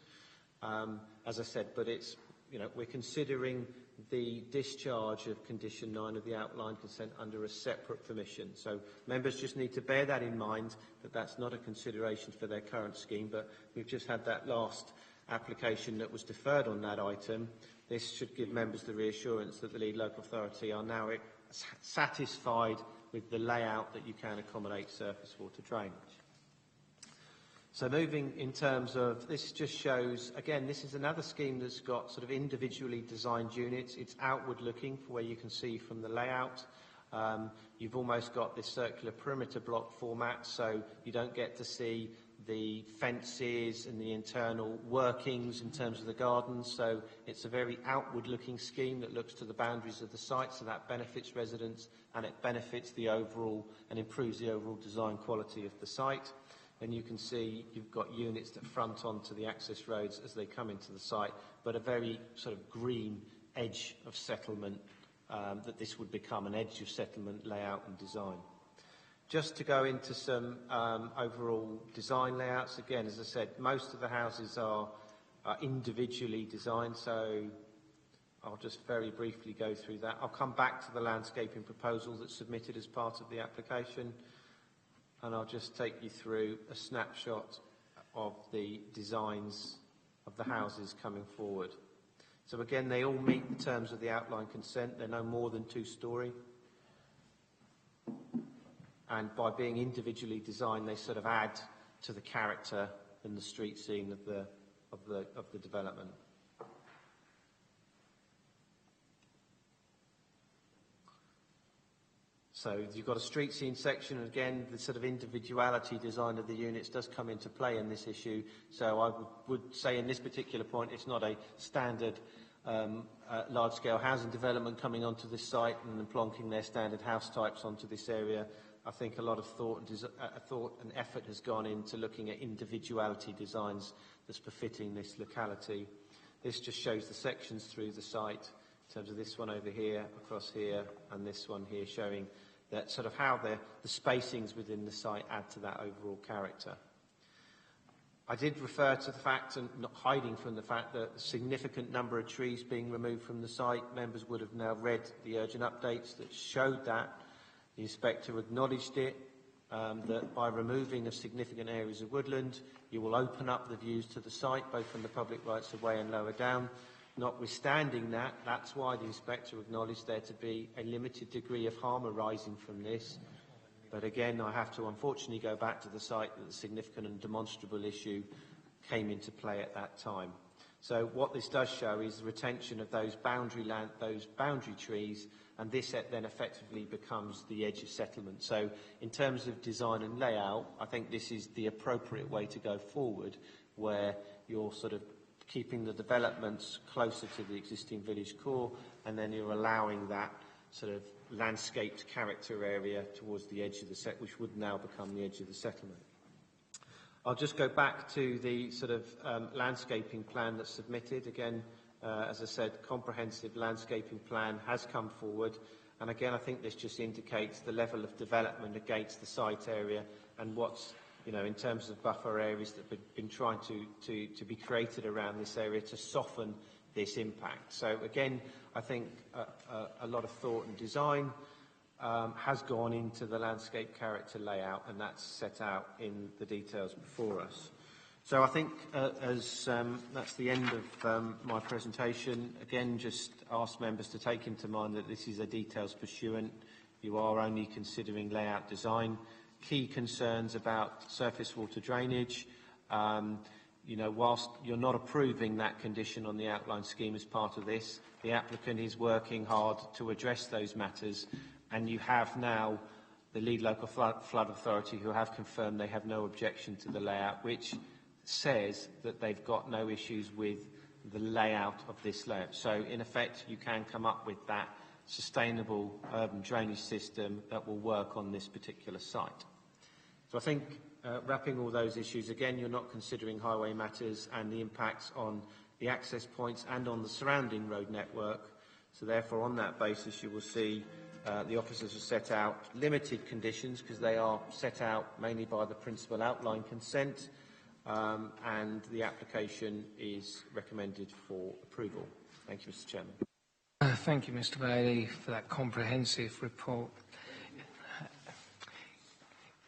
As I said, but it's, you know, we're considering the discharge of condition 9 of the outline consent under a separate permission. So members just need to bear that in mind, that that's not a consideration for their current scheme, but we've just had that last application that was deferred on that item. This should give members the reassurance that the lead local authority are now satisfied with the layout that you can accommodate surface water drainage. So moving in terms of, this just shows, again, this is another scheme that's got sort of individually designed units. It's outward looking for where you can see from the layout. You've almost got this circular perimeter block format, so you don't get to see the fences and the internal workings in terms of the gardens. So it's a very outward looking scheme that looks to the boundaries of the site, so that benefits residents and it benefits the overall and improves the overall design quality of the site. And you can see you've got units that front onto the access roads as they come into the site, but a very sort of green edge of settlement, that this would become an edge of settlement layout and design. Just to go into some overall design layouts, again, as I said, most of the houses are individually designed, so I'll just very briefly go through that. I'll come back to the landscaping proposal that's submitted as part of the application. and I'll just take you through a snapshot of the designs of the houses coming forward. So again, they all meet the terms of the outline consent. They're no more than 2-storey. And by being individually designed, they sort of add to the character and the street scene of the development. So you've got a street scene section, and again, the sort of individuality design of the units does come into play in this issue. So I would say in this particular point, it's not a standard large-scale housing development coming onto this site and then plonking their standard house types onto this area. I think a lot of thought and effort has gone into looking at individuality designs that's befitting this locality. This just shows the sections through the site in terms of this one over here, across here, and this one here, showing that sort of how the spacings within the site add to that overall character. I did refer to the fact, and not hiding from the fact, that a significant number of trees being removed from the site. Members would have now read the urgent updates that showed that. The inspector acknowledged it, that by removing of significant areas of woodland, you will open up the views to the site, both from the public rights of way and lower down. Notwithstanding that, that's why the inspector acknowledged there to be a limited degree of harm arising from this. But again, I have to unfortunately go back to the site that the significant and demonstrable issue came into play at that time. So what this does show is the retention of those boundary trees, and this then effectively becomes the edge of settlement. So in terms of design and layout, I think this is the appropriate way to go forward, where you're sort of keeping the developments closer to the existing village core, and then you're allowing that sort of landscaped character area towards the edge of the set, which would now become the edge of the settlement. I'll just go back to the sort of landscaping plan that's submitted. Again, as I said, comprehensive landscaping plan has come forward, and again, I think this just indicates the level of development against the site area and what's, in terms of buffer areas that have been trying to be created around this area to soften this impact. So again, I think a lot of thought and design has gone into the landscape character layout, and that's set out in the details before us. So I think that's the end of my presentation. Again, just ask members to take into mind that this is a details pursuant. You are only considering layout design. Key concerns about surface water drainage. Whilst you're not approving that condition on the outline scheme as part of this, the applicant is working hard to address those matters, and you have now the lead local flood authority who have confirmed they have no objection to the layout, which says that they've got no issues with the layout of this layout. So in effect, you can come up with that sustainable urban drainage system that will work on this particular site. So I think wrapping all those issues, again, you're not considering highway matters and the impacts on the access points and on the surrounding road network. So therefore, on that basis, you will see the officers have set out limited conditions, because they are set out mainly by the principal outline consent, and the application is recommended for approval. Thank you, Mr. Chairman. Thank you, Mr. Bailey, for that comprehensive report.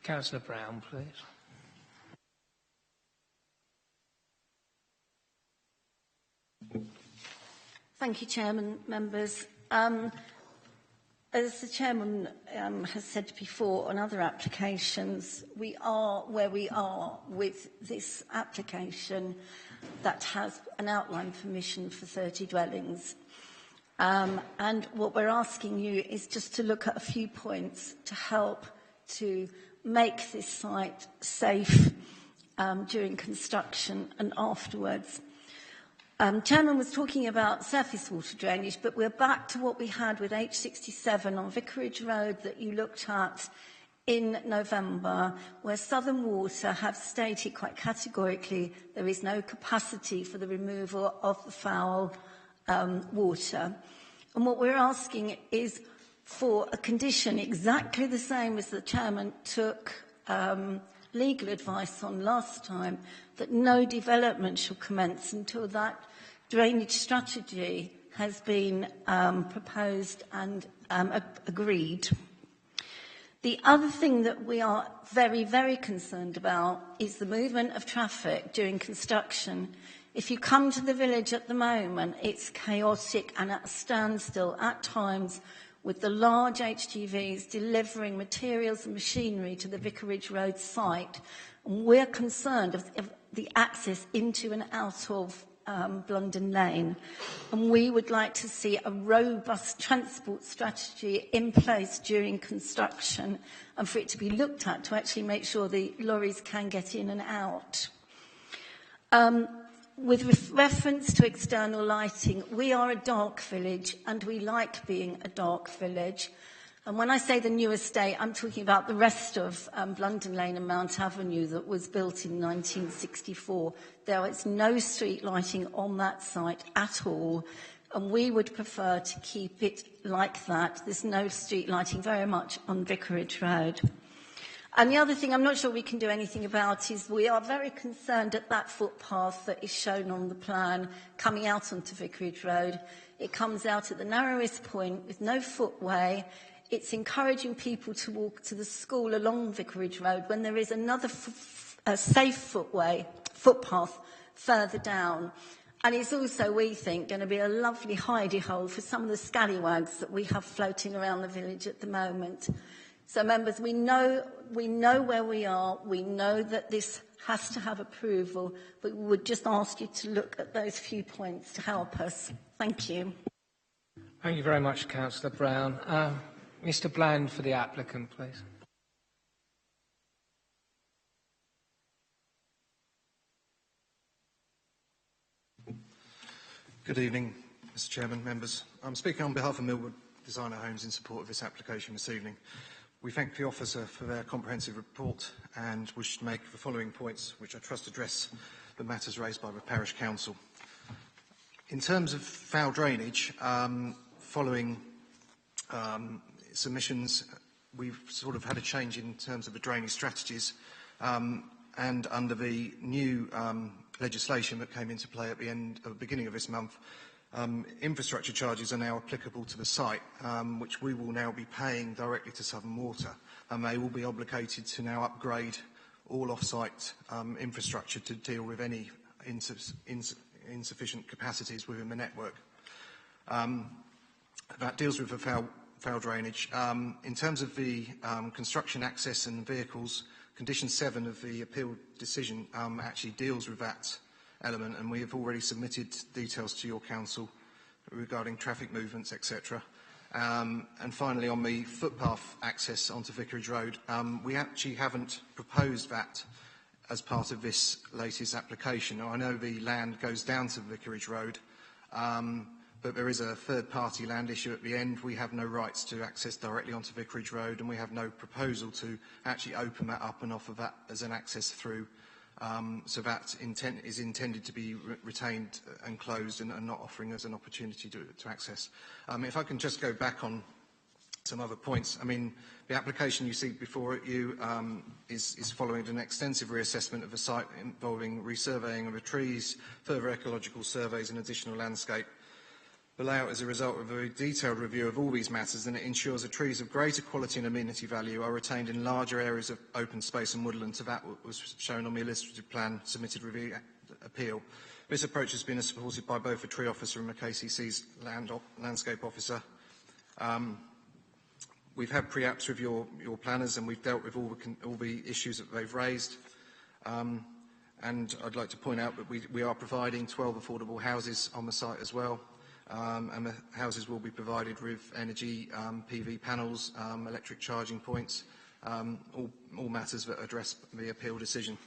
Councillor Brown, please. Thank you, Chairman, members. As the Chairman has said before on other applications, we are where we are with this application that has an outline permission for 30 dwellings. And what we're asking you is just to look at a few points to help to make this site safe during construction and afterwards. Chairman was talking about surface water drainage, but we're back to what we had with H67 on Vicarage Road that you looked at in November, where Southern Water have stated quite categorically there is no capacity for the removal of the foul water. And what we're asking is for a condition exactly the same as the Chairman took legal advice on last time, that no development shall commence until that drainage strategy has been proposed and agreed. The other thing that we are very, very concerned about is the movement of traffic during construction. If you come to the village at the moment, it's chaotic and at a standstill at times, with the large HGVs delivering materials and machinery to the Vicarage Road site. And we're concerned of the access into and out of Blundon Lane. And we would like to see a robust transport strategy in place during construction and for it to be looked at to actually make sure the lorries can get in and out. With reference to external lighting, we are a dark village and we like being a dark village. And when I say the new estate, I'm talking about the rest of Blundon Lane and Mount Avenue that was built in 1964. There is no street lighting on that site at all, and we would prefer to keep it like that. There's no street lighting very much on Vicarage Road. And the other thing I'm not sure we can do anything about is we are very concerned at that footpath that is shown on the plan coming out onto Vicarage Road. It comes out at the narrowest point with no footway. It's encouraging people to walk to the school along Vicarage Road when there is another safe footpath further down. And it's also, we think, going to be a lovely hidey hole for some of the scallywags that we have floating around the village at the moment. So, members, we know where we are. We know that this has to have approval, but we would just ask you to look at those few points to help us. Thank you. Thank you very much, Councillor Brown. Mr. Bland for the applicant, please. Good evening, Mr. Chairman, members. I'm speaking on behalf of Millwood Designer Homes in support of this application this evening. We thank the officer for their comprehensive report and wish to make the following points, which I trust address the matters raised by the Parish Council. In terms of foul drainage, following submissions, we've sort of had a change in terms of the drainage strategies, and under the new legislation that came into play at the beginning of this month, infrastructure charges are now applicable to the site, which we will now be paying directly to Southern Water, and they will be obligated to now upgrade all off-site infrastructure to deal with any insufficient capacities within the network. That deals with the foul drainage. In terms of the construction access and vehicles, Condition 7 of the appeal decision actually deals with that element, and we have already submitted details to your council regarding traffic movements, etc. And finally, on the footpath access onto Vicarage Road, we actually haven't proposed that as part of this latest application. Now, I know the land goes down to Vicarage Road, but there is a third-party land issue at the end. We have no rights to access directly onto Vicarage Road, and we have no proposal to actually open that up and offer that as an access through. So that is intended to be retained and closed and not offering us an opportunity to access. If I can just go back on some other points. I mean, the application you see before you is following an extensive reassessment of the site involving resurveying of the trees, further ecological surveys and additional landscape. The layout is a result of a very detailed review of all these matters, and it ensures that trees of greater quality and amenity value are retained in larger areas of open space and woodland to that was shown on the illustrative plan submitted with the appeal. This approach has been supported by both the tree officer and the KCC's landscape officer. We've had pre-apps with your planners, and we've dealt with all the issues that they've raised. And I'd like to point out that we are providing 12 affordable houses on the site as well. And the houses will be provided with energy, PV panels, electric charging points, all matters that address the appeal decision.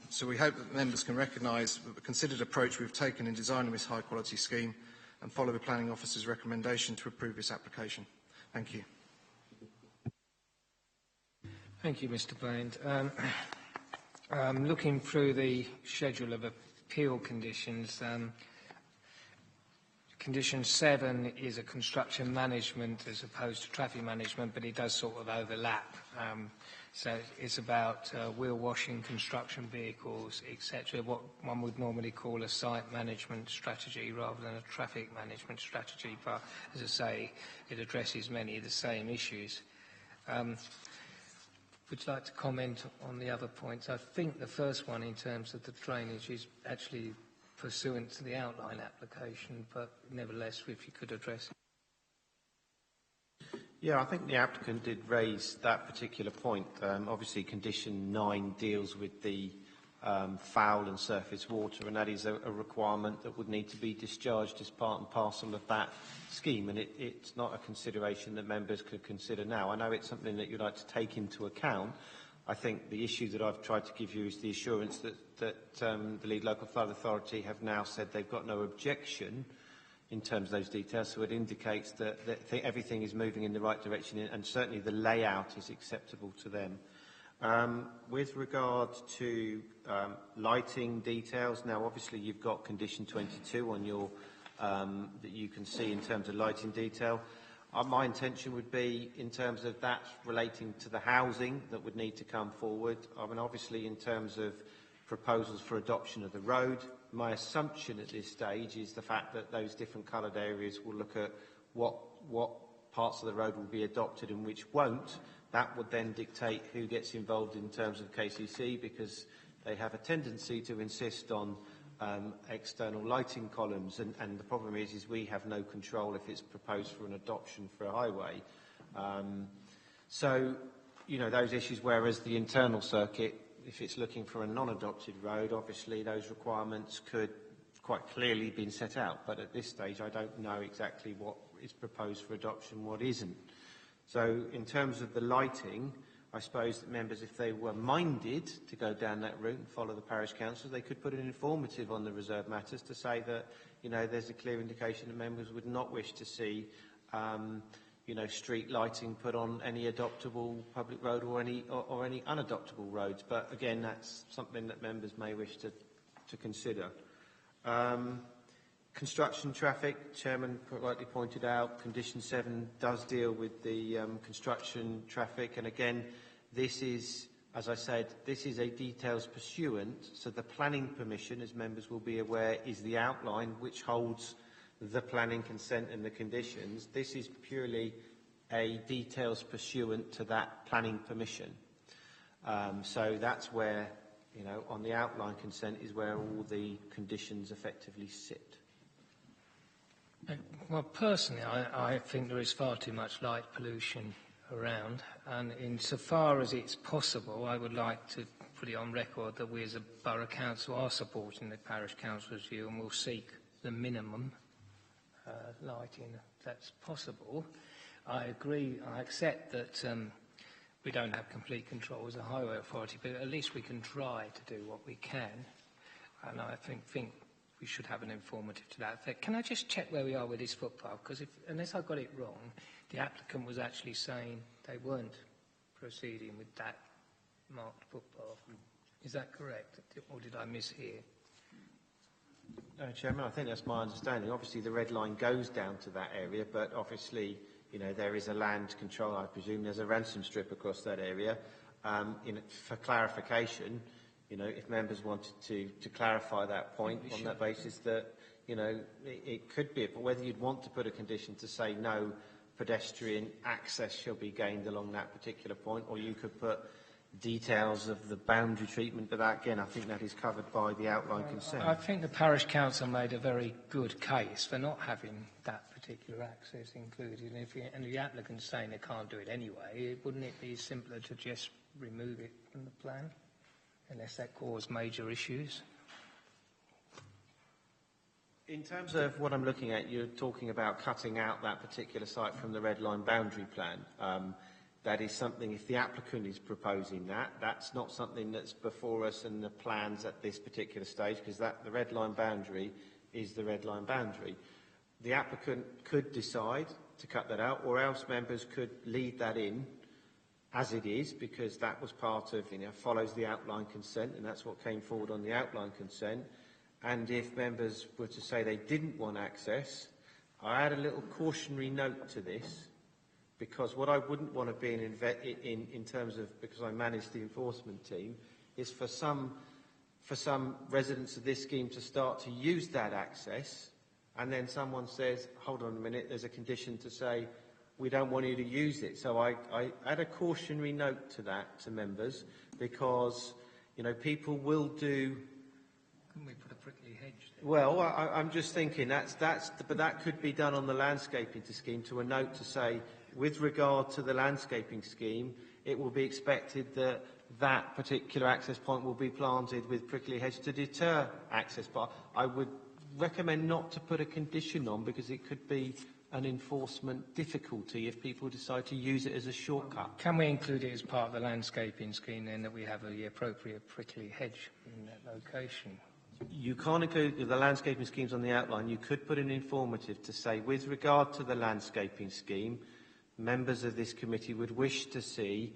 So we hope that members can recognise the considered approach we've taken in designing this high-quality scheme and follow the planning officer's recommendation to approve this application. Thank you. Thank you, Mr. Bland. Looking through the schedule of appeal conditions, Condition 7 is a construction management as opposed to traffic management, but it does sort of overlap. So it's about wheel washing, construction vehicles, etc., what one would normally call a site management strategy rather than a traffic management strategy. But as I say, it addresses many of the same issues. Would you like to comment on the other points? I think the first one, in terms of the drainage, is actually pursuant to the outline application, but nevertheless, if you could address it. Yeah, I think the applicant did raise that particular point. Obviously, condition 9 deals with the foul and surface water, and that is a requirement that would need to be discharged as part and parcel of that scheme, and it's not a consideration that members could consider now. I know it's something that you'd like to take into account. I think the issue that I've tried to give you is the assurance that the Lead Local Flood Authority have now said they've got no objection in terms of those details, so it indicates that everything is moving in the right direction, and certainly the layout is acceptable to them. With regard to lighting details, now obviously you've got condition 22 on your that you can see in terms of lighting detail. My intention would be, in terms of that relating to the housing that would need to come forward, I mean obviously in terms of proposals for adoption of the road, my assumption at this stage is the fact that those different coloured areas will look at what parts of the road will be adopted and which won't. That would then dictate who gets involved in terms of KCC, because they have a tendency to insist on external lighting columns, and the problem is we have no control if it's proposed for an adoption for a highway. So, you know, those issues, whereas the internal circuit, if it's looking for a non-adopted road, obviously those requirements could quite clearly be set out, but at this stage I don't know exactly what is proposed for adoption, what isn't. So in terms of the lighting, I suppose that members, if they were minded to go down that route and follow the parish councils, they could put an informative on the reserved matters to say that, you know, there's a clear indication that members would not wish to see you know, street lighting put on any adoptable public road or any unadoptable roads. But again, that's something that members may wish to consider. Construction traffic, Chairman rightly pointed out, condition 7 does deal with the construction traffic, and again, this is, as I said, this is a details pursuant, so the planning permission, as members will be aware, is the outline which holds the planning consent and the conditions. This is purely a details pursuant to that planning permission. So that's where, you know, on the outline consent is where all the conditions effectively sit. Well, personally, I think there is far too much light pollution around, and insofar as it's possible, I would like to put it on record that we as a Borough Council are supporting the Parish Council's view and will seek the minimum lighting that's possible. I agree, I accept that we don't have complete control as a highway authority, but at least we can try to do what we can, and I think we should have an informative to that effect. Can I just check where we are with this footpath? Because unless I got it wrong, the applicant was actually saying they weren't proceeding with that marked footpath. Is that correct, or did I mishear? No, Chairman, I think that's my understanding. Obviously, the red line goes down to that area, but obviously, you know, there is a land control. I presume there's a ransom strip across that area. For clarification, you know, if members wanted to clarify that point on that basis, that, you know, it could be, but whether you'd want to put a condition to say no pedestrian access shall be gained along that particular point, or you could put details of the boundary treatment, but that, again, I think that is covered by the outline consent. I think the Parish Council made a very good case for not having that particular access included, and the applicant's saying they can't do it anyway. Wouldn't it be simpler to just remove it from the plan, unless that caused major issues? In terms of what I'm looking at, you're talking about cutting out that particular site from the red line boundary plan. That is something, if the applicant is proposing that, that's not something that's before us and the plans at this particular stage, because the red line boundary is the red line boundary. The applicant could decide to cut that out, or else members could leave that in as it is, because that was part of, you know, follows the outline consent, and that's what came forward on the outline consent. And if members were to say they didn't want access, I add a little cautionary note to this, because what I wouldn't want to be in terms of, because I manage the enforcement team, is for some residents of this scheme to start to use that access, and then someone says, hold on a minute, there's a condition to say, we don't want you to use it. So I add a cautionary note to that to members, because, you know, people will do. Can we put a prickly hedge there? Well, I'm just thinking but that could be done on the landscaping scheme, to a note to say, with regard to the landscaping scheme, it will be expected that that particular access point will be planted with prickly hedge to deter access. But I would recommend not to put a condition on, because it could be an enforcement difficulty if people decide to use it as a shortcut. Can we include it as part of the landscaping scheme then, that we have the appropriate prickly hedge in that location? You can't include the landscaping schemes on the outline. You could put an informative to say, with regard to the landscaping scheme, members of this committee would wish to see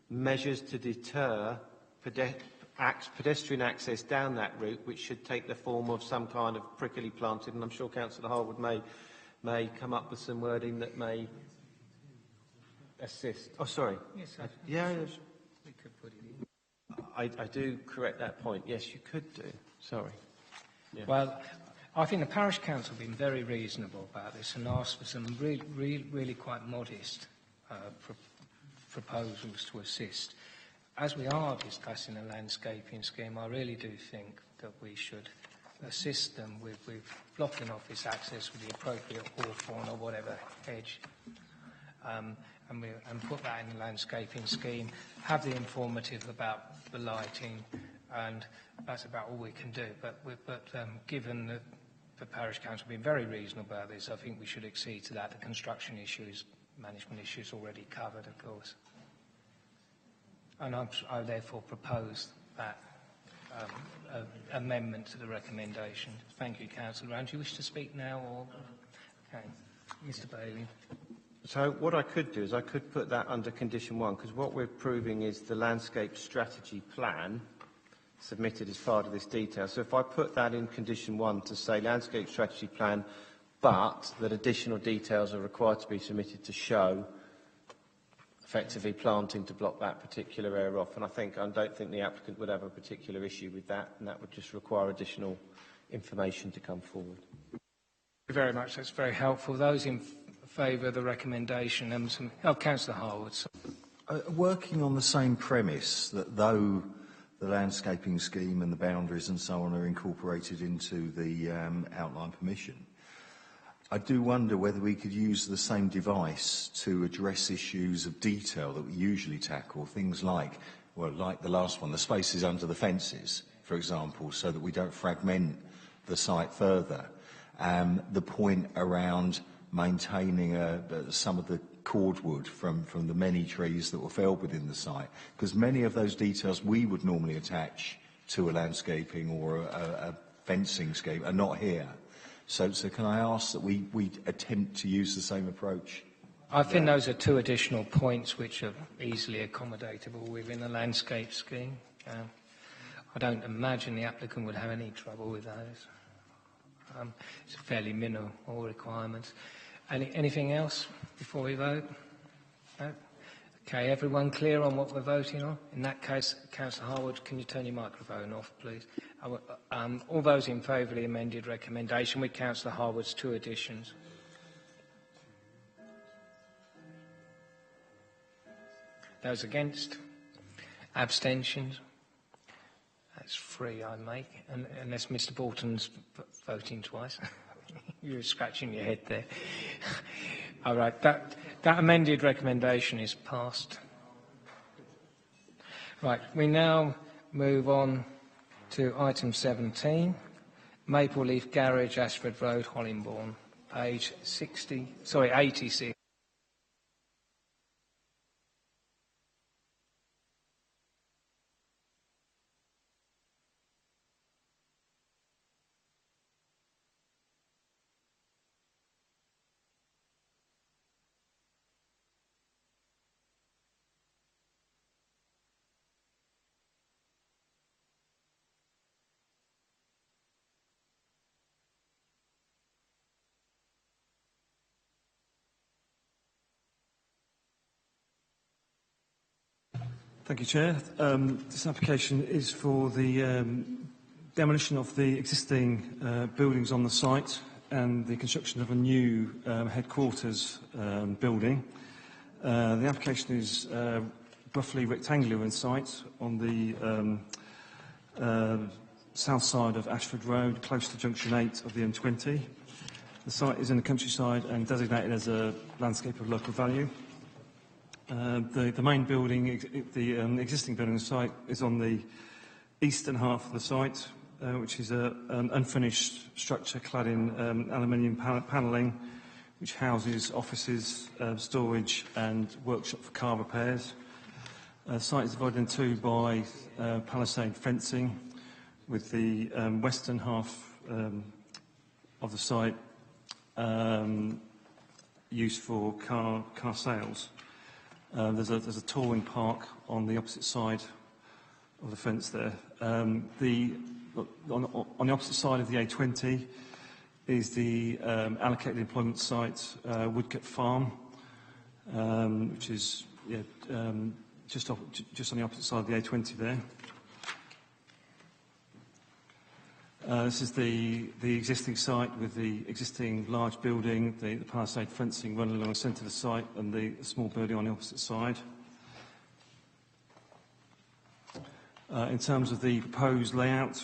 measures to deter pedestrian access down that route, which should take the form of some kind of prickly planted, and I'm sure Councillor Harwood may come up with some wording that may assist. Oh, sorry. Yes, yeah, we could put it in. I do correct that point. Yes, you could do. Sorry. Yeah. Well, I think the Parish Council have been very reasonable about this and asked for some really quite modest proposals to assist. As we are discussing a landscaping scheme, I really do think that we should assist them with blocking off this access with the appropriate hawthorn or whatever hedge, and put that in the landscaping scheme, have the informative about the lighting, and that's about all we can do. But given that the Parish Council have been very reasonable about this, I think we should accede to that. The construction issues, management issues already covered, of course. And I therefore propose that amendment to the recommendation. Thank you, Councillor Round. Do you wish to speak now, or okay, Mr. Bailey? So what I could do is I could put that under condition 1, because what we're proving is the landscape strategy plan submitted as part of this detail. So if I put that in condition 1 to say landscape strategy plan, but that additional details are required to be submitted to show effectively planting to block that particular area off. And I don't think the applicant would have a particular issue with that, and that would just require additional information to come forward. Thank you very much. That's very helpful. Those in favour of the recommendation, Councillor Harwood. Working on the same premise that though the landscaping scheme and the boundaries and so on are incorporated into the outline permission, I do wonder whether we could use the same device to address issues of detail that we usually tackle, things like, well, like the last one, the spaces under the fences, for example, so that we don't fragment the site further. The point around maintaining some of the cordwood from the many trees that were felled within the site, because many of those details we would normally attach to a landscaping or a fencing scheme are not here. So can I ask that we attempt to use the same approach? I think those are two additional points which are easily accommodatable within a landscape scheme. I don't imagine the applicant would have any trouble with those. It's fairly minimal requirements. Anything else before we vote? No? Okay, everyone clear on what we're voting on? In that case, Councillor Harwood, can you turn your microphone off, please? All those in favour of the amended recommendation with Councillor Harwood's two additions. Those against? Abstentions? That's 3, I make, unless Mr. Bolton's voting twice. You're scratching your head there. All right, that amended recommendation is passed. Right, we now move on to item 17, Maple Leaf Garage, Ashford Road, Hollingbourne, page 86. Thank you, Chair. This application is for the demolition of the existing buildings on the site. and the construction of a new headquarters building. The application is roughly rectangular in site on the south side of Ashford Road, close to junction 8 of the M20. The site is in the countryside and designated as a landscape of local value. The main building, the existing building site, is on the eastern half of the site, which is an unfinished structure clad in aluminium panelling, which houses offices, storage and workshop for car repairs. The site is divided in two by palisade fencing, with the western half of the site used for car sales. There's a touring park on the opposite side of the fence there. On the opposite side of the A20 is the allocated employment site, Woodcote Farm, which is just on the opposite side of the A20 there. This is the existing site with the existing large building, the palisade fencing running along the centre of the site, and the small building on the opposite side. In terms of the proposed layout,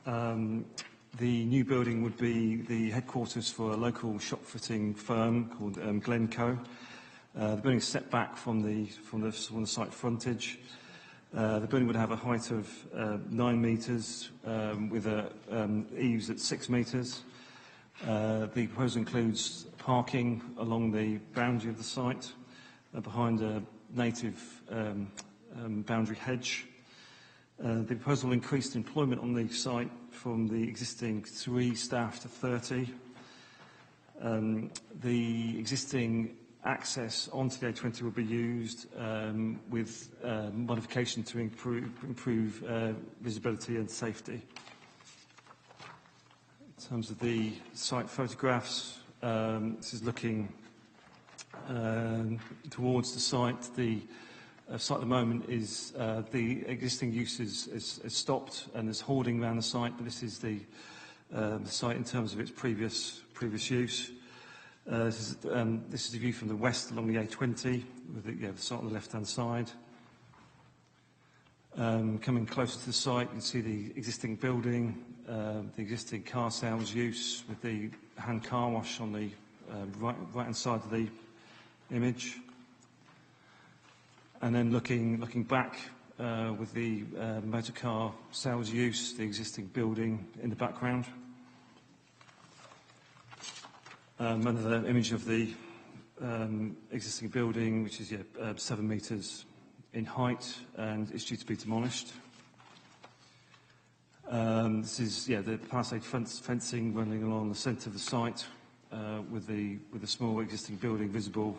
the new building would be the headquarters for a local shop fitting firm called Glencoe. The building is set back from the site frontage. The building would have a height of 9 metres with eaves at 6 metres. The proposal includes parking along the boundary of the site behind a native boundary hedge. The proposal increased employment on the site from the existing 3 staff to 30. The existing access onto the A20 will be used with modification to improve visibility and safety. In terms of the site photographs, this is looking towards the site. The site at the moment is the existing use is stopped and there's hoarding around the site, but this is the site in terms of its previous use. This is a view from the west along the A20 with the site on the left-hand side. Coming closer to the site, you can see the existing building, the existing car sales use with the hand car wash on the right-hand side of the image. And then looking back with the motor car sales use, the existing building in the background. Another image of the existing building, which is 7 metres in height and is due to be demolished. This is the palisade fencing running along the centre of the site with the small existing building visible.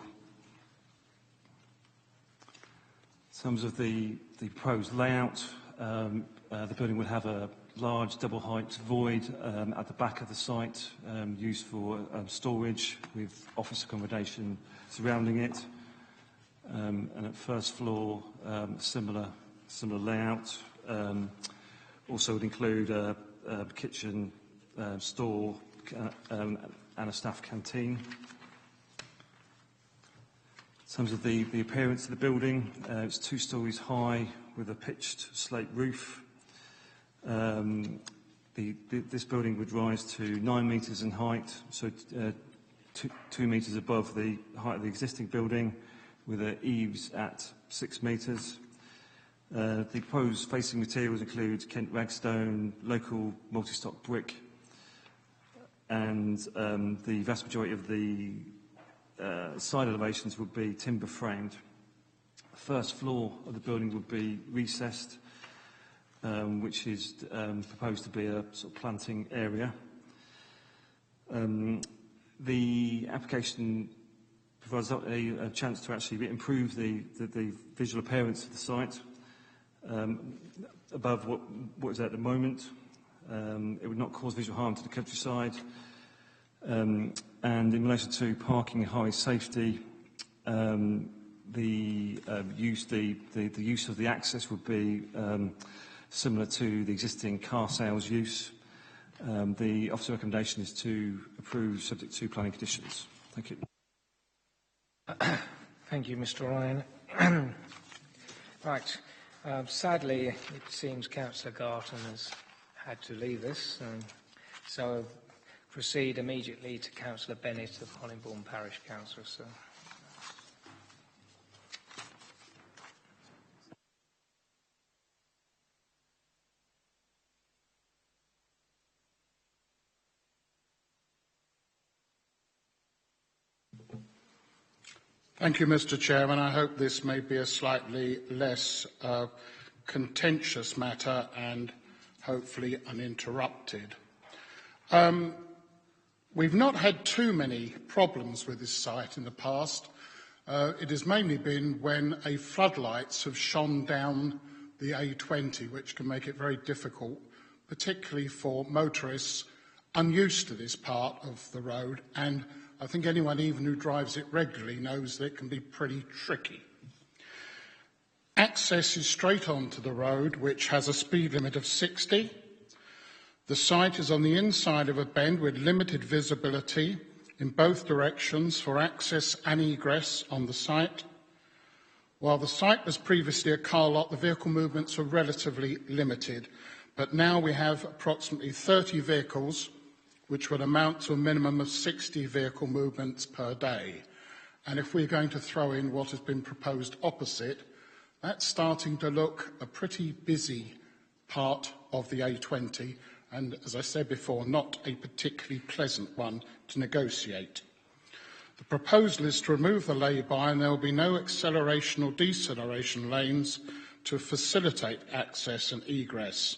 In terms of the proposed layout, the building would have a large double-height void at the back of the site used for storage with office accommodation surrounding it. And at first floor, similar layout. Also would include a kitchen, store and a staff canteen. In terms of the appearance of the building, it's 2 stories high with a pitched slate roof. This building would rise to 9 metres in height, so 2 metres above the height of the existing building, with eaves at 6 metres. The proposed facing materials include Kent ragstone, local multi-stock brick, and the vast majority of the side elevations would be timber framed. The first floor of the building would be recessed, which is proposed to be a sort of planting area. The application provides a chance to actually improve the visual appearance of the site above what is at the moment. It would not cause visual harm to the countryside. And in relation to parking and highway safety, the use of the access would be similar to the existing car sales use. The officer recommendation is to approve subject to planning conditions. Thank you. Thank you, Mr. Ryan. Right. Sadly, it seems Councillor Garton has had to leave us, so proceed immediately to Councillor Bennett of Hollingbourne Parish Council. So. Thank you, Mr. Chairman. I hope this may be a slightly less contentious matter and hopefully uninterrupted. We've not had too many problems with this site in the past. It has mainly been when floodlights have shone down the A20, which can make it very difficult, particularly for motorists unused to this part of the road, and I think anyone even who drives it regularly knows that it can be pretty tricky. Access is straight onto the road, which has a speed limit of 60. The site is on the inside of a bend with limited visibility in both directions for access and egress on the site. While the site was previously a car lot, the vehicle movements were relatively limited, but now we have approximately 30 vehicles, which would amount to a minimum of 60 vehicle movements per day. And if we're going to throw in what has been proposed opposite, that's starting to look a pretty busy part of the A20, and as I said before, not a particularly pleasant one to negotiate. The proposal is to remove the lay-by, and there will be no acceleration or deceleration lanes to facilitate access and egress.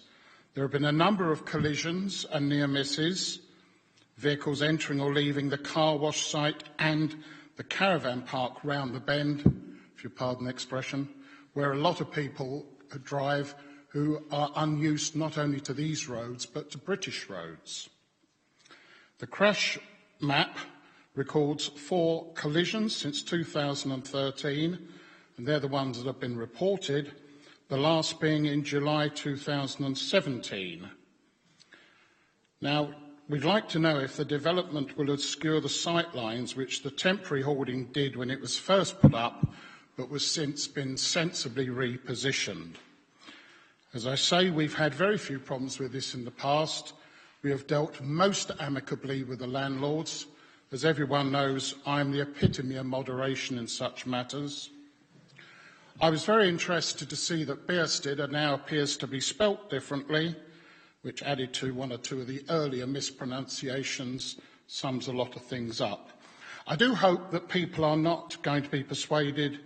There have been a number of collisions and near misses, vehicles entering or leaving the car wash site and the caravan park round the bend, if you pardon the expression, where a lot of people drive who are unused not only to these roads but to British roads. The crash map records 4 collisions since 2013, and they're the ones that have been reported, the last being in July 2017. Now, we'd like to know if the development will obscure the sight lines which the temporary hoarding did when it was first put up, but was since been sensibly repositioned. As I say, we've had very few problems with this in the past. We have dealt most amicably with the landlords. As everyone knows, I'm the epitome of moderation in such matters. I was very interested to see that Bearsted now appears to be spelt differently, which added to 1 or 2 of the earlier mispronunciations, sums a lot of things up. I do hope that people are not going to be persuaded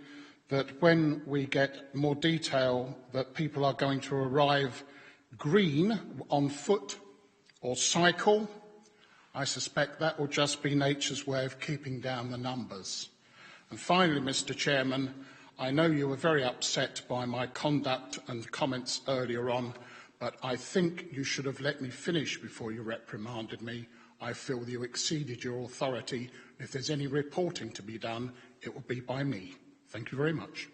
that when we get more detail that people are going to arrive green on foot or cycle. I suspect that will just be nature's way of keeping down the numbers. And finally, Mr. Chairman, I know you were very upset by my conduct and comments earlier on, but I think you should have let me finish before you reprimanded me. I feel that you exceeded your authority. If there's any reporting to be done, it will be by me. Thank you very much.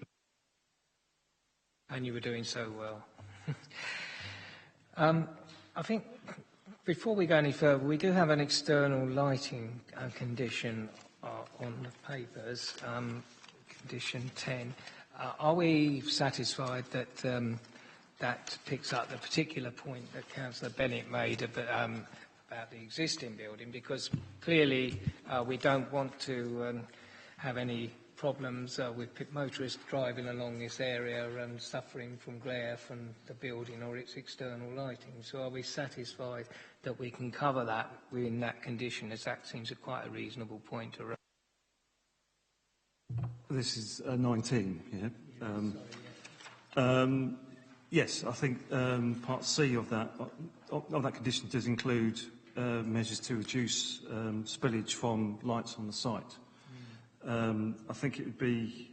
And you were doing so well. I think before we go any further, we do have an external lighting condition on the papers, condition 10. Are we satisfied that that picks up the particular point that Councillor Bennett made about the existing building? Because clearly we don't want to have any problems with motorists driving along this area and suffering from glare from the building or its external lighting. So are we satisfied that we can cover that within that condition, as that seems quite a reasonable point to raise? This is 19, yeah. Yes, I think Part C of that condition does include measures to reduce spillage from lights on the site. I think it would be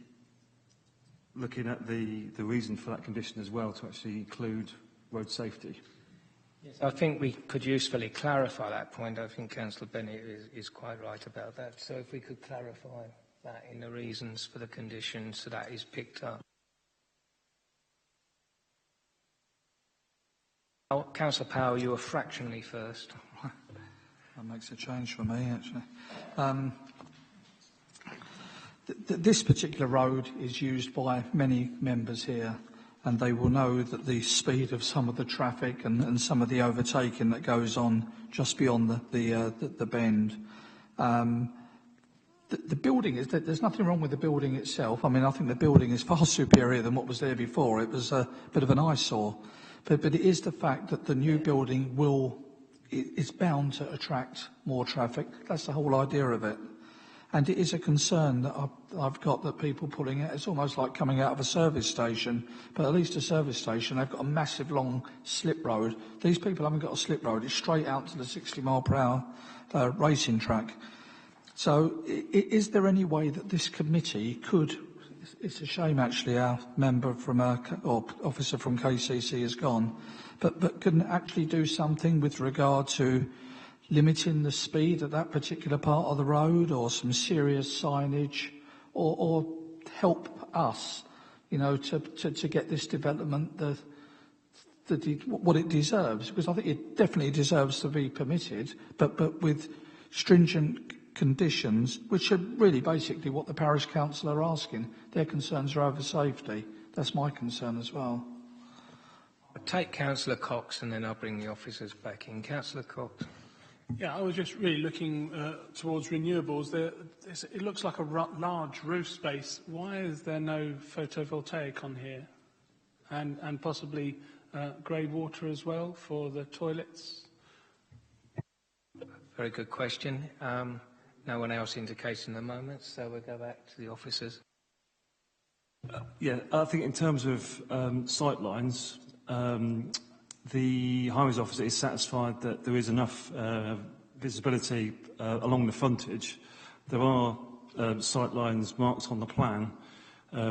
looking at the reason for that condition as well to actually include road safety. Yes, I think we could usefully clarify that point. I think Councillor Bennett is quite right about that. So if we could clarify that in the reasons for the condition so that is picked up. Councillor Powell, you were fractionally first. That makes a change for me, actually. This particular road is used by many members here, and they will know that the speed of some of the traffic and some of the overtaking that goes on just beyond the bend. The building is there's nothing wrong with the building itself. I mean, I think the building is far superior than what was there before. It was a bit of an eyesore, but it is the fact that the new building is bound to attract more traffic. That's the whole idea of it. And it is a concern that I've got that people pulling out. It's almost like coming out of a service station, but at least a service station, they've got a massive long slip road. These people haven't got a slip road. It's straight out to the 60 mile per hour racing track. So is there any way that this committee could, it's a shame actually our member from or officer from KCC has gone, but can actually do something with regard to limiting the speed at that particular part of the road, or some serious signage, or help us, to get this development what it deserves? Because I think it definitely deserves to be permitted, but with stringent conditions, which are really basically what the parish council are asking. Their concerns are over safety. That's my concern as well. I'll take Councillor Cox and then I'll bring the officers back in. Councillor Cox. Yeah, I was just really looking towards renewables. It looks like a large roof space. Why is there no photovoltaic on here? And possibly grey water as well for the toilets? Very good question. No one else indicating the moment, so we'll go back to the officers. Yeah, I think in terms of sightlines, the Highways Officer is satisfied that there is enough visibility along the frontage. There are sightlines marked on the plan,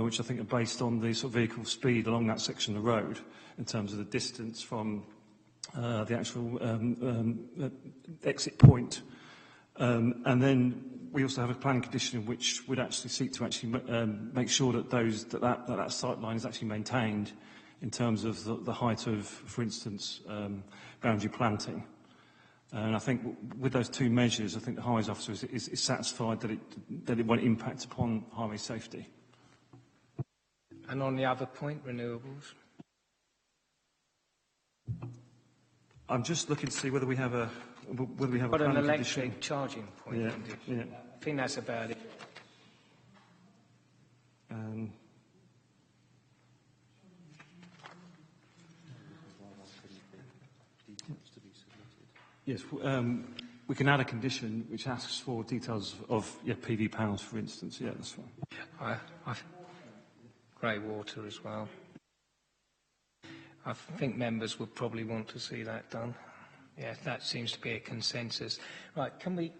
which I think are based on the sort of vehicle speed along that section of the road in terms of the distance from the actual exit point. And then we also have a planning condition which would actually seek to actually make sure that that sight line is actually maintained in terms of the height of, for instance, boundary planting. And I think with those two measures, I think the Highways Officer is satisfied that it won't impact upon highway safety. And on the other point, renewables? I'm just looking to see whether we have a But an electric charging point. Yeah, yeah. I think that's about it. Yes, we can add a condition which asks for details of PV panels, for instance. Yeah, that's fine. Grey water as well. I think members would probably want to see that done. Yeah, that seems to be a consensus. Right, can we...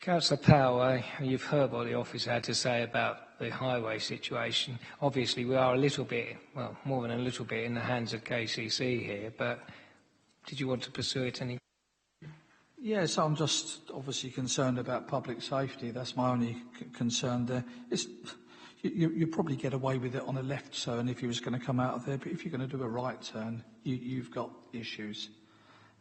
Councillor Powell, you've heard what the office had to say about the highway situation. Obviously, we are a little bit, well, more than a little bit in the hands of KCC here, but did you want to pursue it any? Yes, I'm just obviously concerned about public safety. That's my only concern there. You probably get away with it on a left turn if you was going to come out of there, but if you're going to do a right turn, you've got issues.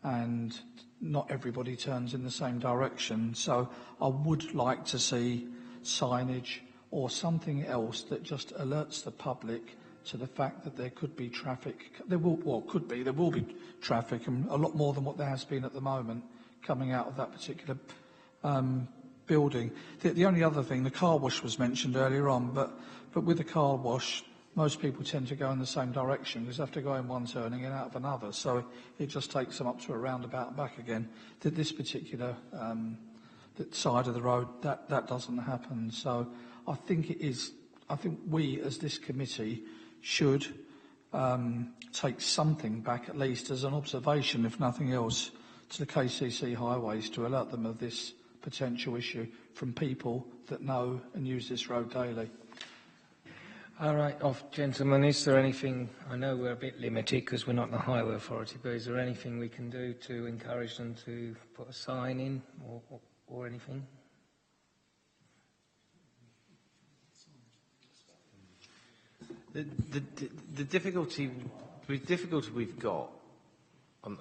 And not everybody turns in the same direction. So I would like to see signage or something else that just alerts the public to the fact that there could be traffic. There will be traffic, and a lot more than what there has been at the moment coming out of that particular building. The only other thing, the car wash was mentioned earlier on, but with the car wash, most people tend to go in the same direction because they have to go in one turning and out of another. So it just takes them up to a roundabout and back again. This particular side of the road, that doesn't happen. So I think we as this committee should take something back, at least as an observation, if nothing else, to the KCC Highways to alert them of this potential issue from people that know and use this road daily. All right, gentlemen, is there anything, I know we're a bit limited because we're not the Highway Authority, but is there anything we can do to encourage them to put a sign in or anything? The difficulty we've got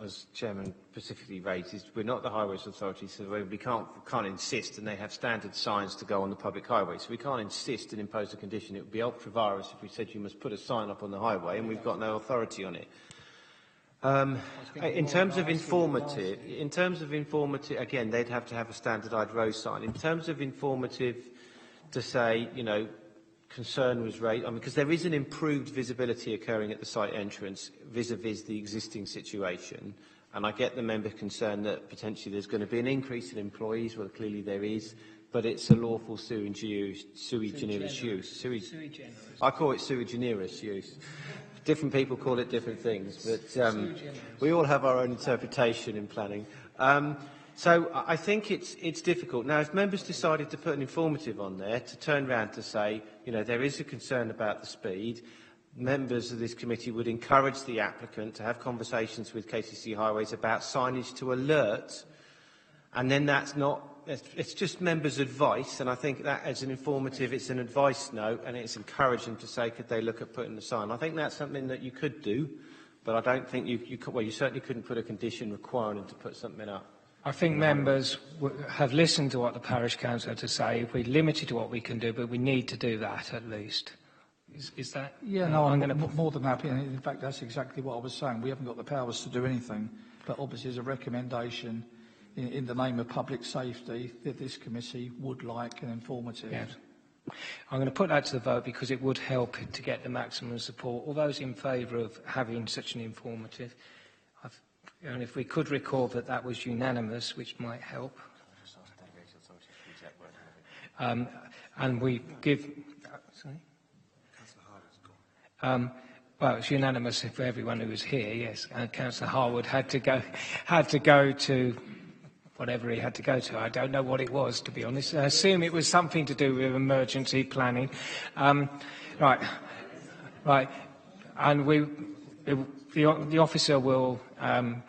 as Chairman specifically raised, is we're not the Highways Authority, so we can't insist, and they have standard signs to go on the public highway. So we can't insist and impose a condition. It would be ultra virus if we said you must put a sign up on the highway, and we've got no authority on it. In terms of informative, again, they'd have to have a standardised road sign. In terms of informative, to say, you know, concern was raised, I mean, because there is an improved visibility occurring at the site entrance vis-a-vis the existing situation, and I get the member concerned that potentially there's going to be an increase in employees. Well, clearly there is, but it's a lawful sui generis use. I call it sui generis use. Different people call it different things, but we all have our own interpretation in planning. So I think it's difficult. Now, if members decided to put an informative on there, to turn around to say, you know, there is a concern about the speed, members of this committee would encourage the applicant to have conversations with KCC Highways about signage to alert, and then it's just members' advice, and I think that as an informative, it's an advice note, and it's encouraging to say, could they look at putting the sign? I think that's something that you could do, but I don't think you certainly couldn't put a condition requiring them to put something up. I think members have listened to what the Parish Council had to say. We're limited to what we can do, but we need to do that at least. Is that? Yeah, no, I'm more than happy. And in fact, that's exactly what I was saying. We haven't got the powers to do anything, but obviously as a recommendation in the name of public safety that this committee would like an informative. Yes. I'm going to put that to the vote because it would help to get the maximum support. All those in favour of having such an informative, and if we could record that that was unanimous, which might help. And we give... Sorry? Well, it's unanimous for everyone who was here, yes. And Councillor Harwood had to go to whatever he had to go to. I don't know what it was, to be honest. I assume it was something to do with emergency planning. Right. And the officer will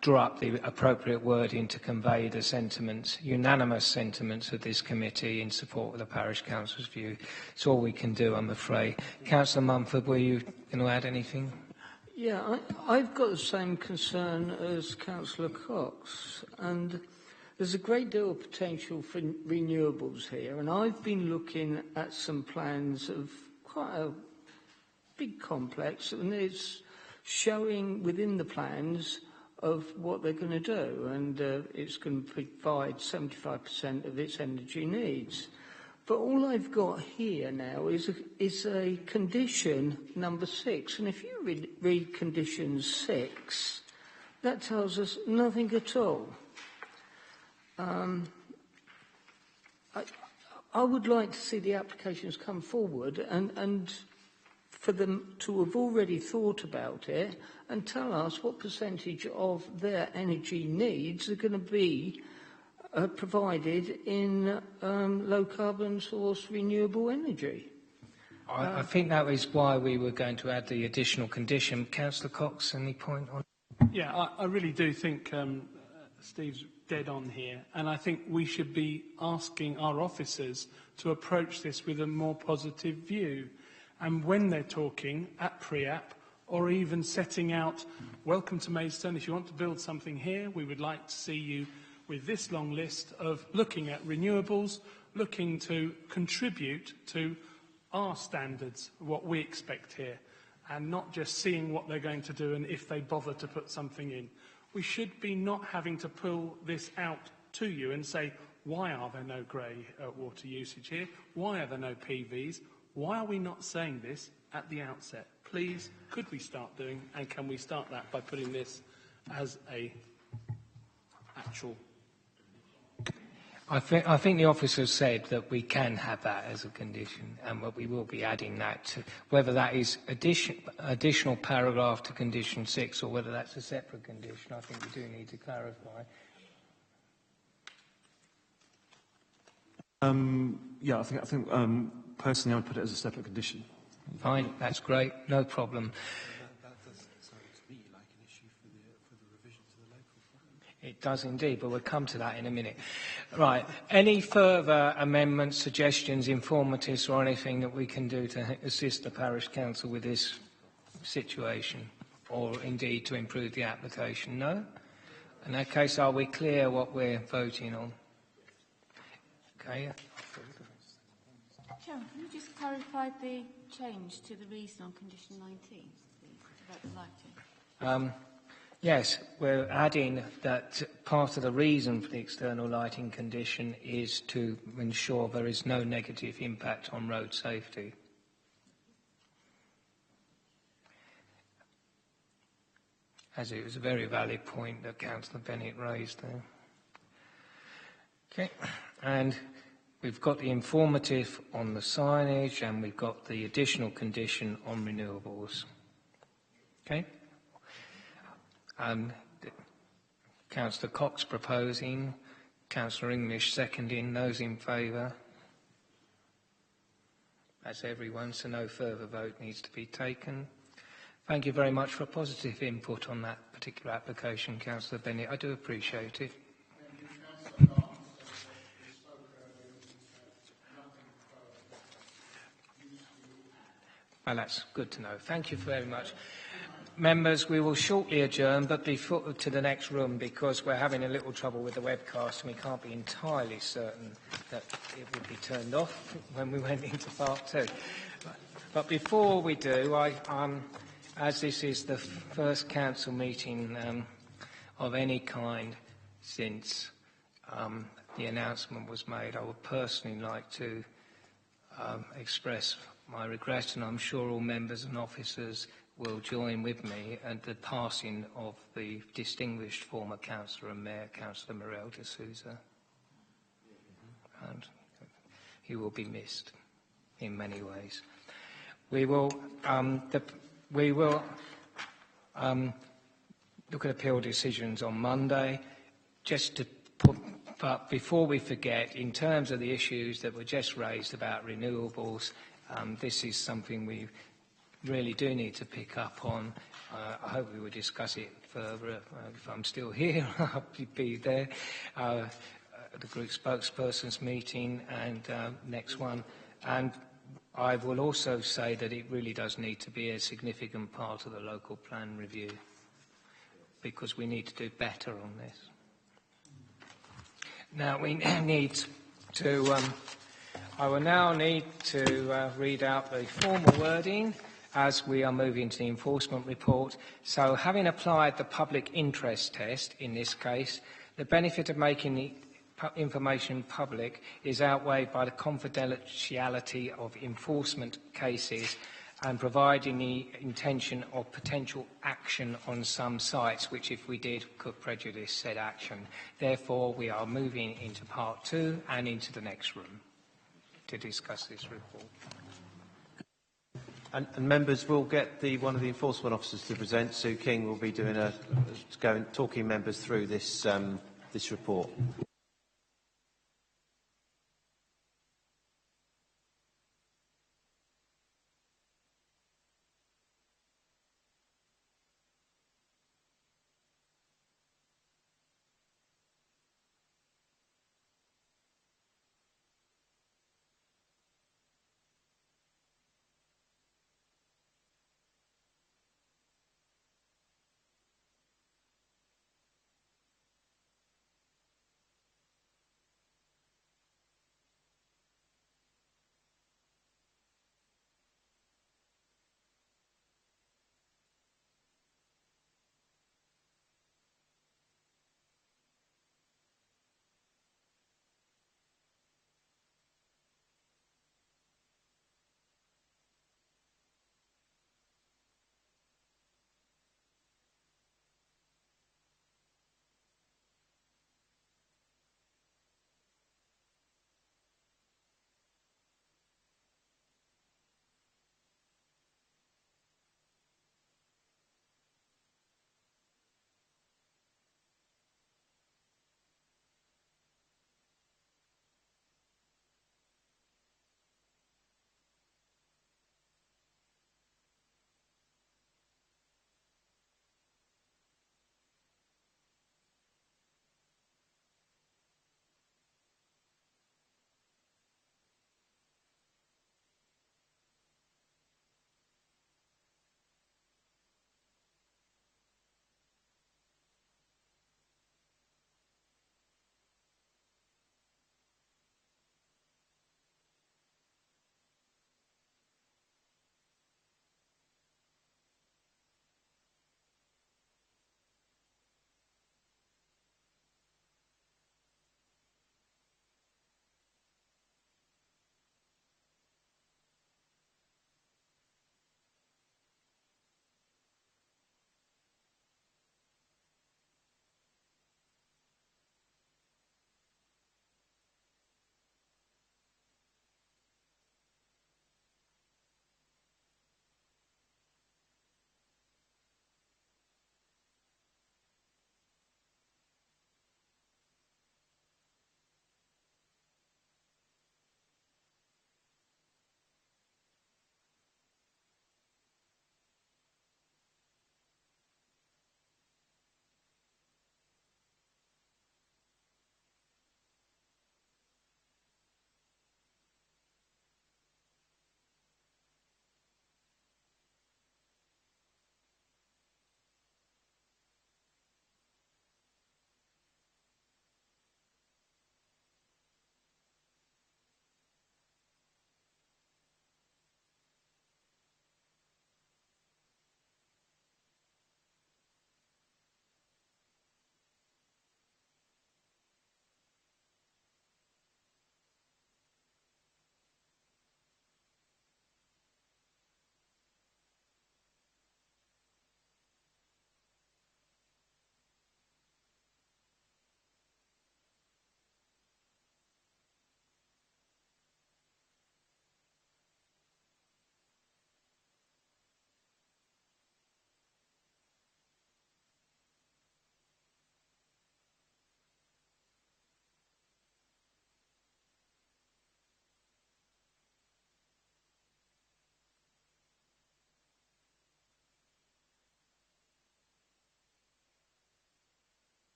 draw up the appropriate wording to convey the sentiments, unanimous sentiments of this committee in support of the Parish Council's view. It's all we can do, I'm afraid. Councillor Mumford, were you going to add anything? Yeah, I've got the same concern as Councillor Cox, and there's a great deal of potential for renewables here, and I've been looking at some plans of quite a big complex, and it's showing within the plans of what they're going to do, and it's going to provide 75% of its energy needs. But all I've got here now is a condition number 6, and if you read condition 6, that tells us nothing at all. I would like to see the applications come forward and for them to have already thought about it and tell us what percentage of their energy needs are going to be provided in low-carbon source renewable energy. I think that is why we were going to add the additional condition. Councillor Cox, any point on? Yeah, I really do think Steve's dead on here, and I think we should be asking our officers to approach this with a more positive view. And when they're talking at pre-app or even setting out, welcome to Maidstone, if you want to build something here, we would like to see you with this long list of looking at renewables, looking to contribute to our standards, what we expect here, and not just seeing what they're going to do and if they bother to put something in. We should be not having to pull this out to you and say, why are there no grey water usage here? Why are there no PVs? Why are we not saying this at the outset? Please, could we start doing, and can we start that by putting this as a actual... I think the officer said that we can have that as a condition, and we will be adding that to whether that is additional paragraph to condition 6 or whether that's a separate condition. I think we do need to clarify. Yeah, I think personally I would put it as a separate condition. Fine, that's great, no problem. It does indeed, but we'll come to that in a minute. Right, any further amendments, suggestions, informatives or anything that we can do to assist the Parish Council with this situation or indeed to improve the application? No? In that case, are we clear what we're voting on? Okay. Chairman, can you just clarify the change to the reason on condition 19, please, about the lighting? Yes, we're adding that part of the reason for the external lighting condition is to ensure there is no negative impact on road safety. As it was a very valid point that Councillor Bennett raised there. Okay, and we've got the informative on the signage and we've got the additional condition on renewables. Okay. Councillor Cox proposing, Councillor English seconding, those in favour. That's everyone, so no further vote needs to be taken. Thank you very much for positive input on that particular application, Councillor Bennett. I do appreciate it. Well, that's good to know. Thank you very much. Members, we will shortly adjourn, but before to the next room because we're having a little trouble with the webcast and we can't be entirely certain that it would be turned off when we went into part 2. But before we do, as this is the first council meeting of any kind since the announcement was made, I would personally like to express my regret, and I'm sure all members and officers will join with me at the passing of the distinguished former councillor and mayor, Councillor Morel de Sousa. And he will be missed in many ways. We will look at appeal decisions on Monday. Just to put, but before we forget, in terms of the issues that were just raised about renewables, this is something we really do need to pick up on. I hope we will discuss it further. If I'm still here, I'll be there. The group spokespersons meeting and next one. And I will also say that it really does need to be a significant part of the local plan review because we need to do better on this. Now we need to, I will now need to read out the formal wording as we are moving to the enforcement report. So having applied the public interest test in this case, the benefit of making the information public is outweighed by the confidentiality of enforcement cases and providing the intention of potential action on some sites, which if we did could prejudice said action. Therefore, we are moving into part 2 and into the next room to discuss this report. And members will get one of the enforcement officers to present. Sue King will be doing talking members through this report.